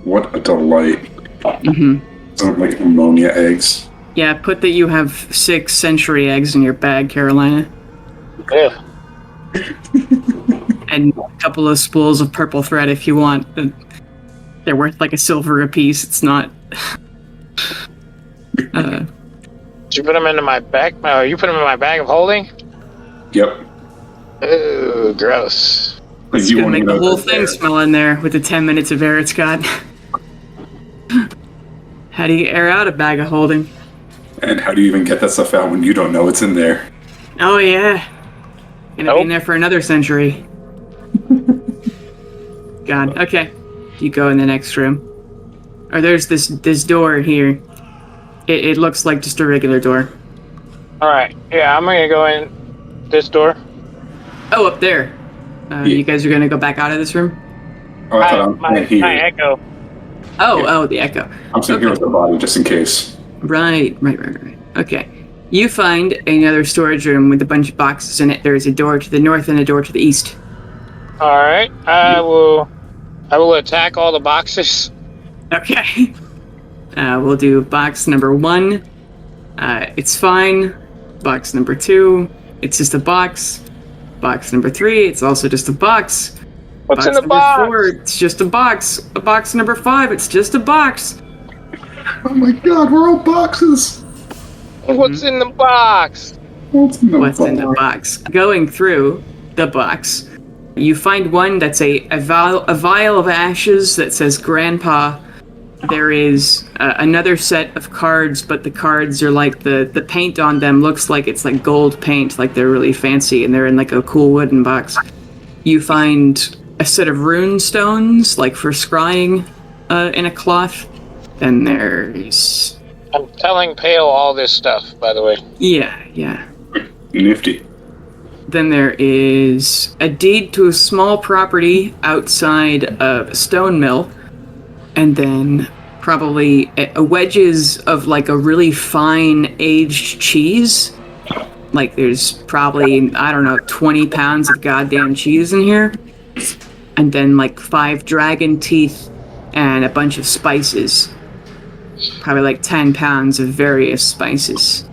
What a delight. Mm-hmm. Sound like ammonia eggs. Yeah, put that you have 6 century eggs in your bag, Carolina. Yeah. And a couple of spools of purple thread if you want. They're worth like a silver apiece. It's not... Did you put them into my bag? Oh, you put them in my bag of holding? Yep. Ooh, gross. It's gonna make the whole thing smell in there with the 10 minutes of air it's got. How do you air out a bag of holding? And how do you even get that stuff out when you don't know it's in there? Oh yeah. Gonna be in there for another century. God, okay. You go in the next room. Or there's this door here. It looks like just a regular door. Alright, yeah, I'm gonna go in this door. Oh, up there. You guys are gonna go back out of this room? Oh, I thought my echo. Oh, the echo. I'm sitting here with the body just in case. Right. Okay. You find another storage room with a bunch of boxes in it. There's a door to the north and a door to the east. Alright, I will attack all the boxes. Okay. We'll do box number 1. It's fine. Box number 2. It's just a box. Box number 3. It's also just a box. What's box in the number box? 4, it's just a box. Box number 5. It's just a box. Oh my god, we're all boxes! What's in the box? What's in the box? Going through the box, you find one that's a vial of ashes that says Grandpa. There is another set of cards, but the cards are like the paint on them looks like it's like gold paint, like they're really fancy, and they're in like a cool wooden box. You find a set of rune stones, like for scrying, in a cloth. Then there's... I'm telling Pale all this stuff, by the way. Yeah. Nifty. Then there is a deed to a small property outside of a stone mill. And then probably wedges of like a really fine aged cheese. Like there's probably, 20 pounds of goddamn cheese in here. And then like 5 dragon teeth and a bunch of spices. Probably like 10 pounds of various spices.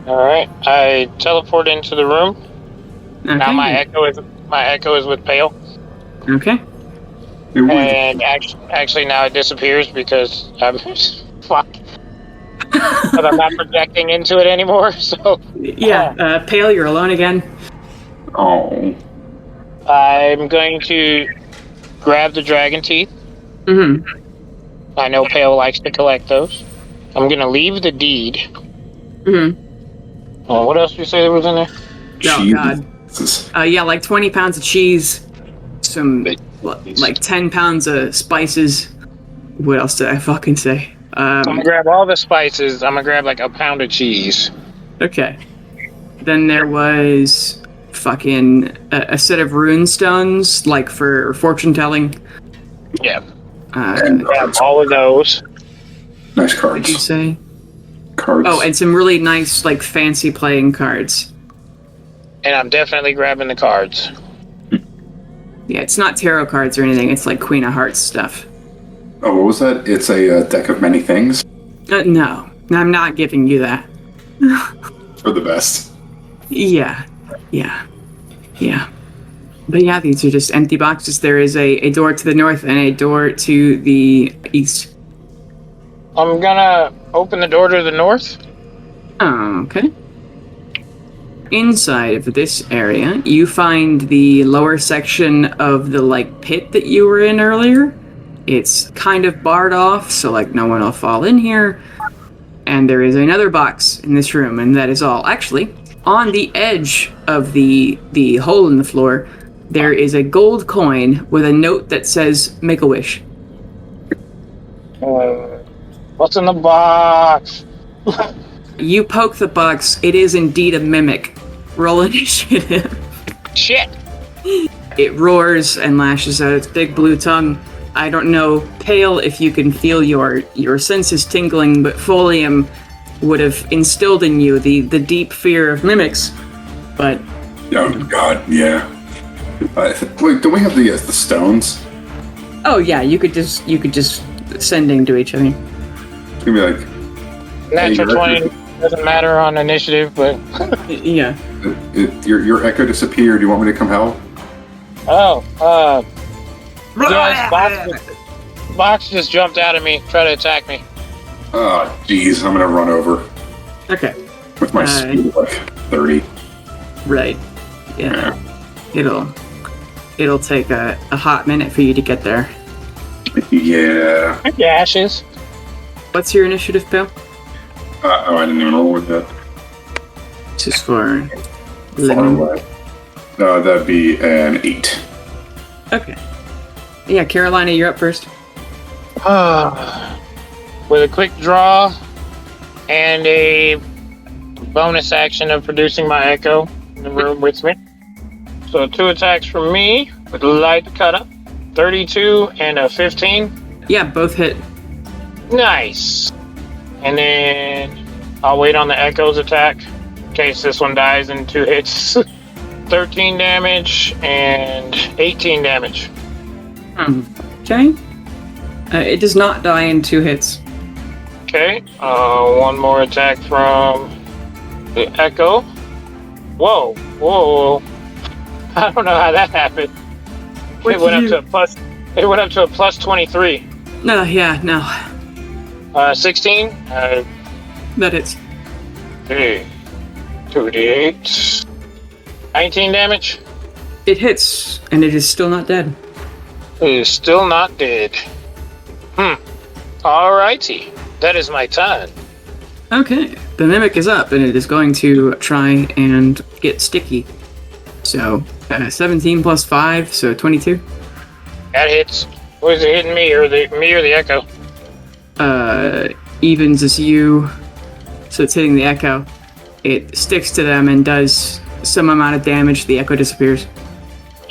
Alright, I teleport into the room. Okay. Now my echo is with Pale. Okay. And actually now it disappears because I'm fuck. But I'm not projecting into it anymore, so yeah, Pale, you're alone again. Oh. I'm going to grab the dragon teeth. Mm-hmm. I know Pale likes to collect those. I'm gonna leave the deed. Mm-hmm. What else did you say there was in there? Cheese. Oh god. Yeah, like 20 pounds of cheese. Some like 10 pounds of spices. What else did I fucking say? I'm gonna grab all the spices. I'm gonna grab like a pound of cheese. Okay. Then there was fucking a set of rune stones, like for fortune telling. Yeah. Grab all of those. Nice What did you cards. say? Cards. Oh, and some really nice, like, fancy playing cards. And I'm definitely grabbing the cards. Yeah, it's not tarot cards or anything. It's like Queen of Hearts stuff. Oh, what was that? It's a deck of many things? No, I'm not giving you that. For the best. Yeah. But yeah, these are just empty boxes. There is a door to the north and a door to the east. I'm gonna open the door to the north. Okay. Inside of this area, you find the lower section of the, like, pit that you were in earlier. It's kind of barred off, so, like, no one will fall in here. And there is another box in this room, and that is all. Actually, on the edge of the hole in the floor, there is a gold coin with a note that says, "Make a wish." What's in the box? You poke the box. It is indeed a mimic. Roll initiative. Shit. It roars and lashes out its big blue tongue. I don't know, Pale, if you can feel your senses tingling, but Folium would have instilled in you the deep fear of mimics. But Oh God, yeah. Wait, don't we have the stones? oh yeah, you could just sending to each other. It's gonna be like, Natural Hey, 20 doesn't matter on initiative, but Yeah. your echo disappeared. Do you want me to come help? yes, box just jumped out at me, try to attack me. Oh, jeez, I'm gonna run over Okay. with my speed of like 30. Right. Yeah. It'll take a hot minute for you to get there. Yeah. Ashes. What's your initiative, Pale? Oh, I didn't even roll with that. This is for Far living. away. That'd be an 8. Okay. Yeah, Carolina, you're up first. With a quick draw and a bonus action of producing my echo in the room with me. So 2 attacks from me with a light cut up. 32 and a 15. Yeah, both hit. Nice. And then I'll wait on the echo's attack in case this one dies in 2 hits. 13 damage and 18 damage. Okay. It does not die in 2 hits. Okay. One more attack from the echo. Whoa. I don't know how that happened. It went up to a plus 23. No, 16. that hits. 2d8. 19 damage. It hits, and it is still not dead. It is still not dead. Alrighty. That is my turn. Okay, the mimic is up, and it is going to try and get sticky. So, 17 plus 5, so 22. That hits. Was it hitting me or the echo? Evens is you, so it's hitting the echo. It sticks to them and does some amount of damage. The echo disappears.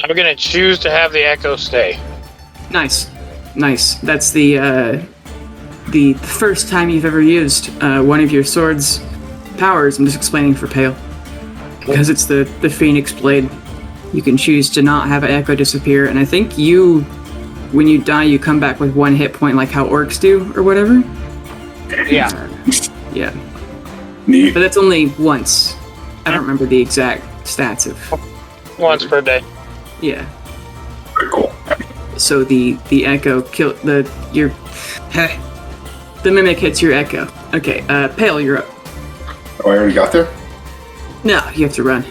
I'm gonna choose to have the echo stay. Nice. That's the first time you've ever used one of your sword's powers. I'm just explaining for Pale. Because it's the Phoenix Blade, you can choose to not have an echo disappear, and I think when you die, you come back with 1 hit point, like how orcs do, or whatever. Yeah. Yeah. Neat. But that's only once. I don't remember the exact stats of. Once per day. Yeah. Very cool. So the echo kill the mimic hits your echo. Okay, Pale, you're up. Oh, I already got there? No, you have to run.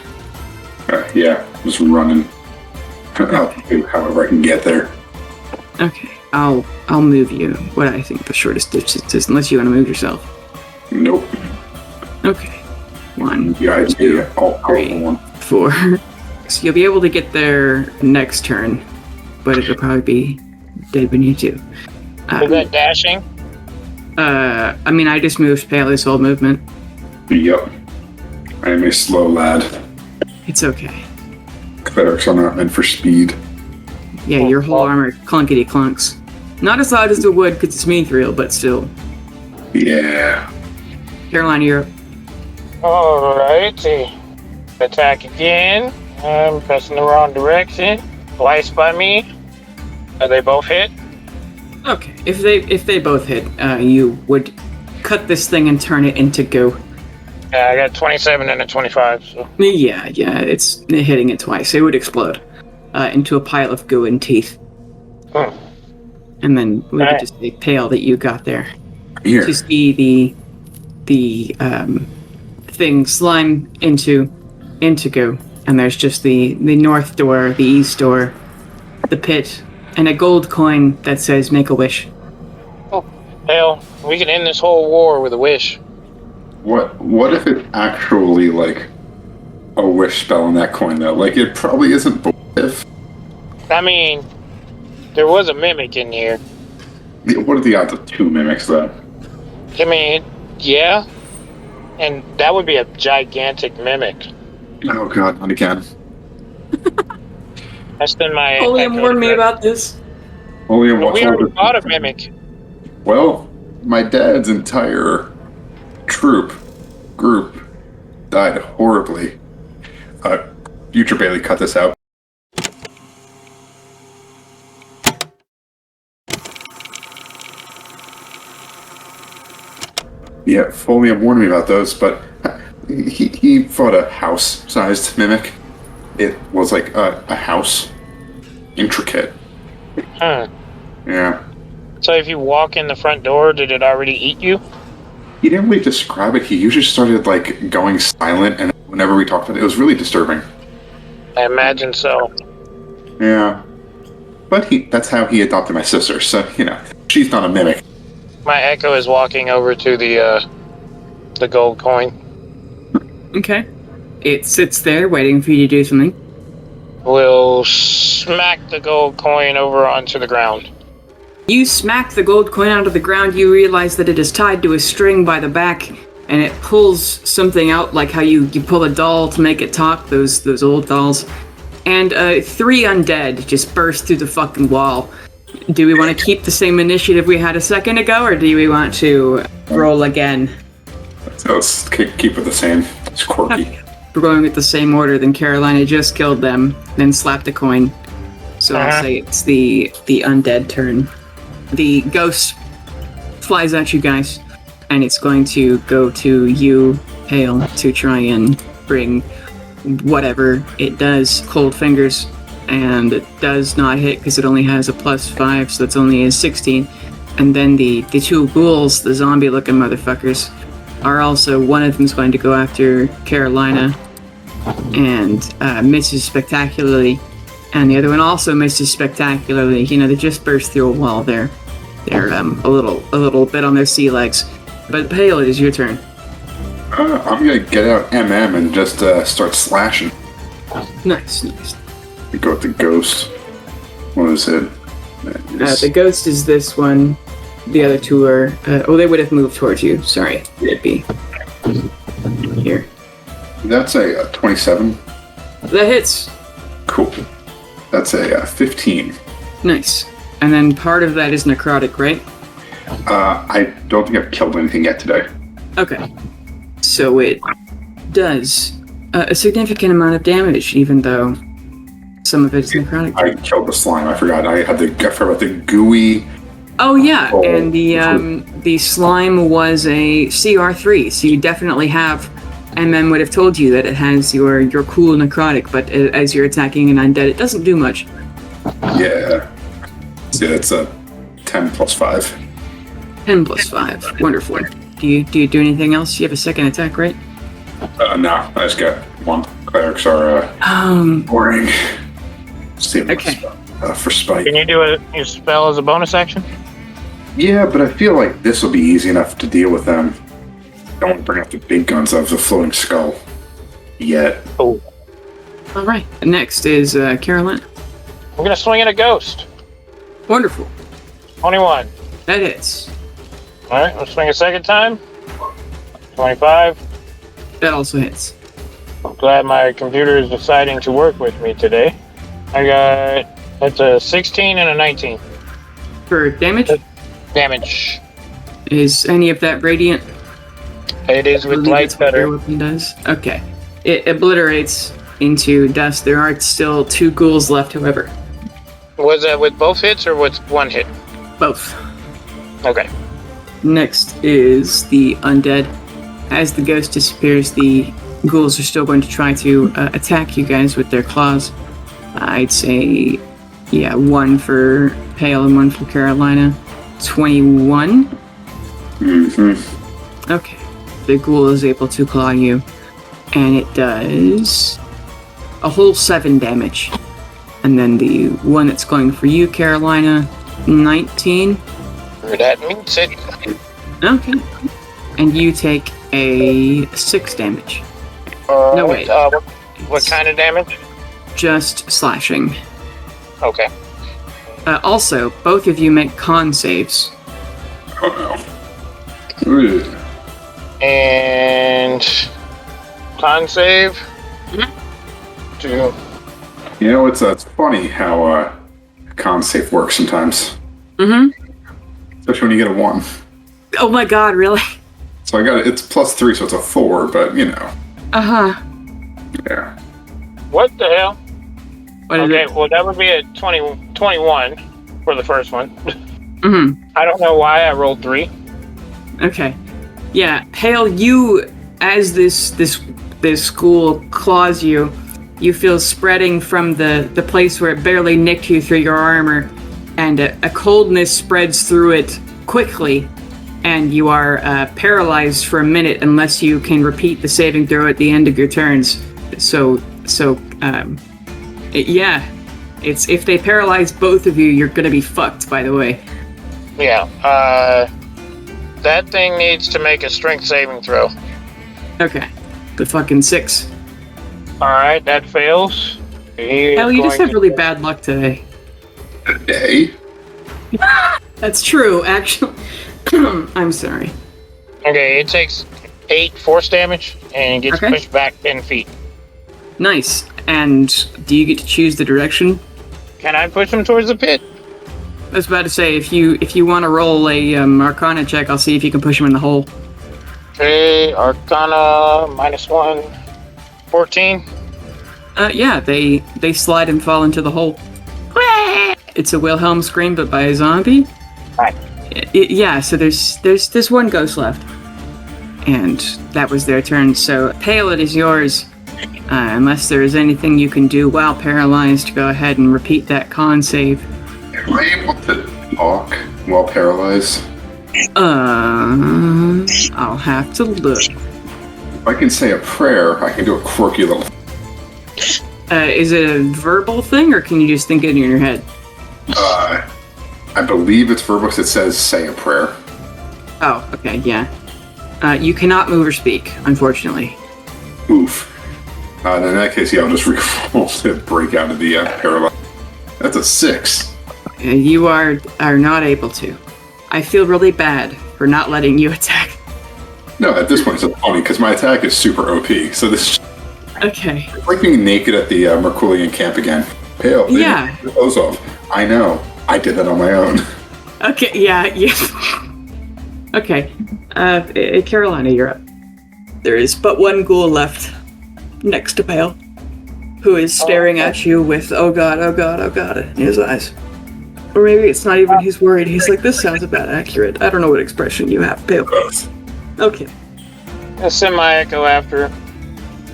Yeah, just running. I'll do however I can get there. Okay, I'll move you. What I think the shortest distance is, unless you want to move yourself. Nope. Okay. 1, Yeah, 2, all 3, one. 4. So you'll be able to get there next turn, but it'll probably be dead beneath you. Is that dashing? I mean, I just moved Pale's whole movement. Yep. I am a slow lad. It's okay. Clerics are not meant for speed. Yeah, your whole armor clunkety clunks. Not as loud as it would because it's Mithril, but still. Yeah. Carolina, you're up. Alrighty. Attack again. I'm pressing the wrong direction. Twice by me. Are they both hit? Okay, if they both hit, you would cut this thing and turn it into goo. Yeah, I got 27 and a 25, so. Yeah, it's hitting it twice. It would explode into a pile of goo and teeth. And then we could just say pale that you got there. Here. To see the thing slime into goo, and there's just the north door, the east door, the pit, and a gold coin that says "Make a wish." Oh, hell, we can end this whole war with a wish. What if it's actually like a wish spell on that coin though? Like it probably isn't. But if I mean, there was a mimic in here. what are the odds of 2 mimics though? I mean, yeah, and that would be a gigantic mimic. Oh god, not again. That's been my. William warned me about this. William, We already bought a mimic. Well, my dad's entire group died horribly. Future Bailey, cut this out. Yeah, Folium warned me about those, but he fought a house-sized mimic. It was like a house. Intricate. Huh. Yeah. So if you walk in the front door, did it already eat you? He didn't really describe it. He usually started like going silent, and whenever we talked about it, it was really disturbing. I imagine so. Yeah. But that's how he adopted my sister, so, she's not a mimic. My echo is walking over to the gold coin. Okay. It sits there waiting for you to do something. We'll smack the gold coin over onto the ground. You smack the gold coin onto the ground, you realize that it is tied to a string by the back, and it pulls something out like how you pull a doll to make it talk, those old dolls. And 3 undead just burst through the fucking wall. Do we want to keep the same initiative we had a second ago, or do we want to roll again? So let's keep it the same. It's quirky. We're going with the same order. Then Carolina just killed them, then slapped a coin. So I'll say it's the undead turn. The ghost flies at you guys, and it's going to go to you, Hale, to try and bring whatever it does, cold fingers, and it does not hit because it only has a +5, so that's only a 16. And then the 2 ghouls, the zombie-looking motherfuckers, are also, one of them's going to go after Carolina and misses spectacularly, and the other one also misses spectacularly. They just burst through a wall there. They're a little bit on their sea legs. But Hale, it is your turn. I'm gonna get out MM and just start slashing. Nice. We go with the ghost. What is it? The ghost is this one. The other 2 are... they would have moved towards you. Sorry. It'd be here. That's a 27. That hits. Cool. That's a 15. Nice. And then part of that is necrotic, right? I don't think I've killed anything yet today. Okay. So it does a significant amount of damage, even though some of it is necrotic. I killed the slime. I forgot. I forgot about the gooey. Oh yeah, and the slime was a CR3, so you definitely have. MM would have told you that it has your cool necrotic, but as you're attacking an undead, it doesn't do much. Yeah. See, that's a 10 plus 5. 10 plus 5. Wonderful. Do you do anything else? You have a second attack, right? No, I just got 1. Clerics are boring. Save Okay. For spite. Can you do your spell as a bonus action? Yeah, but I feel like this will be easy enough to deal with them. Don't want to bring up the big guns of the floating skull yet. Oh. All right. Next is Carolyn. I'm gonna swing at a ghost. Wonderful. 21. That hits. Alright, I'll swing a second time. 25. That also hits. I'm glad my computer is deciding to work with me today. That's a 16 and a 19. For damage? Damage. Is any of that radiant? It is with light That's what your cutter. weapon does. Okay. It obliterates into dust. There are still 2 ghouls left, however. Was that with both hits or with one hit? Both. Okay. Next is the undead. As the ghost disappears, the ghouls are still going to try to attack you guys with their claws. I'd say, 1 for Pale and 1 for Carolina. 21. Mm-hmm. Okay. The ghoul is able to claw you, and it does a whole 7 damage. And then the one that's going for you, Carolina, 19. That means it. Okay. And you take a 6 damage. No, wait. What kind of damage? Just slashing. Okay. Also, both of you make con saves. Oh no. Ugh. And con save. 2. You know, it's funny how con safe works sometimes. Mm-hmm. Especially when you get a 1. Oh my god, really? So I got it. It's +3, so it's a 4, but you know. Uh-huh. Yeah. What the hell? What is Okay, it? well that would be a 21 for the first one. Mm-hmm. I don't know why I rolled 3. Okay. Yeah, Pale, you, as this ghoul claws you, you feel spreading from the place where it barely nicked you through your armor, and a coldness spreads through it quickly, and you are paralyzed for a minute unless you can repeat the saving throw at the end of your turns. It's if they paralyze both of you, you're gonna be fucked, by the way. Yeah. That thing needs to make a strength saving throw. Okay. The fucking 6. Alright, that fails. Hell, you just have really bad luck today. Today? That's true, actually. I'm sorry. Okay, it takes 8 force damage and gets Okay. pushed back 10 feet. Nice. And do you get to choose the direction? Can I push him towards the pit? I was about to say, if you want to roll a Arcana check, I'll see if you can push him in the hole. Okay, Arcana -1. 14. Yeah, they slide and fall into the hole. It's a Wilhelm scream, but by a zombie. Right. Yeah, so there's 1 ghost left, and that was their turn. So Pale, it is yours. Unless there is anything you can do while paralyzed, go ahead and repeat that con save. Am I able to talk while paralyzed? I'll have to look. If I can say a prayer, I can do a quirky little. Is it a verbal thing, or can you just think it in your head? I believe it's verbal because it says say a prayer. Oh, okay, yeah. You cannot move or speak, unfortunately. Oof. Then in that case, yeah, I'll just re-roll to break out of the paralysis. That's a 6. You are not able to. I feel really bad for not letting you attack. No, at this point, it's funny because my attack is super OP. So this is Okay. like being naked at the Merculian camp again. Pale. They Yeah. took their clothes off. I know. I did that on my own. Okay, yeah. Okay. Carolina, you're up. There is but 1 ghoul left next to Pale, who is staring at you with, oh god, in his eyes. Or maybe it's not even he's worried. He's like, this sounds about accurate. I don't know what expression you have, Pale. Okay. A semi-echo after.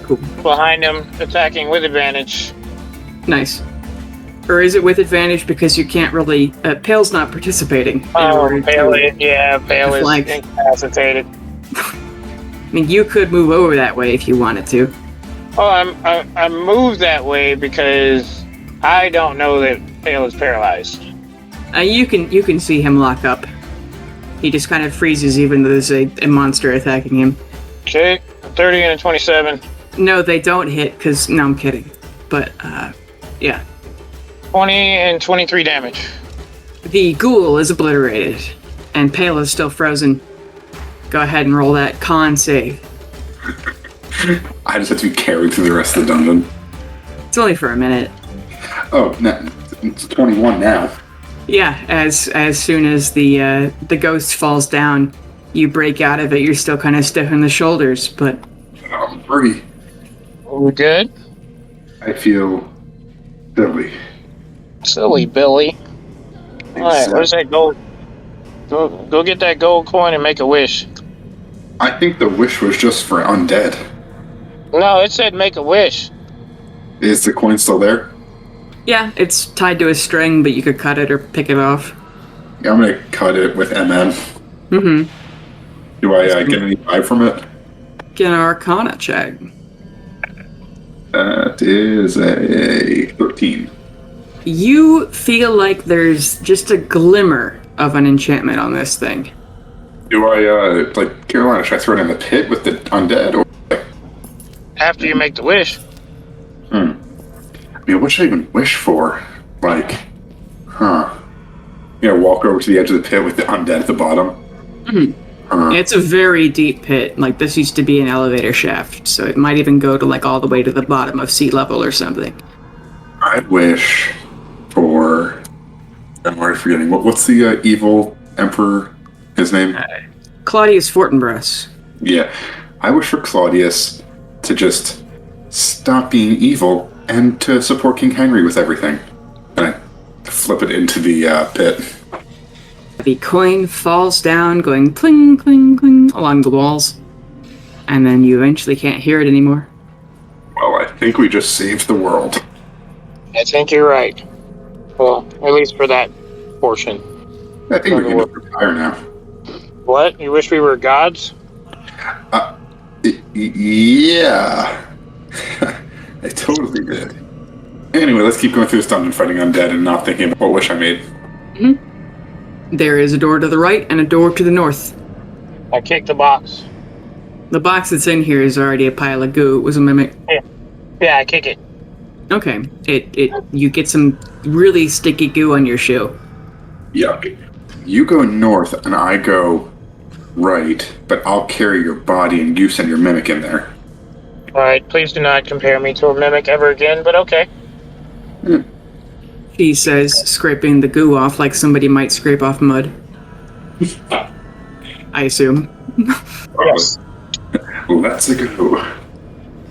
Cool. Behind him, attacking with advantage. Nice. Or is it with advantage because you can't really... Pale's not participating. Pale is Like- incapacitated. I mean, you could move over that way if you wanted to. Oh, I moved that way because I don't know that Pale is paralyzed. You can see him lock up. He just kind of freezes even though there's a monster attacking him. Okay, a 30 and a 27. No, they don't hit, because... No, I'm kidding. But, yeah. 20 and 23 damage. The ghoul is obliterated, and Pale is still frozen. Go ahead and roll that con save. I just have to be carried through the rest of the dungeon. It's only for a minute. Oh, no, it's 21 now. Yeah, as soon as the ghost falls down, you break out of it. You're still kind of stiff in the shoulders, but I'm free. We good? I feel silly. Silly Billy. Alright, where's that gold? Go get that gold coin and make a wish. I think the wish was just for undead. No, it said make a wish. Is the coin still there? yeah, it's tied to a string, but you could cut it or pick it off. Yeah, I'm gonna cut it with MM. Mm-hmm. Do I get any vibe from it? Get an Arcana check. That is a 13. You feel like there's just a glimmer of an enchantment on this thing. Do I, like, Carolina, should I throw it in the pit with the undead? Or, like, After you make the wish. I mean, what should I even wish for? Like, you know, walk over to the edge of the pit with the undead at the bottom? It's a very deep pit. Like, this used to be an elevator shaft, so it might even go to, like, all the way to the bottom of sea level or something. I'd wish for... I'm already forgetting. What's the evil emperor, his name? Claudius Fortinbras. Yeah. I wish for Claudius to just stop being evil and to support King Henry with everything. And I flip it into the pit. The coin falls down, going cling, cling, cling along the walls. And then you eventually can't hear it anymore. Well, I think we just saved the world. I think you're right. Well, at least for that portion. I think we can just retire now. What? You wish we were gods? Yeah. I totally did. Anyway, let's keep going through this dungeon fighting undead and not thinking about what wish I made. There is a door to the right and a door to the north. I kicked the box. The box that's in here is already a pile of goo. It was a mimic. Yeah, I kick it. Okay. You get some really sticky goo on your shoe. Yuck. You go north and I go right, but I'll carry your body and you send your mimic in there. Alright, please do not compare me to a mimic ever again, but okay. He says, scraping the goo off like somebody might scrape off mud. I assume. Yes. Let's go.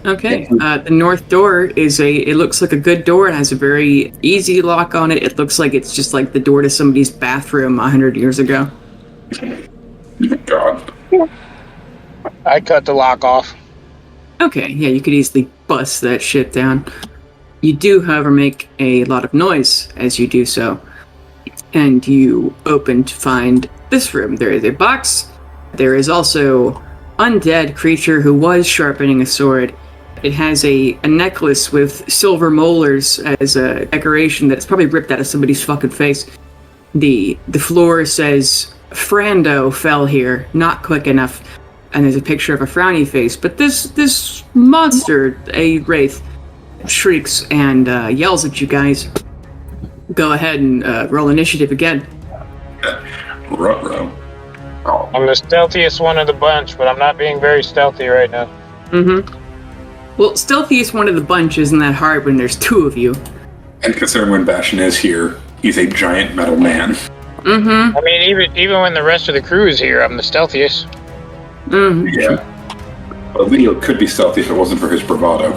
Okay. The north door is it looks like a good door. It has a very easy lock on it. It looks like it's just like the door to somebody's bathroom 100 years ago. God. I cut the lock off. Okay, yeah, you could easily bust that shit down. You do, however, make a lot of noise as you do so. And you open to find this room. There is a box. There is also undead creature who was sharpening a sword. It has a necklace with silver molars as a decoration that's probably ripped out of somebody's fucking face. The floor says, Frando fell here, not quick enough. And there's a picture of a frowny face. But this monster, a wraith, shrieks and yells at you guys. Go ahead and roll initiative again. Ruh-roh. Oh, I'm the stealthiest one of the bunch, but I'm not being very stealthy right now. Well, stealthiest one of the bunch isn't that hard when there's two of you. and considering when Bastion is here, he's a giant metal man. I mean, even when the rest of the crew is here, I'm the stealthiest. Yeah. But Leo could be stealthy if it wasn't for his bravado.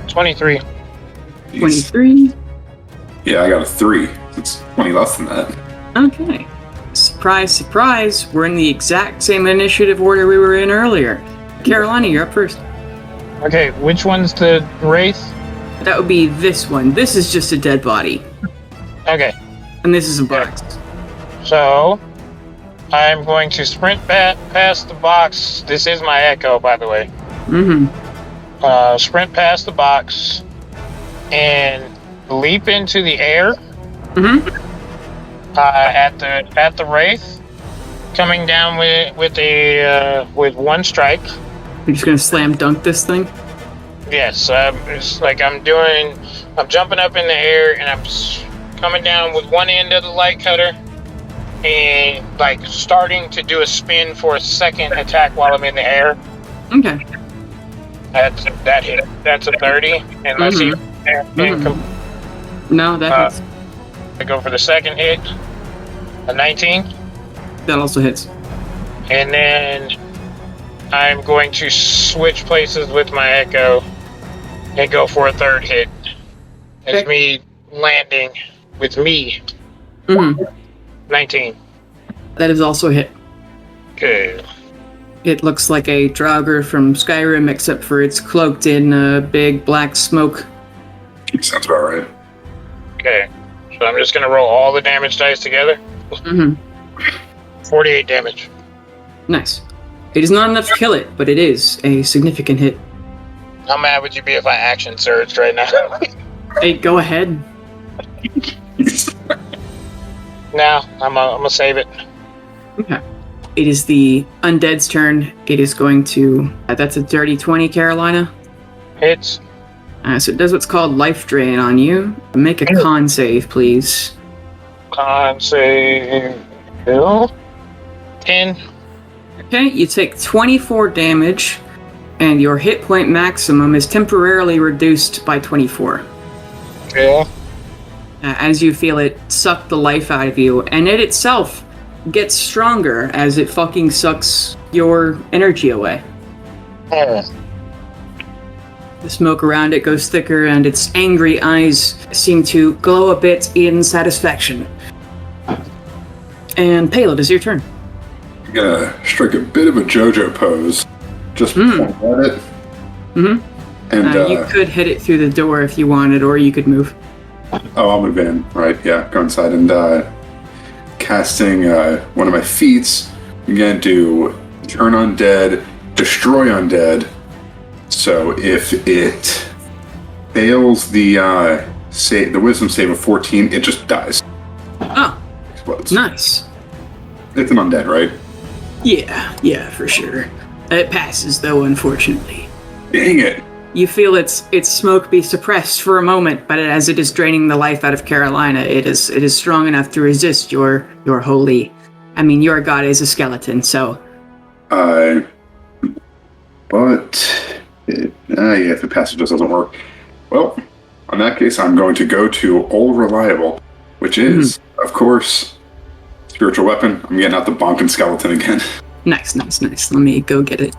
23. 23. Yeah, I got a 3. It's 20 less than that. Okay. Surprise, surprise. We're in the exact same initiative order we were in earlier. Carolina, you're up first. Okay, which one's the wraith? That would be this one. This is just a dead body. Okay, And this is a box. so I'm going to sprint past the box. This is my echo, by the way. Sprint past the box and leap into the air. At the wraith, coming down with one strike. You're just gonna slam dunk this thing? Yes, it's like I'm jumping up in the air and I'm coming down with one end of the light cutter and like starting to do a spin for a second attack while I'm in the air. Okay. That hit. That's a 30. And let's see. No, that hits. I go for the second hit. A 19. That also hits. And then I'm going to switch places with my Echo and go for a third hit. It's me landing with me. Mm-hmm. 19. That is also a hit. Okay. It looks like a Draugr from Skyrim, except for it's cloaked in big black smoke. Sounds about right. Okay. So I'm just going to roll all the damage dice together. Mm-hmm. 48 damage. Nice. It is not enough to kill it, but it is a significant hit. How mad would you be if I action surged right now? Hey, go ahead. No, I'm gonna save it. Okay. It is the undead's turn. It is going to... that's a dirty 20, Carolina. Hits. So it does what's called life drain on you. Make a con save, please. Con save. 10. Okay, you take 24 damage, and your hit point maximum is temporarily reduced by 24. Yeah. As you feel it suck the life out of you, and it itself gets stronger as it fucking sucks your energy away. Oh. The smoke around it goes thicker, and its angry eyes seem to glow a bit in satisfaction. And Pale, it is your turn. I'm gonna strike a bit of a JoJo pose. Just point at it. Mm-hmm. And you could hit it through the door if you wanted, or you could move. oh, I'll move in. Right, yeah, go inside and casting one of my feats. I'm gonna do turn undead, destroy undead. So if it fails the wisdom save of 14, it just dies. Oh, Explodes. nice. It's an undead, right? Yeah, for sure. It passes, though, unfortunately. Dang it. You feel its smoke be suppressed for a moment, but as it is draining the life out of Carolina, it is strong enough to resist your holy... I mean, your god is a skeleton, so... If the passage just doesn't work. Well, in that case, I'm going to go to Old Reliable, which is, of course, spiritual weapon. I'm getting out the bonking skeleton again. Nice. Let me go get it.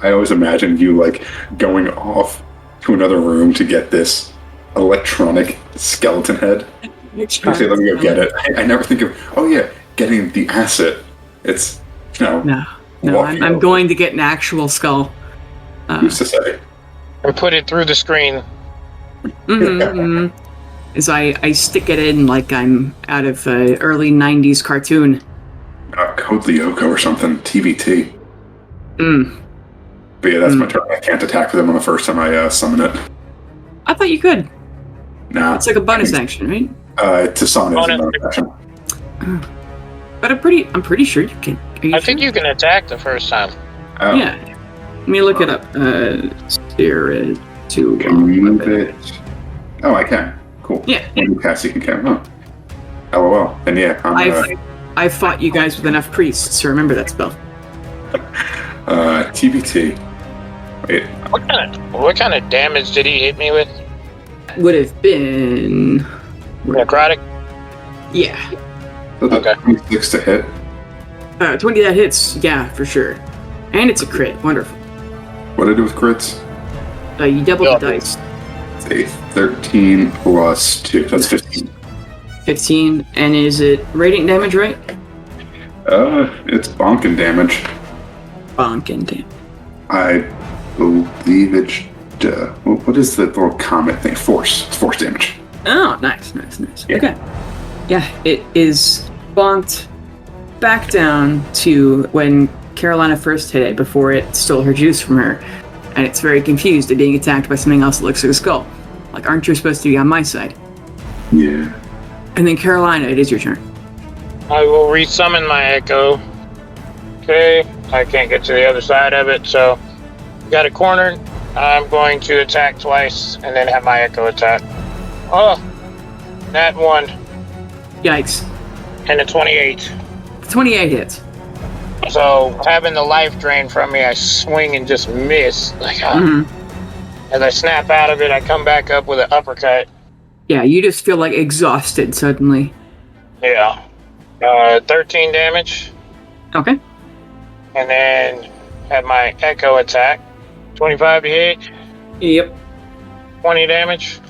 I always imagined you, like, going off to another room to get this electronic skeleton head. I say, let me go get it. I never think of, getting the asset. It's, No, I'm going to get an actual skull. Who's to say? And put it through the screen. As I stick it in like I'm out of an early 90s cartoon. Code Lyoko or something. TVT. But yeah, that's my turn. I can't attack with them on the first time I summon it. I thought you could. Nah. It's like a bonus action, right? To summon it is a bonus action. But I'm pretty sure you can. I think you can attack the first time. Oh. Yeah. Let me look it up. Spirit to Can you move it? Oh, I can. Cool. Yeah. When you cast, you can count. Oh. LOL. Then yeah, I've fought you guys with enough priests to remember that spell. TBT. Wait. What kind of damage did he hit me with? Would have been... Necrotic? Yeah. Okay. 26 to hit. 20 that hits, yeah, for sure. And it's a crit. Wonderful. What did I do with crits? You double the dice. It's a 13 plus 2. That's 15. 15. And is it radiant damage, right? It's bonking damage. Bonking damage. I believe it's... what is the little comet thing? Force. It's force damage. Oh, nice. Yeah. Okay. Yeah, it is bonked back down to when Carolina first hit it before it stole her juice from her. And it's very confused at being attacked by something else that looks like a skull. Like, aren't you supposed to be on my side? Yeah. And then Carolina, it is your turn. I will resummon my Echo. Okay, I can't get to the other side of it, so got it cornered. I'm going to attack twice and then have my Echo attack. Oh, that one. Yikes. And a 28. 28 hits. So, having the life drain from me, I swing and just miss. Like, As I snap out of it, I come back up with an uppercut. Yeah, you just feel like exhausted suddenly. Yeah. 13 damage. Okay. and then have my echo attack. 25 to hit, Yep. 20 damage.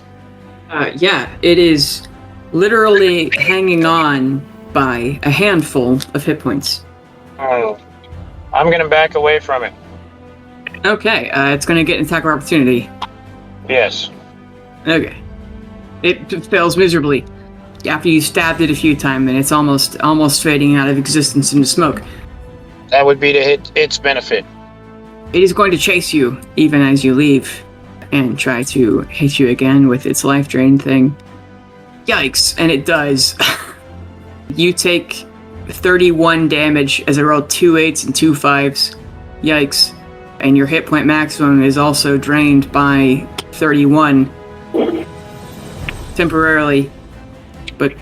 Yeah, it is literally hanging on by a handful of hit points. Oh. I'm gonna back away from it. Okay, it's going to get an attack of opportunity. Yes. Okay. It fails miserably. After you stabbed it a few times, and it's almost fading out of existence into smoke. That would be to hit its benefit. It is going to chase you, even as you leave, and try to hit you again with its life drain thing. Yikes, and it does. You take 31 damage as I rolled 2 8s and 2 5s. Yikes. And your hit point maximum is also drained by 31. Temporarily. But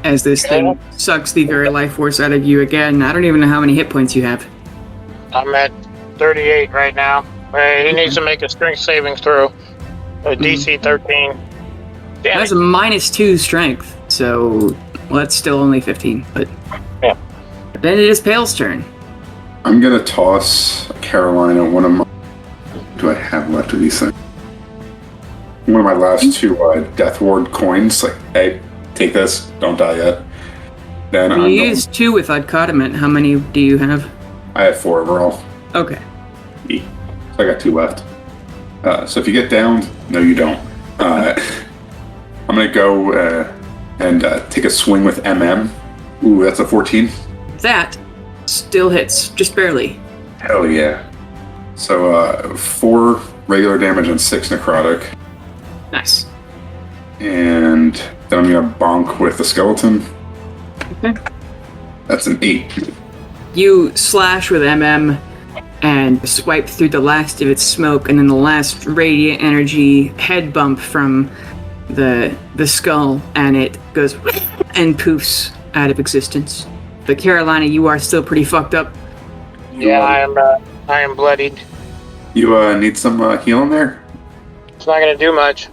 as this thing sucks the very life force out of you again, I don't even know how many hit points you have. I'm at 38 right now. He needs to make a strength saving throw. A DC 13. Damn That's it. a -2 strength, so well, that's still only 15. But Yeah. then it is Pale's turn. I'm gonna toss Carolina one of my. What do I have left of these things? One of my last 2 Death Ward coins. Like, hey, take this. Don't die yet. Then You used 2 with Uncautement. How many do you have? I have 4 overall. Okay. So I got 2 left. So if you get downed, no, you don't. I'm gonna go and take a swing with MM. Ooh, that's a 14. That still hits, just barely. Hell yeah. So 4 regular damage and 6 necrotic. Nice. And then I'm gonna bonk with the skeleton. Okay. That's an 8. You slash with MM and swipe through the last of its smoke, and then the last radiant energy head bump from the skull, and it goes and poofs out of existence. But Carolina, you are still pretty fucked up. Yeah, I am bloodied. You need some healing there? It's not gonna do much.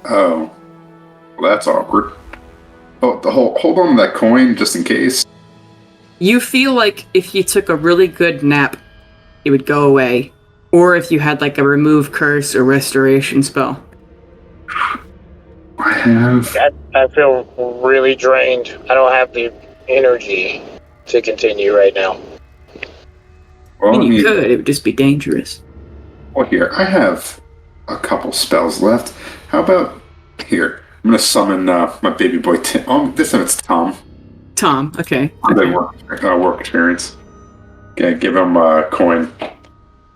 Oh. Well, that's awkward. Oh, hold on to that coin just in case. You feel like if you took a really good nap, it would go away. Or if you had like a remove curse or restoration spell. I have. I feel really drained. I don't have the energy to continue right now. Well, I mean, you could, it would just be dangerous. Well, here, I have a couple spells left. How about here? I'm going to summon my baby boy Tim. Oh, this time it's Tom. Tom, okay. They work experience. Okay, give him a coin.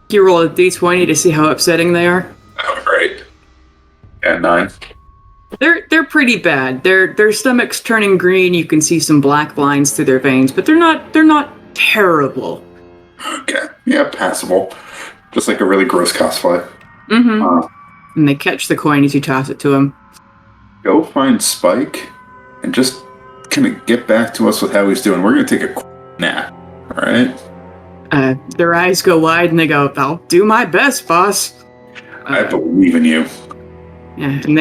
You roll a d20 to see how upsetting they are. Oh, great. Yeah, 9. They're pretty bad. Their stomach's turning green. You can see some black lines through their veins, but they're not terrible. Okay, yeah, passable. Just like a really gross cosplay. Mm-hmm. And they catch the coin as you toss it to them. Go find Spike and just kind of get back to us with how he's doing. We're going to take a quick nap, all right? Their eyes go wide and they go, "I'll do my best, boss." I believe in you. Yeah, and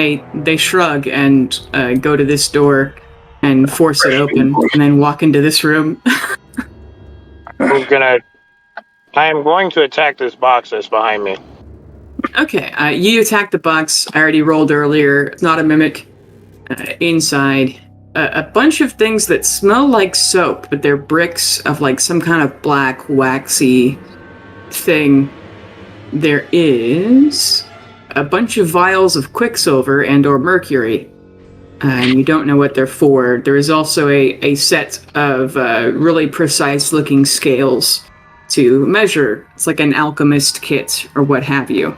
they shrug and go to this door and force it open, and then walk into this room. I am going to attack this box that's behind me. Okay, you attack the box. I already rolled earlier. It's not a mimic. Inside, a bunch of things that smell like soap, but they're bricks of like some kind of black, waxy thing. There is a bunch of vials of quicksilver and or mercury. And you don't know what they're for. There is also a set of really precise-looking scales to measure. It's like an alchemist kit or what have you.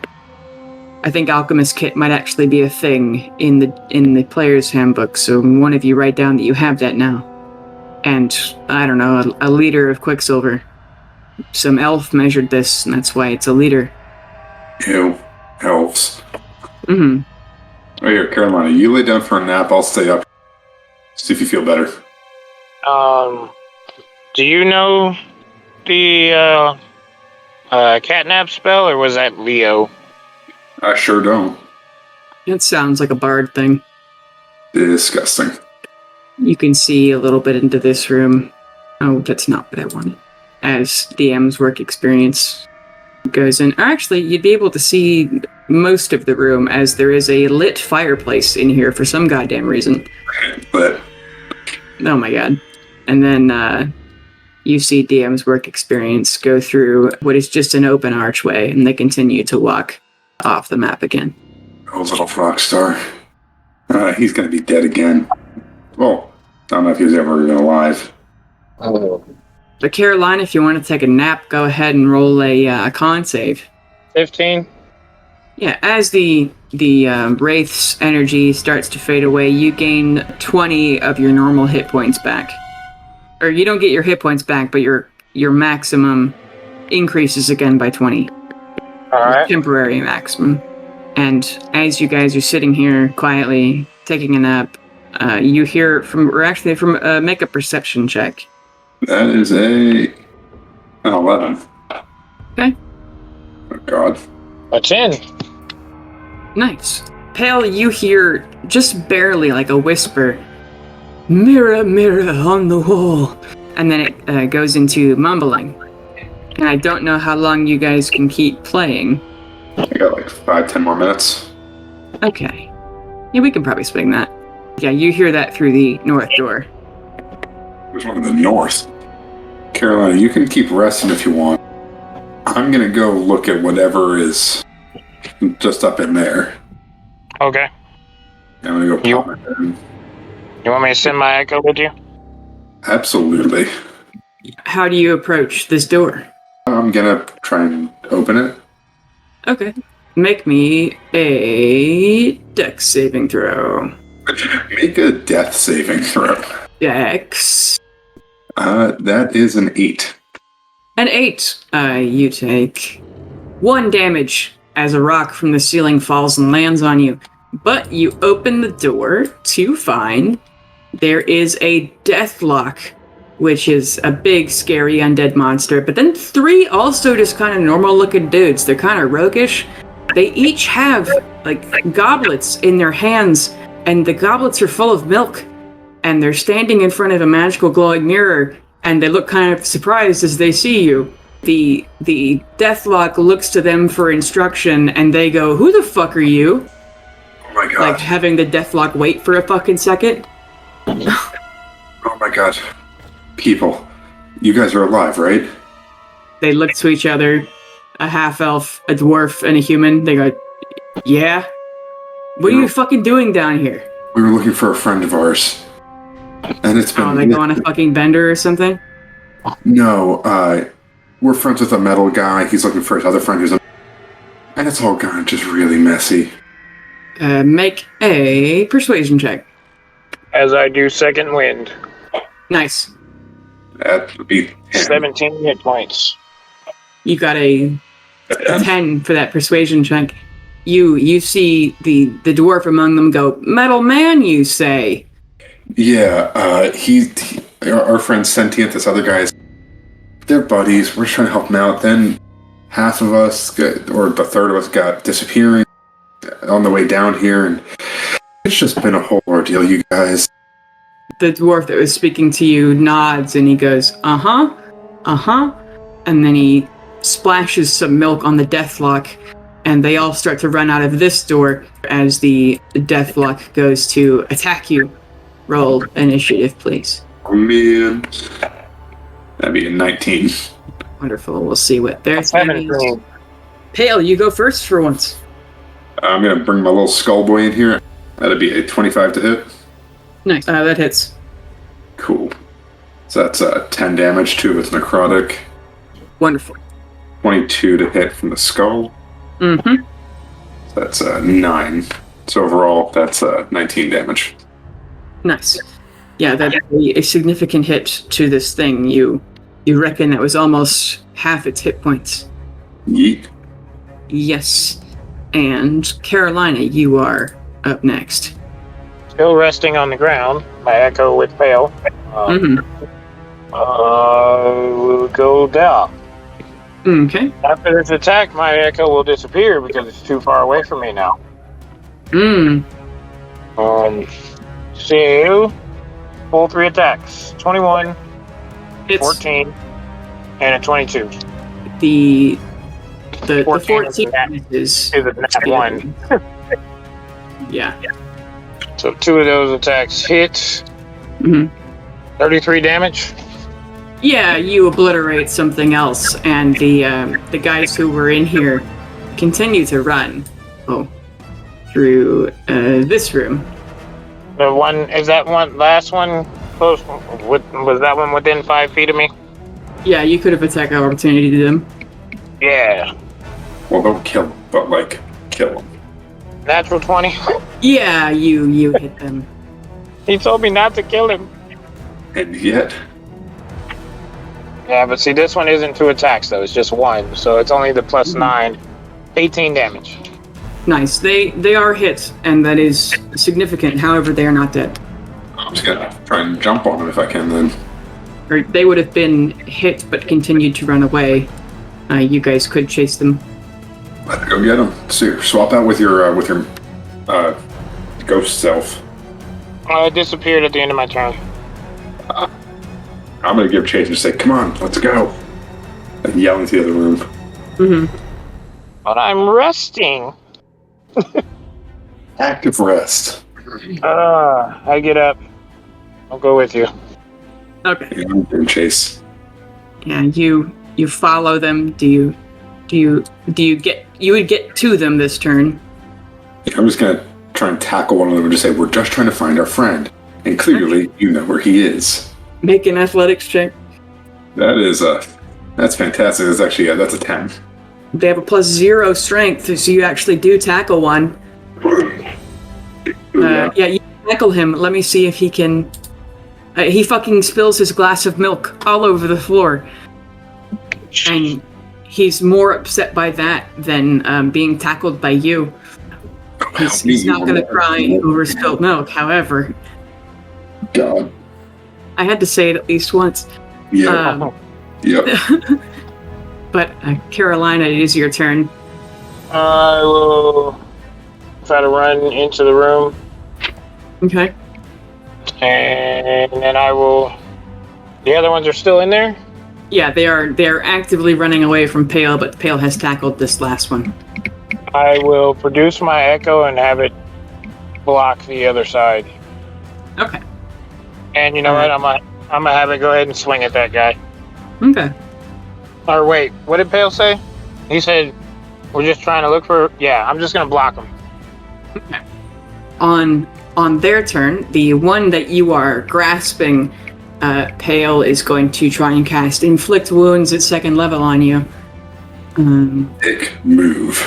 I think alchemist kit might actually be a thing in the player's handbook, so one of you write down that you have that now. And, I don't know, a liter of quicksilver. Some elf measured this, and that's why it's a liter. Ew, elves. Mm-hmm. Oh, here, Carolina, you lay down for a nap. I'll stay up. See if you feel better. Do you know the catnap spell, or was that Leo? I sure don't. It sounds like a bard thing. Disgusting. You can see a little bit into this room. Oh, that's not what I wanted. as DM's work experience goes in. Or actually, you'd be able to see most of the room as there is a lit fireplace in here for some goddamn reason. But Oh my god. And then you see DM's work experience go through what is just an open archway, and they continue to walk off the map again. old little rock star. He's going to be dead again. Well, I don't know if he was ever even alive. But Caroline, if you want to take a nap, go ahead and roll a con save. 15. Yeah, as the Wraith's energy starts to fade away, you gain 20 of your normal hit points back. Or you don't get your hit points back, but your maximum increases again by 20. Alright. Temporary maximum. And as you guys are sitting here quietly taking a nap, you hear make a perception check. That is an 11. Okay. Oh, God. A 10. Nice. Pale, you hear just barely like a whisper, "Mirror, mirror on the wall," and then it goes into mumbling. And I don't know how long you guys can keep playing. I got like 5-10 more minutes. Okay. Yeah, we can probably swing that. Yeah, you hear that through the north door. There's one in the north. Carolina, you can keep resting if you want. I'm going to go look at whatever is just up in there. Okay. I'm going to go pop my head in. You want me to send my echo with you? Absolutely. How do you approach this door? I'm going to try and open it. Okay. Make me a dex saving throw. Make a death saving throw. Dex. That is an 8. An 8. You take 1 damage as a rock from the ceiling falls and lands on you. But you open the door to find there is a deathlock, which is a big, scary undead monster. But then 3 also just kind of normal-looking dudes. They're kind of roguish. They each have, like, goblets in their hands, and the goblets are full of milk. And they're standing in front of a magical glowing mirror, and they look kind of surprised as they see you. The deathlock looks to them for instruction, and they go, "Who the fuck are you?" Oh my God. Like, having the deathlock wait for a fucking second. Oh my God. People, you guys are alive, right? They look to each other, a half-elf, a dwarf, and a human. They go, "Yeah? What are you fucking doing down here?" We were looking for a friend of ours. And it's been... Oh, they go on a fucking bender or something? No, we're friends with a metal guy. He's looking for his other friend who's a... And it's all gone just really messy. Make a persuasion check. As I do second wind. Nice. That would be 10. 17 hit points. You got a 10 for that persuasion check. You see the dwarf among them go, "Metal man, you say?" Yeah, our friend Sentient, this other guy's... They're buddies. We're trying to help them out. Then half of us, or the third of us, got disappearing on the way down here, and it's just been a whole ordeal, you guys. The dwarf that was speaking to you nods and he goes, "Uh-huh, uh-huh," and then he splashes some milk on the deathlock, and they all start to run out of this door as the deathlock goes to attack you. Roll initiative, please. Oh, man. That'd be a 19. Wonderful. We'll see what their thing is. 17. Pale, you go first for once. I'm going to bring my little skull boy in here. That'd be a 25 to hit. Nice. That hits. Cool. So that's 10 damage to its necrotic. Wonderful. 22 to hit from the skull. Mm-hmm. So that's 9. So overall, that's 19 damage. Nice. Yeah, that's a significant hit to this thing. You reckon that was almost half its hit points. Yeet. Yes. And Carolina, you are up next. Still resting on the ground. My echo with Pale. We'll go down. Okay. After this attack, my echo will disappear because it's too far away from me now. So, full 3 attacks. 21, Hits. 14, And a 22. The 14 14 is Is a nat 1. yeah. So 2 of those attacks hit. hmm 33 damage. Yeah, you obliterate something else, and the guys who were in here continue to run. Through this room. The one is that one last one close. Was that one within 5 feet of me? Yeah, you could have attack of opportunity to them. Yeah. Well, don't kill him, but like kill him. Natural 20. Yeah, you hit them. He told me not to kill him. And yet, Yeah, but see, this one isn't 2 attacks though. It's just 1, so it's only the plus 9. 18 damage. Nice. They are hit, and that is significant. However, they are not dead. I'm just gonna try and jump on him if I can. Then Or they would have been hit but continued to run away. You guys could chase them. let's go get him. So swap out with your ghost self. I disappeared at the end of my turn. I'm gonna give chase and say, "Come on, let's go!" And yell into the other room. Mm-hmm. But I'm resting. Active rest. I get up. I'll go with you. Okay. Yeah, I'm doing chase. Yeah, you follow them. You would get to them this turn. Yeah, I'm just gonna try and tackle one of them and just say, "We're just trying to find our friend," and clearly, you know where he is. Make an athletics check. That's fantastic. That's actually that's a 10. They have a +0 strength, so you actually do tackle one. Yeah, you tackle him. Let me see if he can. He fucking spills his glass of milk all over the floor. And he's more upset by that than being tackled by you. He's not going to cry over spilled milk, however. God. I had to say it at least once. Yeah. Yep. But Carolina, it is your turn. I will try to run into the room, Okay. and then I will. The other ones are still in there. Yeah, they're actively running away from Pale, but Pale has tackled this last one. I will produce my echo and have it block the other side. Okay. And you know what? I'm gonna have it go ahead and swing at that guy. Okay. Or wait, what did Pale say? He said we're just trying to look for. Yeah, I'm just gonna block him. Okay. On their turn, the one that you are grasping, Pale is going to try and cast Inflict Wounds at 2nd level on you. Dick move.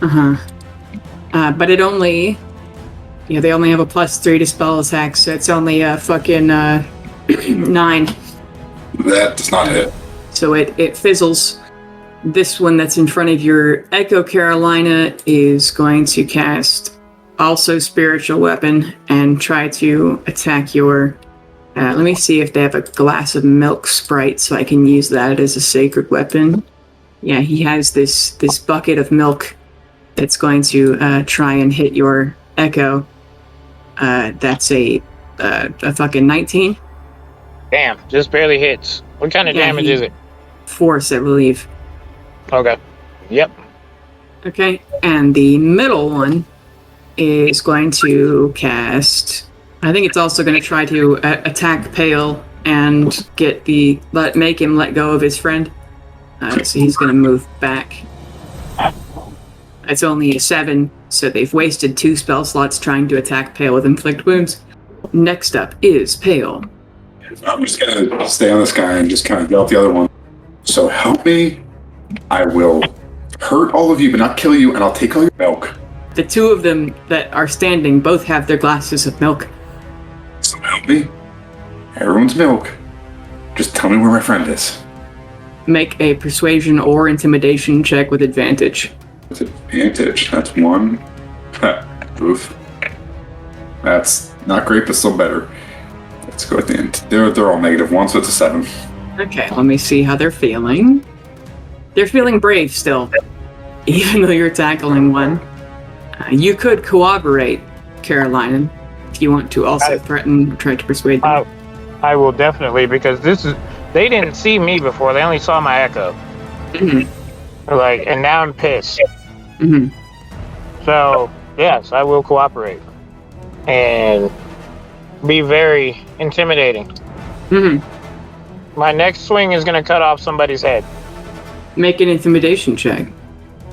But it only. Yeah, they only have a +3 to spell attacks, so it's only a fucking 9. That does not hit. So it fizzles. This one that's in front of your Echo Carolina is going to cast also Spiritual Weapon and try to attack your... let me see if they have a glass of milk sprite so I can use that as a sacred weapon. Yeah, he has this bucket of milk that's going to try and hit your Echo. That's a fucking 19. Damn, just barely hits. What kind of damage is it? Force, I believe. Okay. Yep. Okay, and the middle one is going to cast... I think it's also going to try to attack Pale and make him let go of his friend. So he's going to move back. It's only a 7, so they've wasted 2 spell slots trying to attack Pale with Inflict Wounds. Next up is Pale. I'm just gonna stay on this guy and just kind of yell at the other one. So help me. I will hurt all of you, but not kill you, and I'll take all your milk. The 2 of them that are standing both have their glasses of milk. So help me. Everyone's milk. Just tell me where my friend is. Make a persuasion or intimidation check with advantage. With advantage. That's 1. Oof. That's not great, but still better. Let's go at the end. They're all -1, so it's a 7. Okay, let me see how they're feeling. They're feeling brave still, even though you're tackling one. You could cooperate, Carolina, if you want to also threaten, try to persuade them. I will definitely, because they didn't see me before. They only saw my echo. Like, and now I'm pissed. So, yes, I will cooperate. And be very intimidating. My next swing is going to cut off somebody's head. Make an intimidation check.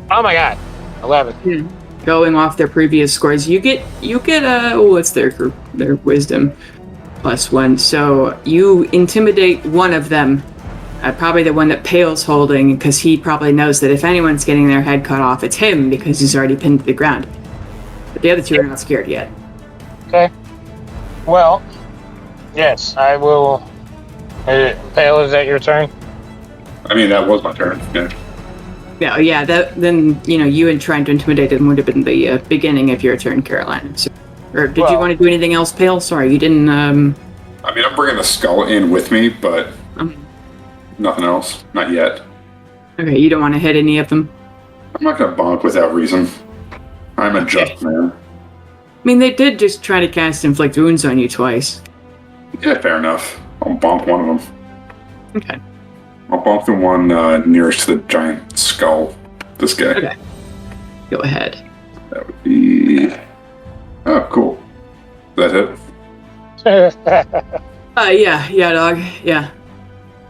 Oh my god. 11. Going off their previous scores, you get what's their wisdom +1. So you intimidate one of them, probably the one that Pale's holding, because he probably knows that if anyone's getting their head cut off, it's him because he's already pinned to the ground. But the other two are not scared yet. Okay. Well, yes, I will. Pale, is that your turn? I mean, that was my turn. Yeah. Then you and trying to intimidate them would have been the beginning of your turn, Caroline. So, or did you want to do anything else, Pale? Sorry, you didn't. I mean, I'm bringing the skull in with me, but nothing else. Not yet. Okay, you don't want to hit any of them? I'm not going to bonk without reason. I'm a just man. I mean, they did just try to cast Inflict Wounds on you twice. Yeah, fair enough. I'll bonk one of them. Okay. I'll bonk the one nearest to the giant skull. This guy. Okay. Go ahead. That would be... Oh, cool. Is that it? Yeah, dog. Yeah.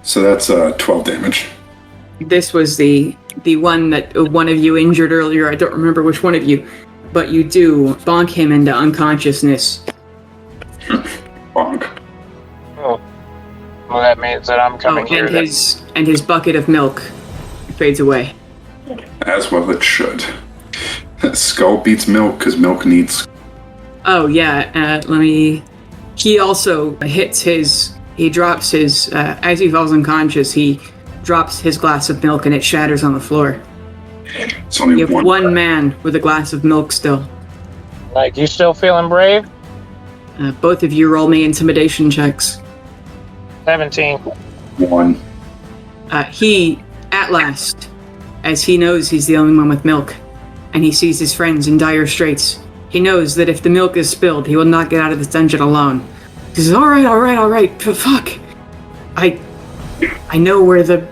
So that's 12 damage. This was the one that one of you injured earlier. I don't remember which one of you, but you do bonk him into unconsciousness. Bonk. Oh. Well, that means that I'm coming here. And his bucket of milk fades away. As well it should. Skull beats milk because milk needs... Oh, yeah. He also hits he drops his, as he falls unconscious, he drops his glass of milk and it shatters on the floor. It's only you have one man with a glass of milk still. Like, you still feeling brave? Both of you roll me intimidation checks. 17. 1. He, at last, as he knows he's the only one with milk, and he sees his friends in dire straits, he knows that if the milk is spilled, he will not get out of this dungeon alone. He says, all right, fuck. I know where the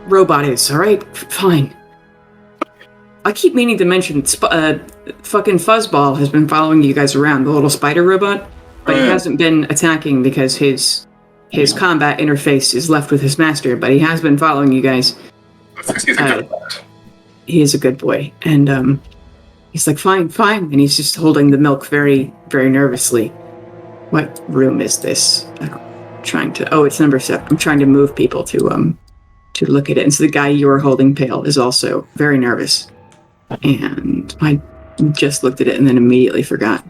robot is, all right? Fine. I keep meaning to mention, fucking Fuzzball has been following you guys around, the little spider robot, but he hasn't been attacking because his combat interface is left with his master, but he has been following you guys. He's a good boy. He is a good boy, and he's like, fine, and he's just holding the milk very, very nervously. What room is this? It's number 7. I'm trying to move people to look at it. And so the guy you are holding, Pale, is also very nervous. And I just looked at it and then immediately forgot.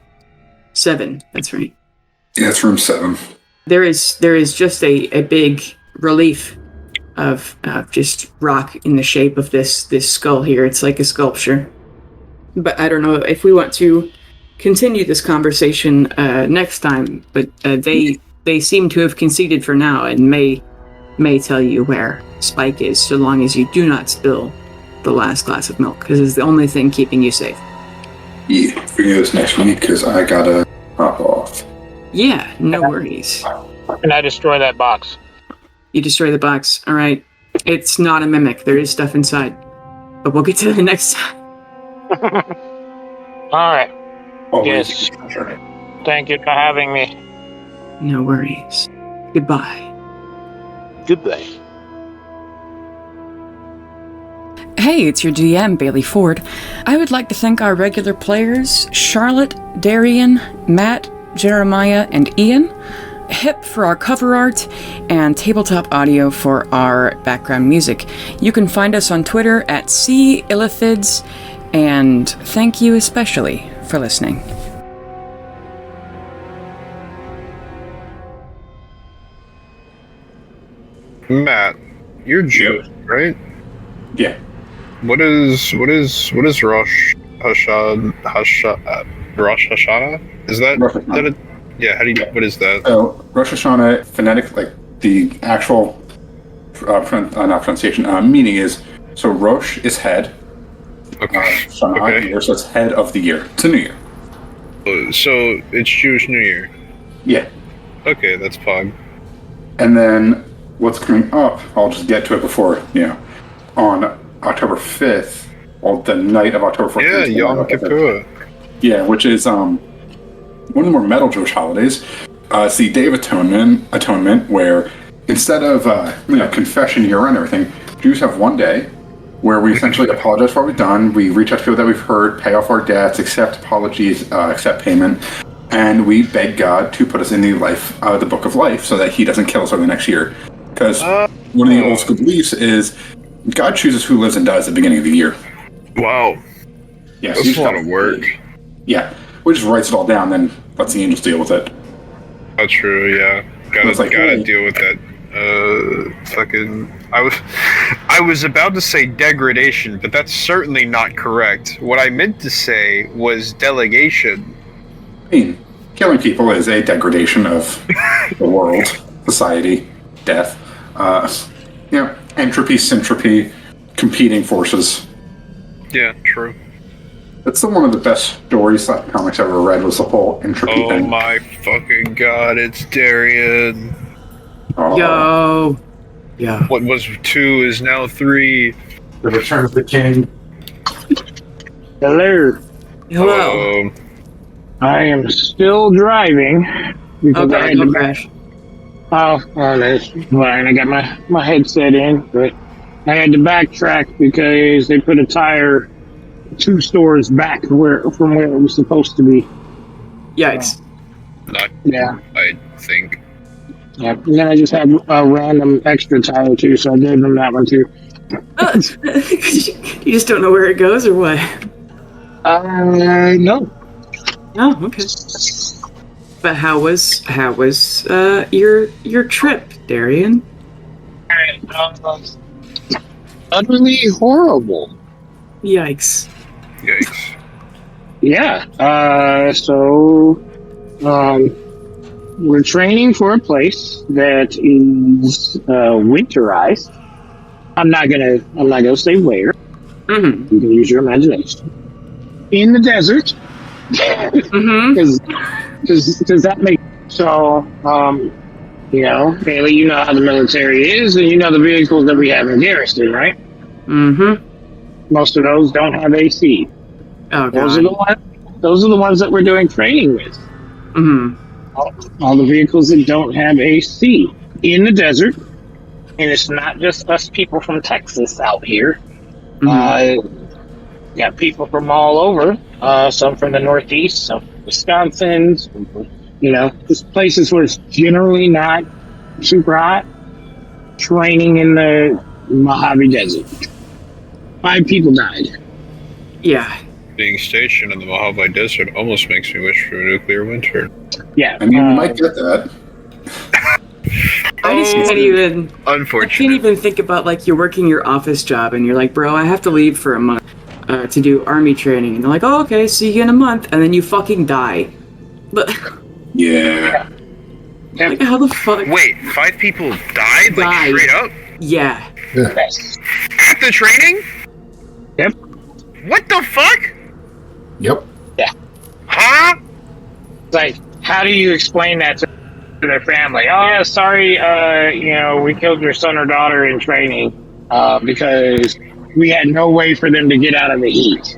7, that's right. Yeah, it's room 7. There is just a big relief of just rock in the shape of this skull here. It's like a sculpture. But I don't know if we want to continue this conversation next time, but they seem to have conceded for now and may tell you where Spike is, so long as you do not spill the last glass of milk, because it's the only thing keeping you safe. Yeah, figure this next week, because I gotta hop off. Yeah, no worries. And I destroy that box. You destroy the box. All right. It's not a mimic. There is stuff inside. But we'll get to the next time. All right. Always. Yes. Thank you for having me. No worries. Goodbye. Goodbye. Hey, it's your GM, Bailey Ford. I would like to thank our regular players, Charlotte, Darian, Matt, Jeremiah, and Ian, Hip for our cover art, and Tabletop Audio for our background music. You can find us on Twitter at @Illithids, and thank you especially for listening. Matt, you're Jewish, right? Yeah. What is Rosh Hashanah? Is that Rosh Hashanah. What is that? So Rosh Hashanah, phonetic, like the actual not pronunciation, meaning is, so Rosh is head. Okay. Hashanah, Okay. year, so it's head of the year. It's a new year. So it's Jewish New Year. Yeah. Okay, that's Pog. And then what's coming up, I'll just get to it before, on October 5th, or the night of October 4th. Yeah, Yom Kippur. Yeah, which is one of the more metal Jewish holidays. It's the Day of Atonement, where instead of confession year and everything, Jews have one day where we essentially apologize for what we've done. We reach out to people that we've hurt, pay off our debts, accept apologies, accept payment, and we beg God to put us in the book of life, so that He doesn't kill us over the next year. Because one of the old school beliefs is God chooses who lives and dies at the beginning of the year. Wow. Yeah, that's a lot of work. Yeah, we just writes it all down, then lets the angels deal with it. That's true. Yeah, gotta deal with that. I was about to say degradation, but that's certainly not correct. What I meant to say was delegation. I mean, killing people is a degradation of the world, society, death. Entropy, syntropy, competing forces. Yeah, true. That's one of the best stories that comics I've ever read, was the whole entropy thing. Oh my fucking god, it's Darian. Oh. Yo. Yeah. What was 2 is now 3. The Return of the King. Hello. Hello. I am still driving because I had to crash. That's fine. I got my headset in, but I had to backtrack because they put a tire 2 stores back from where it was supposed to be. Yikes. Yeah. I think. Yeah. And then I just had a random extra tire too, so I gave them that one too. You just don't know where it goes, or what? No. Oh, okay. But how was your trip, Darian? Utterly horrible. Yikes. Yeah. So we're training for a place that is winterized. I'm not gonna say where. Mm-hmm. You can use your imagination. In the desert. Because that makes so. Bailey, you know how the military is, and you know the vehicles that we have in garrison, right? Mm-hmm. Most of those don't have AC. Oh, God. Those are the ones that we're doing training with. Mm-hmm. All the vehicles that don't have AC in the desert, and it's not just us people from Texas out here. Got people from all over. Some from the Northeast, some from Wisconsin. Some from, just places where it's generally not super hot. Training in the Mojave Desert. 5 people died. Yeah. Being stationed in the Mojave Desert almost makes me wish for a nuclear winter. Yeah. I mean, we might get that. I just can't even. Unfortunate. I can't even think about you're working your office job and you're like, bro, I have to leave for a month to do army training, and they're like, oh, okay, see you in a month, and then you fucking die. But yeah. Like, how the fuck? Wait, 5 people died? Like straight up? Yeah. Yes. At the training? Yep. What the fuck? Yep. Yeah. Huh? Like, how do you explain that to their family? Oh yeah, sorry, we killed your son or daughter in training because we had no way for them to get out of the heat.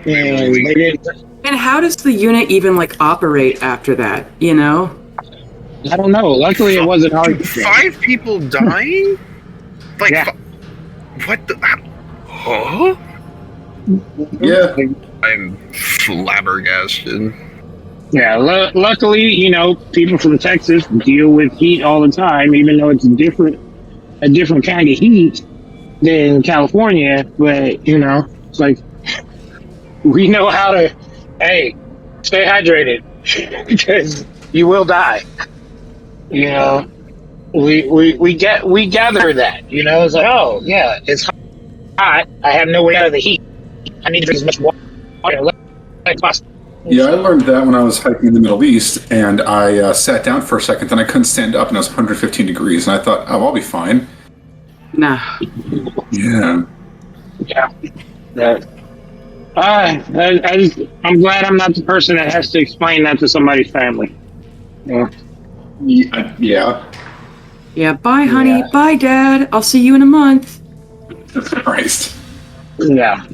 And they didn't. And how does the unit even operate after that? I don't know. Luckily, it wasn't hard. 5 people dying? Yeah. What the? Huh? Yeah. I'm flabbergasted. Yeah, luckily, people from Texas deal with heat all the time, even though it's a different kind of heat than California. But it's like we know how to. Hey, stay hydrated because you will die. We gather that. It's like, oh yeah, it's hot. I have no way out of the heat. I need to drink as much water as possible. Yeah, I learned that when I was hiking in the Middle East, and I sat down for a second, then I couldn't stand up, and it was 115 degrees, and I thought, oh, I'll be fine. Nah. Yeah. Yeah. I'm glad I'm not the person that has to explain that to somebody's family. Yeah. Yeah. Yeah, bye, honey. Yeah. Bye, Dad. I'll see you in a month. Christ. Yeah.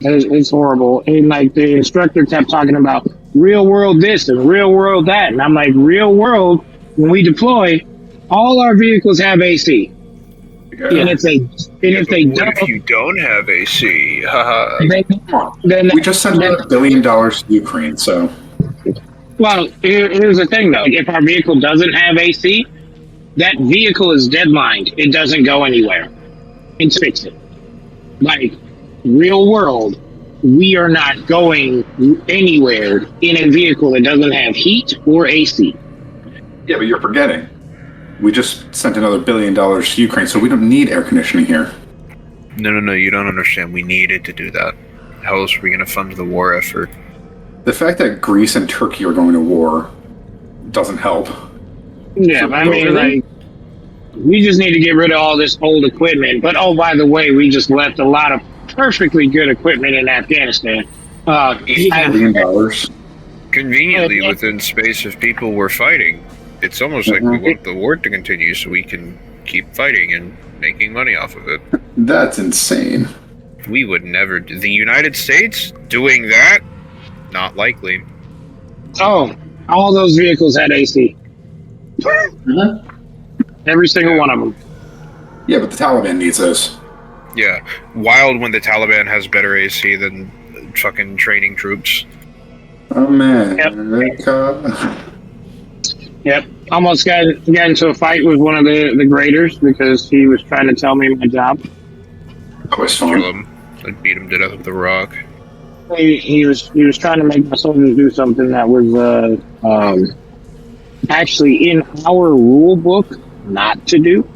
It's horrible. And like the instructor kept talking about real world this and real world that. And I'm like, real world, when we deploy, all our vehicles have AC. Yeah. And if they What don't, if you don't have AC? Haha. Come on. then We just sent $1 billion to Ukraine, so well, here's the thing though. If our vehicle doesn't have AC, that vehicle is deadlined. It doesn't go anywhere. It's fix it. Like real world, we are not going anywhere in a vehicle that doesn't have heat or AC. yeah, but you're forgetting. We just sent another $1 billion to Ukraine, so we don't need air conditioning here. No, you don't understand. We needed to do that. How else are we going to fund the war effort? The fact that Greece and Turkey are going to war doesn't help. Yeah, I mean, like, we just need to get rid of all this old equipment. But oh, by the way, we just left a lot of perfectly good equipment in Afghanistan. $1 billion. Conveniently, within space of people we're fighting, it's almost like we want the war to continue so we can keep fighting and making money off of it. That's insane. We would never do the United States doing that. Not likely. Oh, all those vehicles had AC. Every single one of them. Yeah, but the Taliban needs those. Yeah, wild when the Taliban has better AC than fucking training troops. America. Yep. Almost got into a fight with one of the graders because he was trying to tell me my job. Always Kill fun. him. I'd beat him to death with a rock. He was trying to make my soldiers do something that was actually in our rule book not to do.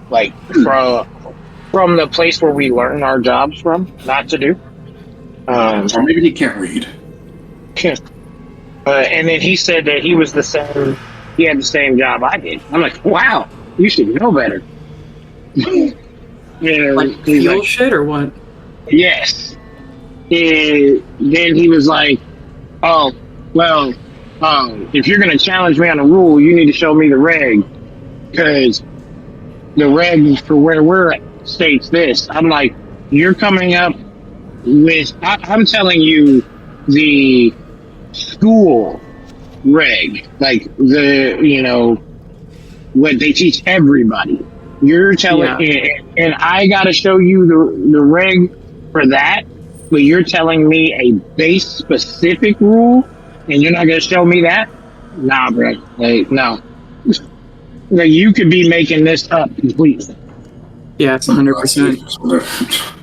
Like from the place where we learn our jobs from, not to do. Or maybe he can't read. And then he said that he was the same. He had the same job I did. I'm like, wow, you should know better. Yeah, Like he's fuel like, shit or what? yes. And then he was like, oh, well, if you're going to challenge me on a rule, you need to show me the reg. Because the reg for where we're at states this. I'm like, you're coming up with, I'm telling you the school reg. Like what they teach everybody. You're telling, and I got to show you the reg for that. But you're telling me a base specific rule, and you're not gonna show me that? Nah, bro. Like, no. Like, you could be making this up completely. Yeah, it's 100%.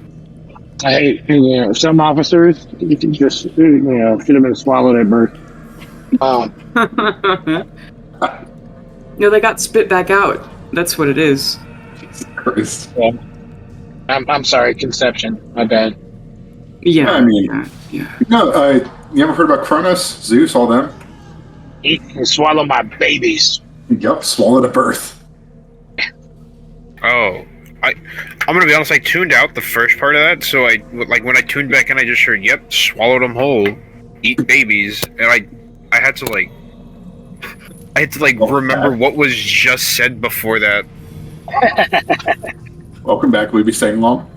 I hate, some officers you can just, should have been swallowed at birth. No, they got spit back out. That's what it is. Christ. Yeah. I'm sorry, conception. My bad. Yeah, I mean, yeah. No, you ever heard about Cronus, Zeus, all them? Eat and swallow my babies. Yup, swallowed at birth. Oh, I'm gonna be honest. I tuned out the first part of that, so when I tuned back in, I just heard, "Yep, swallowed them whole, eat babies," and I had to remember what was just said before that. Welcome back. Will you be staying long?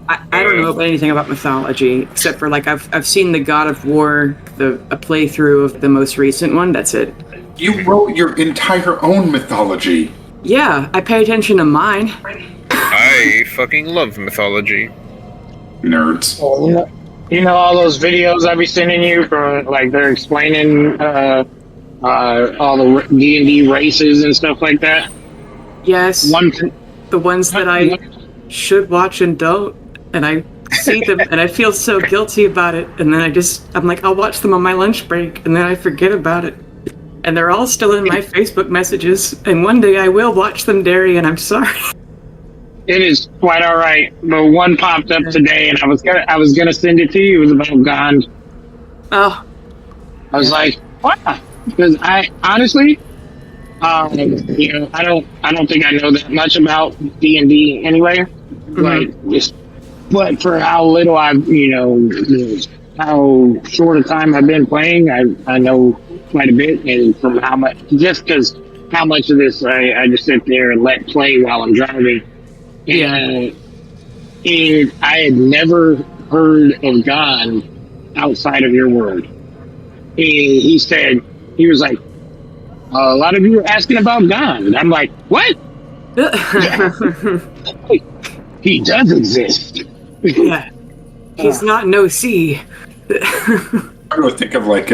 I don't know anything about mythology except for I've seen the God of War, a playthrough of the most recent one. That's it. You wrote your entire own mythology. Yeah, I pay attention to mine. I fucking love mythology. Nerds. You know all those videos I be sending you from they're explaining all the D&D races and stuff like that. Yes, the ones that I should watch and don't, and I see them and I feel so guilty about it, and then I'm like, I'll watch them on my lunch break, and then I forget about it, and they're all still in my Facebook messages, and one day I will watch them, Darian. I'm sorry. It is quite all right, but one popped up today, and I was gonna send it to you. It was about Gond. Oh, I was like, what? Because I honestly, I don't think I know that much about D&D anyway. But for how little I've, how short a time I've been playing, I know quite a bit, and from how much, just because how much of this I just sit there and let play while I'm driving. And I had never heard of God outside of your world. He said, he was like, a lot of you are asking about God. And I'm like, what? Yeah. He does exist. Yeah. He's not no C. I really think of like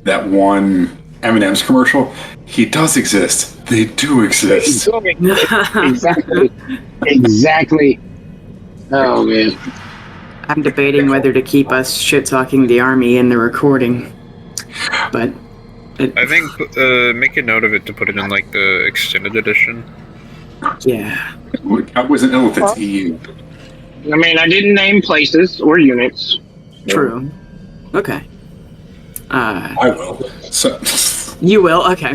that one M&M's commercial. He does exist. They do exist. Exactly. Exactly. Oh, man. I'm debating whether to keep us shit-talking the army in the recording. But... I think make a note of it to put it in like the extended edition. Yeah. Cowboys and Illithids EU. I mean, I didn't name places or units. True. Okay. I will. So. You will? Okay.